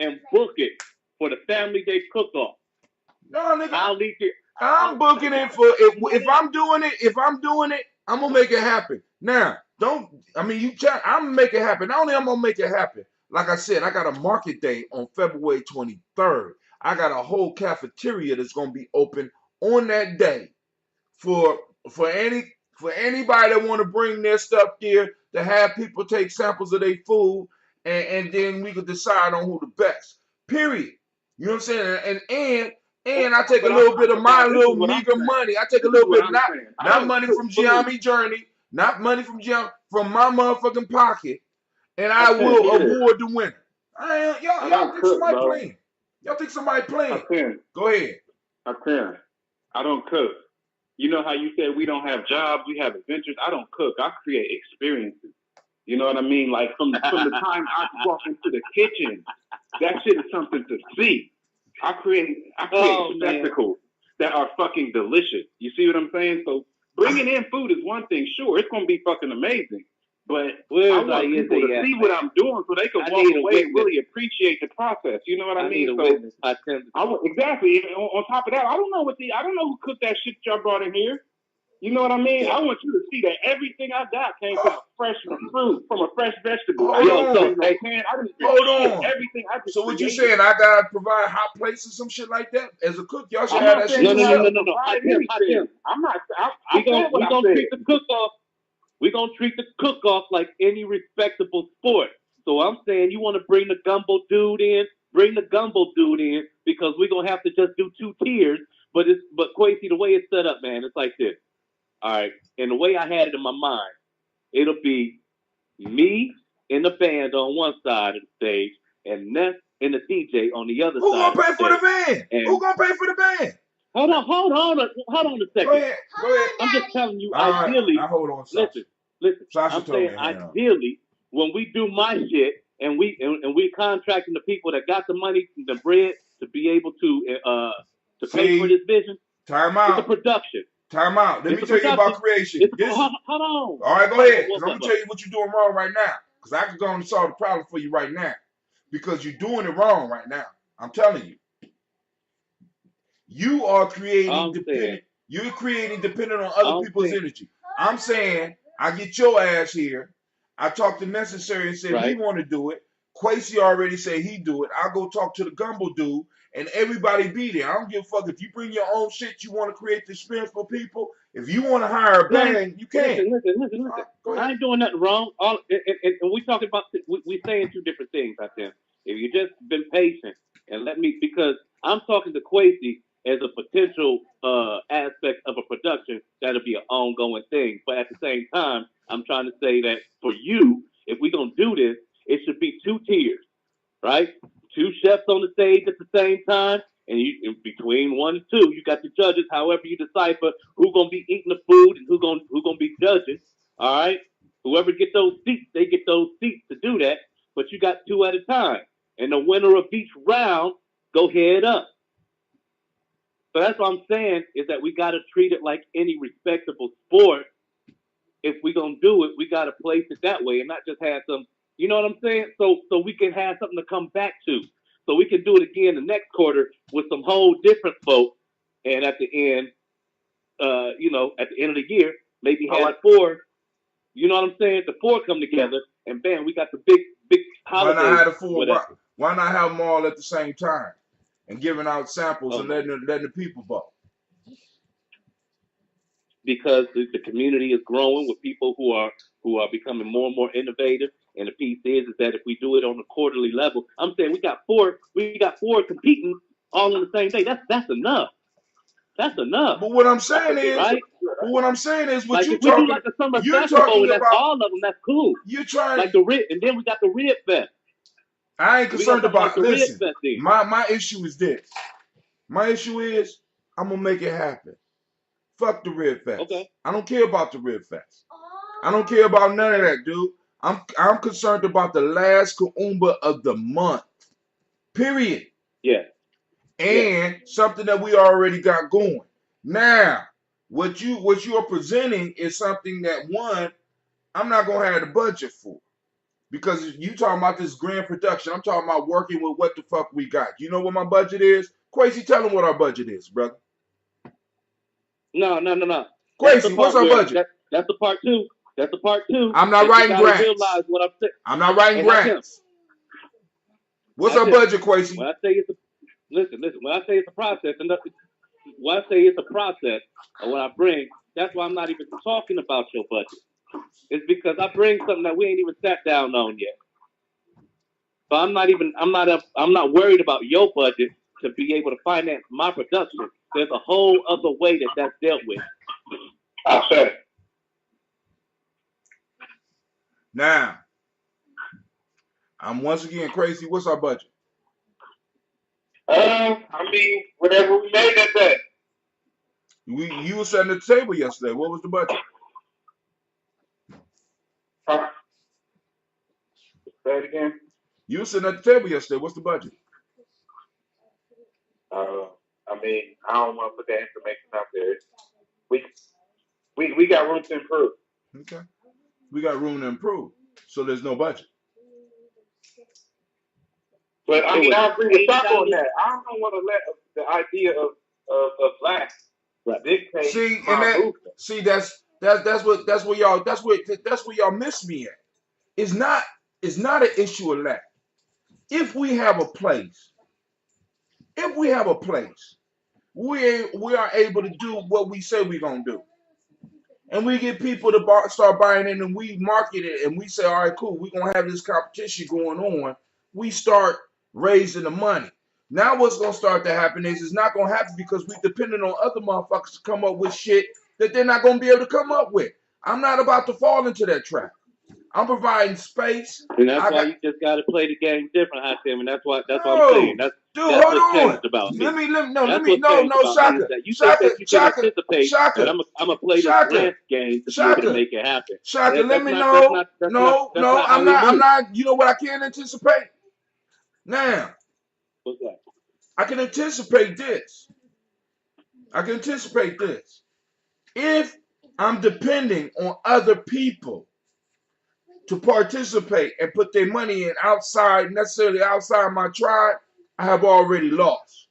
and book it for the Family Day cook-off. No, nigga. I'll leave it. I'm booking it for if I'm doing it. If I'm doing it, I'm gonna make it happen. Now, don't. I mean, you try. I'm gonna make it happen. Not only I'm gonna make it happen. Like I said, I got a market day on February 23rd. I got a whole cafeteria that's gonna be open on that day for for any for anybody that want to bring their stuff there to have people take samples of their food and then we could decide on who the best. Period. You know what I'm saying? And I take a But little bit of my now this little is what I'm meager saying. money. I take a This is little what bit, I'm not saying. I not don't money cook from food. Gye-Nyame Journey, not money from my motherfucking pocket, and I I can't will hear this. award the winner. I Y'all don't think cook, somebody bro. playing? Y'all think somebody playing? Hakim, Go ahead. Hakim, I don't cook. You know how you said we don't have jobs, we have adventures. I don't cook. I create experiences. You know what I mean? Like from the time I walk into the kitchen, that shit is something to see. I create spectacles that are fucking delicious. You see what I'm saying? So bringing in food is one thing. Sure, it's gonna be fucking amazing. But I want people to see what I'm doing so they can walk away and really appreciate the process. You know what I mean? Need a So witness. exactly. On top of that, I don't know who cooked that shit y'all brought in here. You know what I mean? I want you to see that everything I got came from a fresh fruit, from a fresh vegetable. I Hold didn't on. no can. I didn't do Hold shit. on. Everything I just So what you created. saying? I gotta provide hot plates or some shit like that as a cook? Y'all should I'm have not that saying shit No, you no, no, have no, to yourself. no, no. Hot provide Tim, hot anything. Tim. I'm not. I We said gonna what we I gonna said. treat the cook off. We gonna treat the cook off like any respectable sport. So I'm saying you want to bring the gumbo dude in, bring the gumbo dude in because we're gonna have to just do 2 tiers. But Quasi, the way it's set up, man, it's like this. All right, and the way I had it in my mind, it'll be me and the band on one side of the stage, and Ness and the DJ on the other Who side gonna of the pay for the stage. band? Who And gonna pay for the band? hold on a Go second. ahead. Go ahead. I'm just telling you, All right. Now ideally, hold on, Sasha. listen. Sasha I'm told saying me hang on. ideally, when we do my shit and we contracting the people that got the money, the bread to be able to pay for See, this vision, time it's a out. production. Time out. Let It's me a tell you about production. creation. This is Hold on. all right. Go ahead, because I'm What, gonna tell you what you're doing wrong right now. Because I can go and solve the problem for you right now. Because you're doing it wrong right now. I'm telling you. You are creating I'm saying, dependent. You're creating dependent on other I'm people's saying, energy. I'm saying I get your ass here. I talked to Necessary and said he right? want to do it. Quasi already said he do it. I'll go talk to the Gumbo dude and everybody be there. I don't give a fuck if you bring your own shit. You want to create the experience for people. If you want to hire a No, band, you can. listen. Go ahead. I ain't doing nothing wrong. And we talking about we saying 2 different things out there. If you just been patient and let me, because I'm talking to Quasi as a potential aspect of a production that'll be an ongoing thing. But at the same time, I'm trying to say that for you, if we gonna do this, it should be 2 tiers, right? 2 chefs on the stage at the same time, and you in between 1 and 2, you got the judges. However, you decipher who gonna be eating the food and who gonna be judging. All right, whoever get those seats, they get those seats to do that. But you got 2 at a time, and the winner of each round go head up. So that's what I'm saying is that we got to treat it like any respectable sport. If we gonna do it, we got to place it that way and not just have some. You know what I'm saying? So we can have something to come back to. So we can do it again the next quarter with some whole different folks, and at the end, at the end of the year, maybe have 4. You know what I'm saying? The 4 come together, and bam, we got the big Why not holiday, have the full? whatever. Why not have them all at the same time and giving out samples Oh and my! letting the people vote? Because the community is growing with people who are becoming more and more innovative. And the piece is that if we do it on a quarterly level, I'm saying we got four competing all on the same day. That's enough. That's enough, But what I'm saying is, right? but what I'm saying is, what Like you if we do talking, like a summer you're festival talking and that's about. all of them, that's cool. You're trying. Like the rib, and then we got the rib fest. I ain't We got concerned something like about. the rib Listen, fest then. my issue is this. My issue is I'm gonna make it happen. Fuck the Rib Fest. Okay. I don't care about the Rib Fest. I don't care about none of that, dude. I'm concerned about the last Kaumba of the month. Period. Yeah. And something that we already got going. Now, what you are presenting is something that one, I'm not gonna have the budget for. Because you talking about this grand production. I'm talking about working with what the fuck we got. You know what my budget is? Quasi, tell them what our budget is, brother. No. That's the Quasi, what's part our where budget? that's the part 2. That's the part 2. I'm not That you writing gotta grants. realize what I'm saying. I'm not writing And not him. grants. What's our budget, Quasi? When I say it's a listen. When I say it's a process, and when I say it's a process of what I bring, that's why I'm not even talking about your budget. It's because I bring something that we ain't even sat down on yet. So I'm not worried about your budget to be able to finance my production. There's a whole other way that's dealt with. I said. Now, I'm once again crazy. What's our budget? I mean, whatever we made that day. You were sitting at the table yesterday. What was the budget? Say it again. You were sitting at the table yesterday. What's the budget? I mean, I don't want to put that information out there. We got room to improve. Okay. We got room to improve. So there's no budget. But I mean, I agree with Doc on that. I don't want to let the idea of lack Right. dictate See, and my that movement. see that's where y'all miss me at. It's not an issue of lack. If we have a place, if we have a place, we are able to do what we say we're gonna do, and we get people to start buying in, and we market it, and we say, all right, cool, we're gonna have this competition going on. We start raising the money. Now what's gonna start to happen is it's not gonna happen because we depending on other motherfuckers to come up with shit that they're not gonna be able to come up with. I'm not about to fall into that trap. I'm providing space. And that's I why got you just got to play the game different, Hakim. And that's what I'm saying. no, dude, That's hold what on. changed about me. Let That's me, what changed no, about me is Shaka, that you think that you can anticipate that Shaka, I'm gonna play this Shaka, glance game to be able to Shaka, make it happen. Shaka, let That's me not that's know. not that's not No, that's no, not how we I'm move. not, you know what I can anticipate? Now, What's that? I can anticipate this. I can anticipate this. If I'm depending on other people to participate and put their money in necessarily outside my tribe, I have already lost.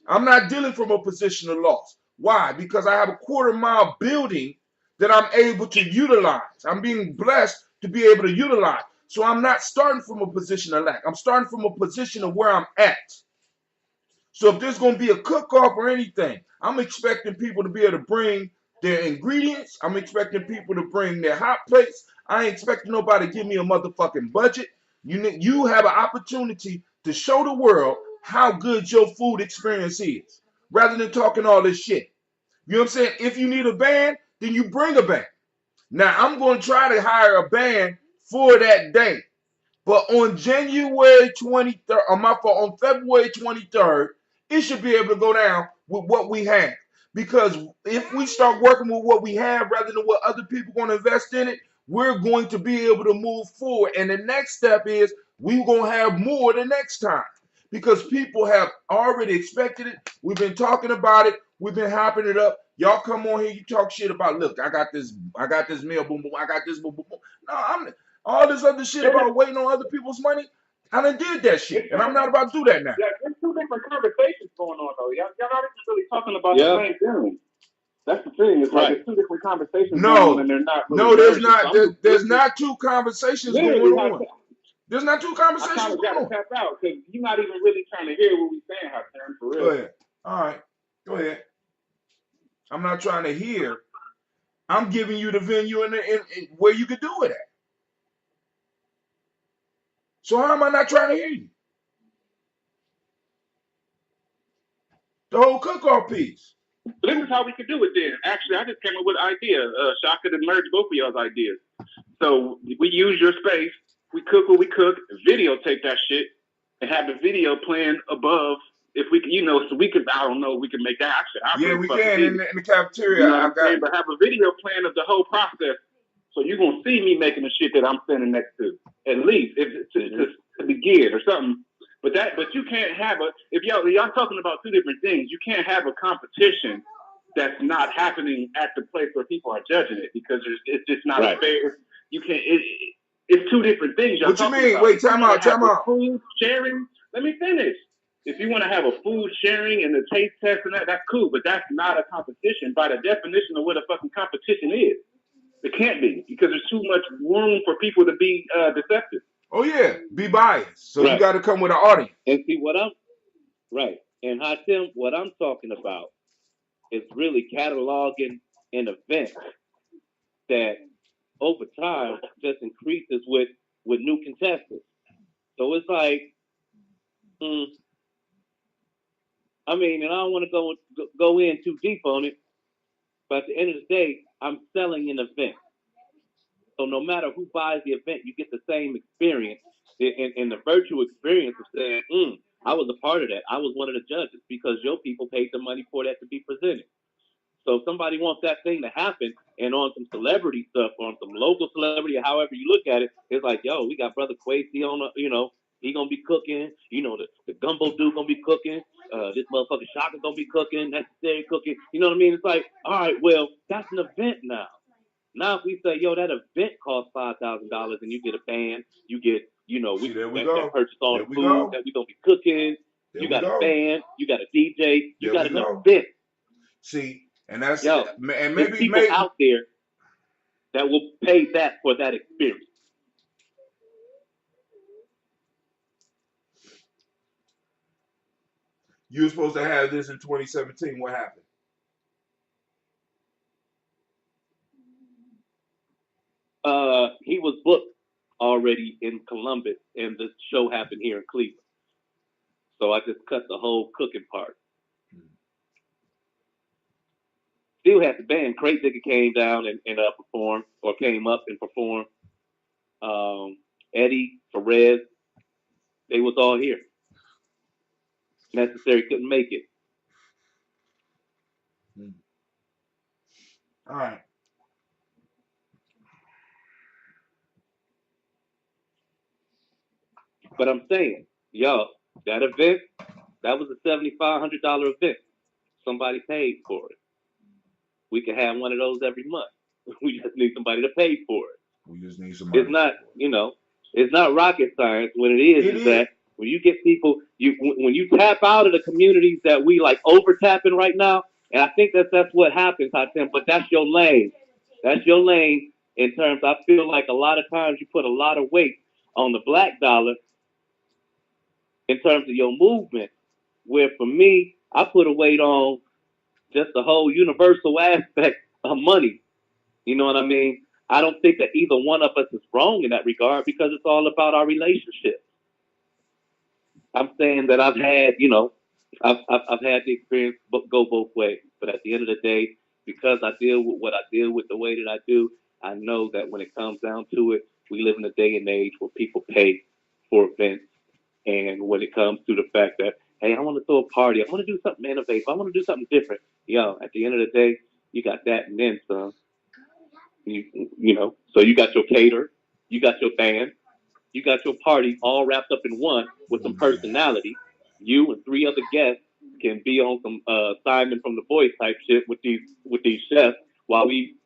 I'm not dealing from a position of loss. Why? Because I have a quarter-mile building that I'm able to utilize. I'm being blessed to be able to utilize. So I'm not starting from a position of lack. I'm starting from a position of where I'm at. So if there's going to be a cook-off or anything, I'm expecting people to be able to bring their ingredients. I'm expecting people to bring their hot plates. I ain't expecting nobody to give me a motherfucking budget. You have an opportunity to show the world how good your food experience is, rather than talking all this shit. You know what I'm saying? If you need a band, then you bring a band. Now I'm going to try to hire a band for that day. But on January 23rd, on February 23rd, it should be able to go down with what we have. Because if we start working with what we have rather than what other people are going to invest in it, we're going to be able to move forward. And the next step is we're going to have more the next time. Because people have already expected it. We've been talking about it. We've been hyping it up. Y'all come on here, you talk shit about, look, I got this meal, boom, boom, I got this, boom, boom, boom. No, all this other shit about waiting on other people's money. I done did that shit, and I'm not about to do that now. Yeah, there's two different conversations going on though. Y'all not even really talking about the same thing. That's the thing. It's like there's two different conversations going on, and they're not really there's merging. not. So There's not two conversations going on. There's not two I kind conversations of got going to on. tap out because you're not even really trying to hear what we're saying, Hassan, for real. Go ahead. All right. Go ahead. I'm not trying to hear. I'm giving you the venue and where you can do it at. So how am I not trying to hear you? The whole cook-off piece. This is how we could do it then. Actually, I just came up with an idea. Shaka to merge both of y'all's ideas. So we use your space. We cook what we cook, videotape that shit, and have the video playing above. If we can, so we could, I don't know, we can make that actually. Yeah, we can in the cafeteria. You know what I'm saying? But have a video plan of the whole process. So you're going to see me making the shit that I'm standing next to, at least, to begin or something. But you can't have if y'all talking about two different things, you can't have a competition that's not happening at the place where people are judging it because it's just not fair. You can't, it's two different things. What you mean? Wait, time out. Food sharing. Let me finish. If you want to have a food sharing and the taste test and that's cool, but that's not a competition by the definition of what a fucking competition is. It can't be because there's too much room for people to be deceptive. Oh yeah, be biased. So you got to come with an audience. And see what I'm and Hatim, what I'm talking about is really cataloging an event that over time just increases with new contestants. So it's like, I mean, and I don't want to go in too deep on it, but at the end of the day, I'm selling an event. So no matter who buys the event, you get the same experience in the virtual experience of saying, I was a part of that. I was one of the judges because your people paid the money for that to be presented. So if somebody wants that thing to happen and on some celebrity stuff, on some local celebrity, however you look at it, it's like, yo, we got Brother Quasi on, he gonna be cooking. The gumbo dude gonna be cooking. This motherfucker Shaka gonna be cooking. Necessary cooking. You know what I mean? It's like, all right, well, that's an event now. Now if we say, yo, that event costs $5,000 and you get a band, you get, that purchase all the food that we gonna be cooking. You got a band, you got a DJ, you got an event. See, And that's Yo, and there's maybe people out there that will pay that for that experience. you were supposed to have this in 2017. What happened? He was booked already in Columbus, and the show happened here in Cleveland. So I just cut the whole cooking part. Still had the band. Crate Digger came down and performed, or came up and performed. Eddie, Perez, they was all here. Necessary couldn't make it. All right. But I'm saying, yo, that event, that was a $7,500 event. Somebody paid for it. We can have one of those every month. We just need somebody to pay for it. We just need somebody. It's not, it's not rocket science. What it is that when you get people, when you tap out of the communities that we like over tapping right now, and I think that's what happens, Hatem. But that's your lane. That's your lane in terms. I feel like a lot of times you put a lot of weight on the black dollar in terms of your movement. Where for me, I put a weight on just the whole universal aspect of money. You know what I mean? I don't think that either one of us is wrong in that regard because it's all about our relationship. I'm saying that I've had, I've had the experience go both ways. But at the end of the day, because I deal with what I deal with the way that I do, I know that when it comes down to it, we live in a day and age where people pay for events. And when it comes to the fact that, hey, I want to throw a party, I want to do something innovative, I want to do something different. Yo, at the end of the day, you got that and then some. So you got your cater, you got your band, you got your party all wrapped up in one with some personality. You and three other guests can be on some Simon from the Voice type shit with these chefs while we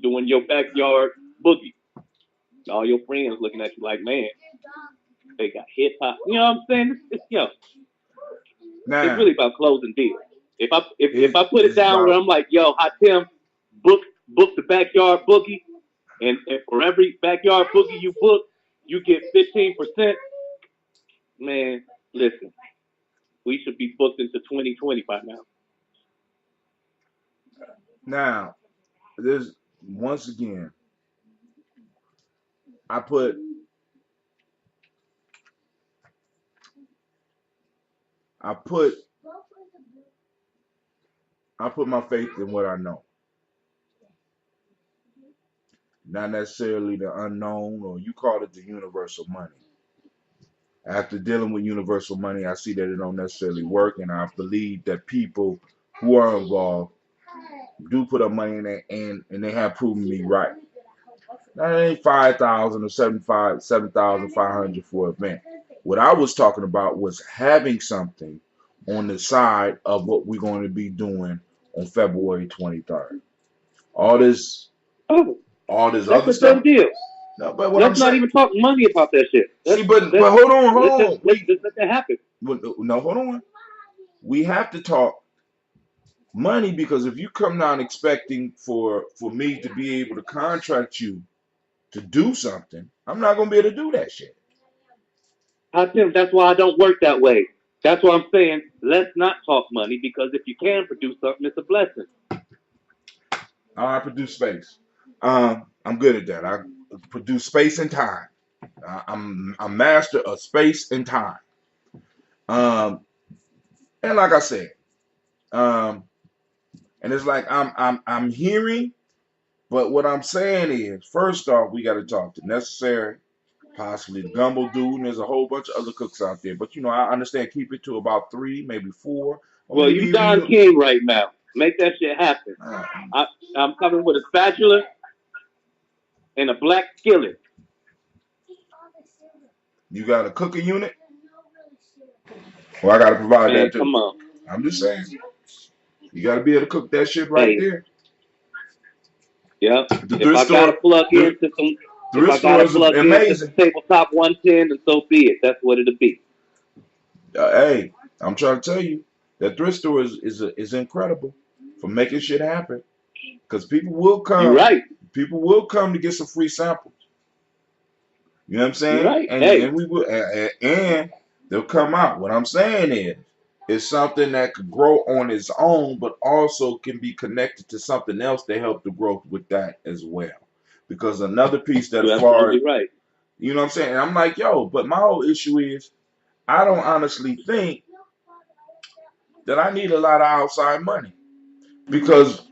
doing your backyard boogie. All your friends looking at you like, man, they got hip hop. You know what I'm saying? It's Now, really about closing deals. If I put it down where I'm like, yo, Hatem, book the backyard boogie, and for every backyard boogie you book, you get 15%. Man, listen, we should be booked into 2020 by now. Now, there's once again, I put my faith in what I know, not necessarily the unknown, or you call it the universal money. After dealing with universal money, I see that it don't necessarily work, and I believe that people who are involved do put up money in it, and they have proven me right. That ain't 5,000 or 7,500 for an event. What I was talking about was having something on the side of what we're going to be doing on February 23rd. All this That's other a stuff. done deal. No, but what Let's I'm not saying. even talk money about that shit. See, but hold on. Let's let that happen. No, hold on. We have to talk money, because if you come down expecting for me to be able to contract you to do something, I'm not gonna be able to do that shit. Hatem, that's why I don't work that way. That's why I'm saying let's not talk money because if you can produce something, it's a blessing. I produce space. I'm good at that. I produce space and time. I'm a master of space and time. Um, and like I said, um, and it's like I'm hearing, but what I'm saying is, first off, we got to talk to Necessary, possibly the Gumbo Dude, and there's a whole bunch of other cooks out there. But I understand, keep it to about 3, maybe 4, or Well, maybe you even Don you. King right now. Make that shit happen. I'm coming with a spatula and a black skillet. You got a cooking unit? Well, I got to provide Man, that too. come on. I'm just saying, you got to be able to cook that shit right Hey, there. yeah. The If thrift I gotta store, plug the into some, if thrift I store gotta is plug into some amazing. tabletop 110, then so be it. That's what it'll be. Hey, I'm trying to tell you that thrift store is incredible for making shit happen. Because people will You're come. right. People will come to get some free samples. You know what I'm You're saying? right. And Hey, and we will and they'll come out. What I'm saying is it's something that could grow on its own, but also can be connected to something else to help the growth with that as well. Because another piece that as you're far as absolutely right. you know what I'm saying, and I'm like, yo, but my whole issue is I don't honestly think that I need a lot of outside money. Because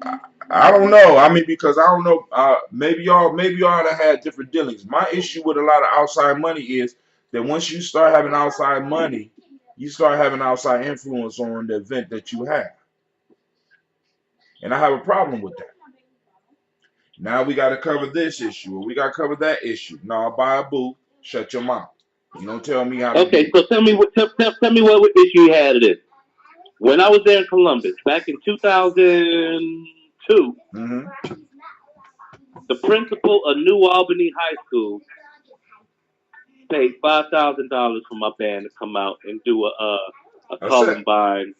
I don't know. I mean, because I don't know. Maybe y'all have had different dealings. My issue with a lot of outside money is that once you start having outside money, you start having outside influence on the event that you have, and I have a problem with that. Now we got to cover this issue, or we got to cover that issue. No, buy a boo. Shut your mouth. You don't tell me how to Okay, do. so tell me what issue you had of this. When I was there in Columbus back in 2002, Mm-hmm. the principal of New Albany High School paid $5,000 for my band to come out and do a That's it. Columbine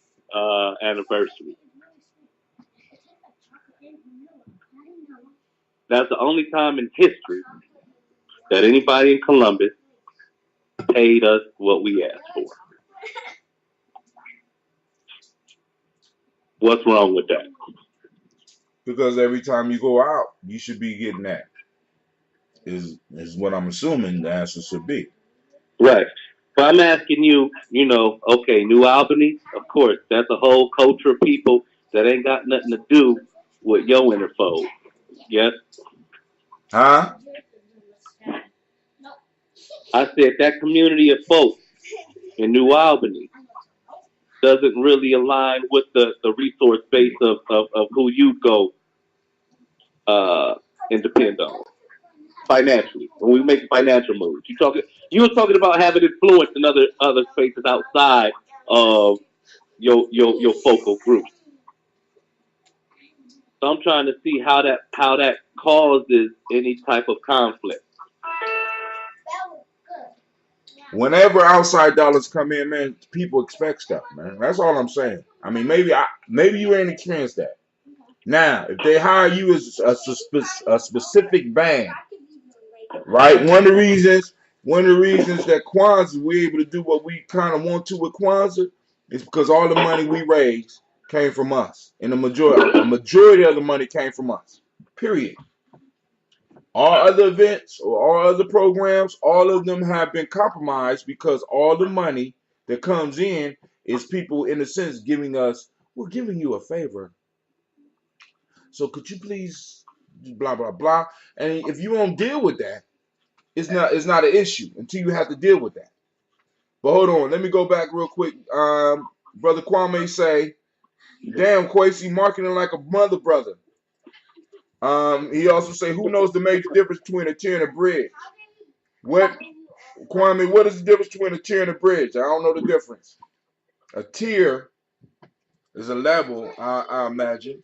anniversary. That's the only time in history that anybody in Columbus paid us what we asked for. What's wrong with that? Because every time you go out, you should be getting that. Is what I'm assuming the answer should be. Right. But I'm asking you, okay, New Albany, of course, that's a whole culture of people that ain't got nothing to do with your interfold. Yes? Huh? I said that community of folks in New Albany doesn't really align with the resource base of who you go uh, and depend on financially when we make financial moves. You were talking about having influence in other spaces outside of your focal group. So I'm trying to see how that causes any type of conflict. Whenever outside dollars come in, man, people expect stuff, man. That's all I'm saying. I mean, maybe you ain't experienced that. Now, if they hire you as a specific band, right? One of the reasons that Kwanzaa we're able to do what we kind of want to with Kwanzaa is because all the money we raised came from us, and a majority of the money came from us. Period. All other events or all other programs, all of them have been compromised because all the money that comes in is people, in a sense, we're giving you a favor. So could you please, blah blah blah. And if you won't deal with that, it's not an issue until you have to deal with that. But hold on, let me go back real quick. Brother Kwame say, "Damn, Quasi marketing like a mother brother." He also say, "Who knows the major difference between a tier and a bridge?" What, Kwame? What is the difference between a tier and a bridge? I don't know the difference. A tier is a level, I imagine,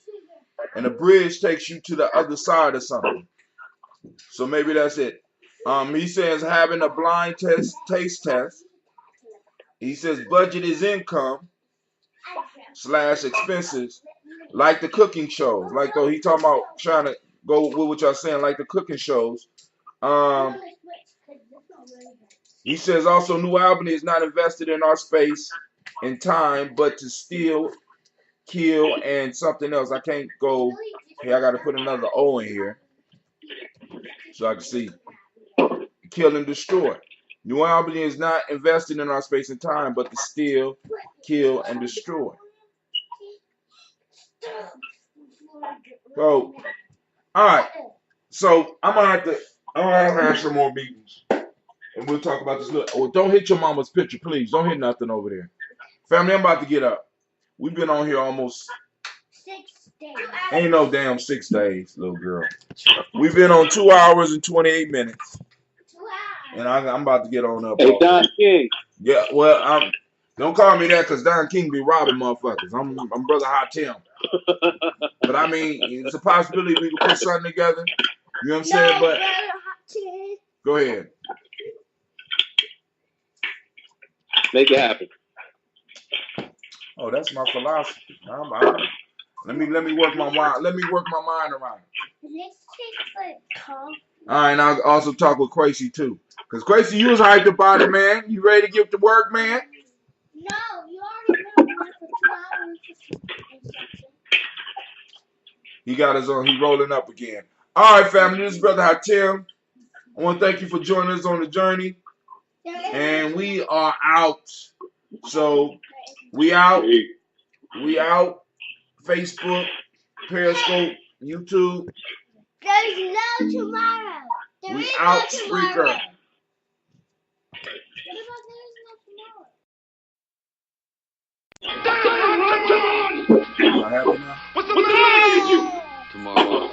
and a bridge takes you to the other side of something. So maybe that's it. He says having a blind taste test. He says budget is income slash expenses, like the cooking shows. Like though he talking about trying to go with what y'all saying, like the cooking shows. Um, he says also New Albany is not invested in our space and time, but to steal, kill, and something else. I can't go here. I got to put another O in here so I can see. Kill and destroy. New Albany is not invested in our space and time, but to steal, kill, and destroy. So, all right. So I'm gonna have some more meetings, and we'll talk about this. Look, oh, don't hit your mama's picture, please. Don't hit nothing over there, family. I'm about to get up. We've been on here almost 6 days. Ain't no damn 6 days, little girl. We've been on 2 hours and 28 minutes, and I'm about to get on up Hey, off Don here. King. Yeah, well, don't call me that because Don King be robbing motherfuckers. I'm brother Hot Tim. But I mean, it's a possibility we could put something together. You know what I'm saying? But go ahead. Make it happen. Oh, that's my philosophy. Let me work my mind. Let me work my mind around it. Let's take a call. All right, and I'll also talk with Quasi too. Because Quasi, you was hyped about it, man. You ready to get to work, man? No, you already know we went for 2 hours. He got his own. He rolling up again. All right, family. This is Brother Hatim. I want to thank you for joining us on the journey. And we are out. So we out. We out. Facebook, Periscope, YouTube. There's no tomorrow. There We is out, no tomorrow. Spreaker. What about there is no tomorrow? Am I happy now? What's the matter with you? Tomorrow.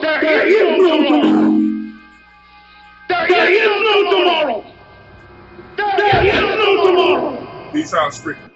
There is no tomorrow. There is no tomorrow. There is no tomorrow. Peace out, Spreaker.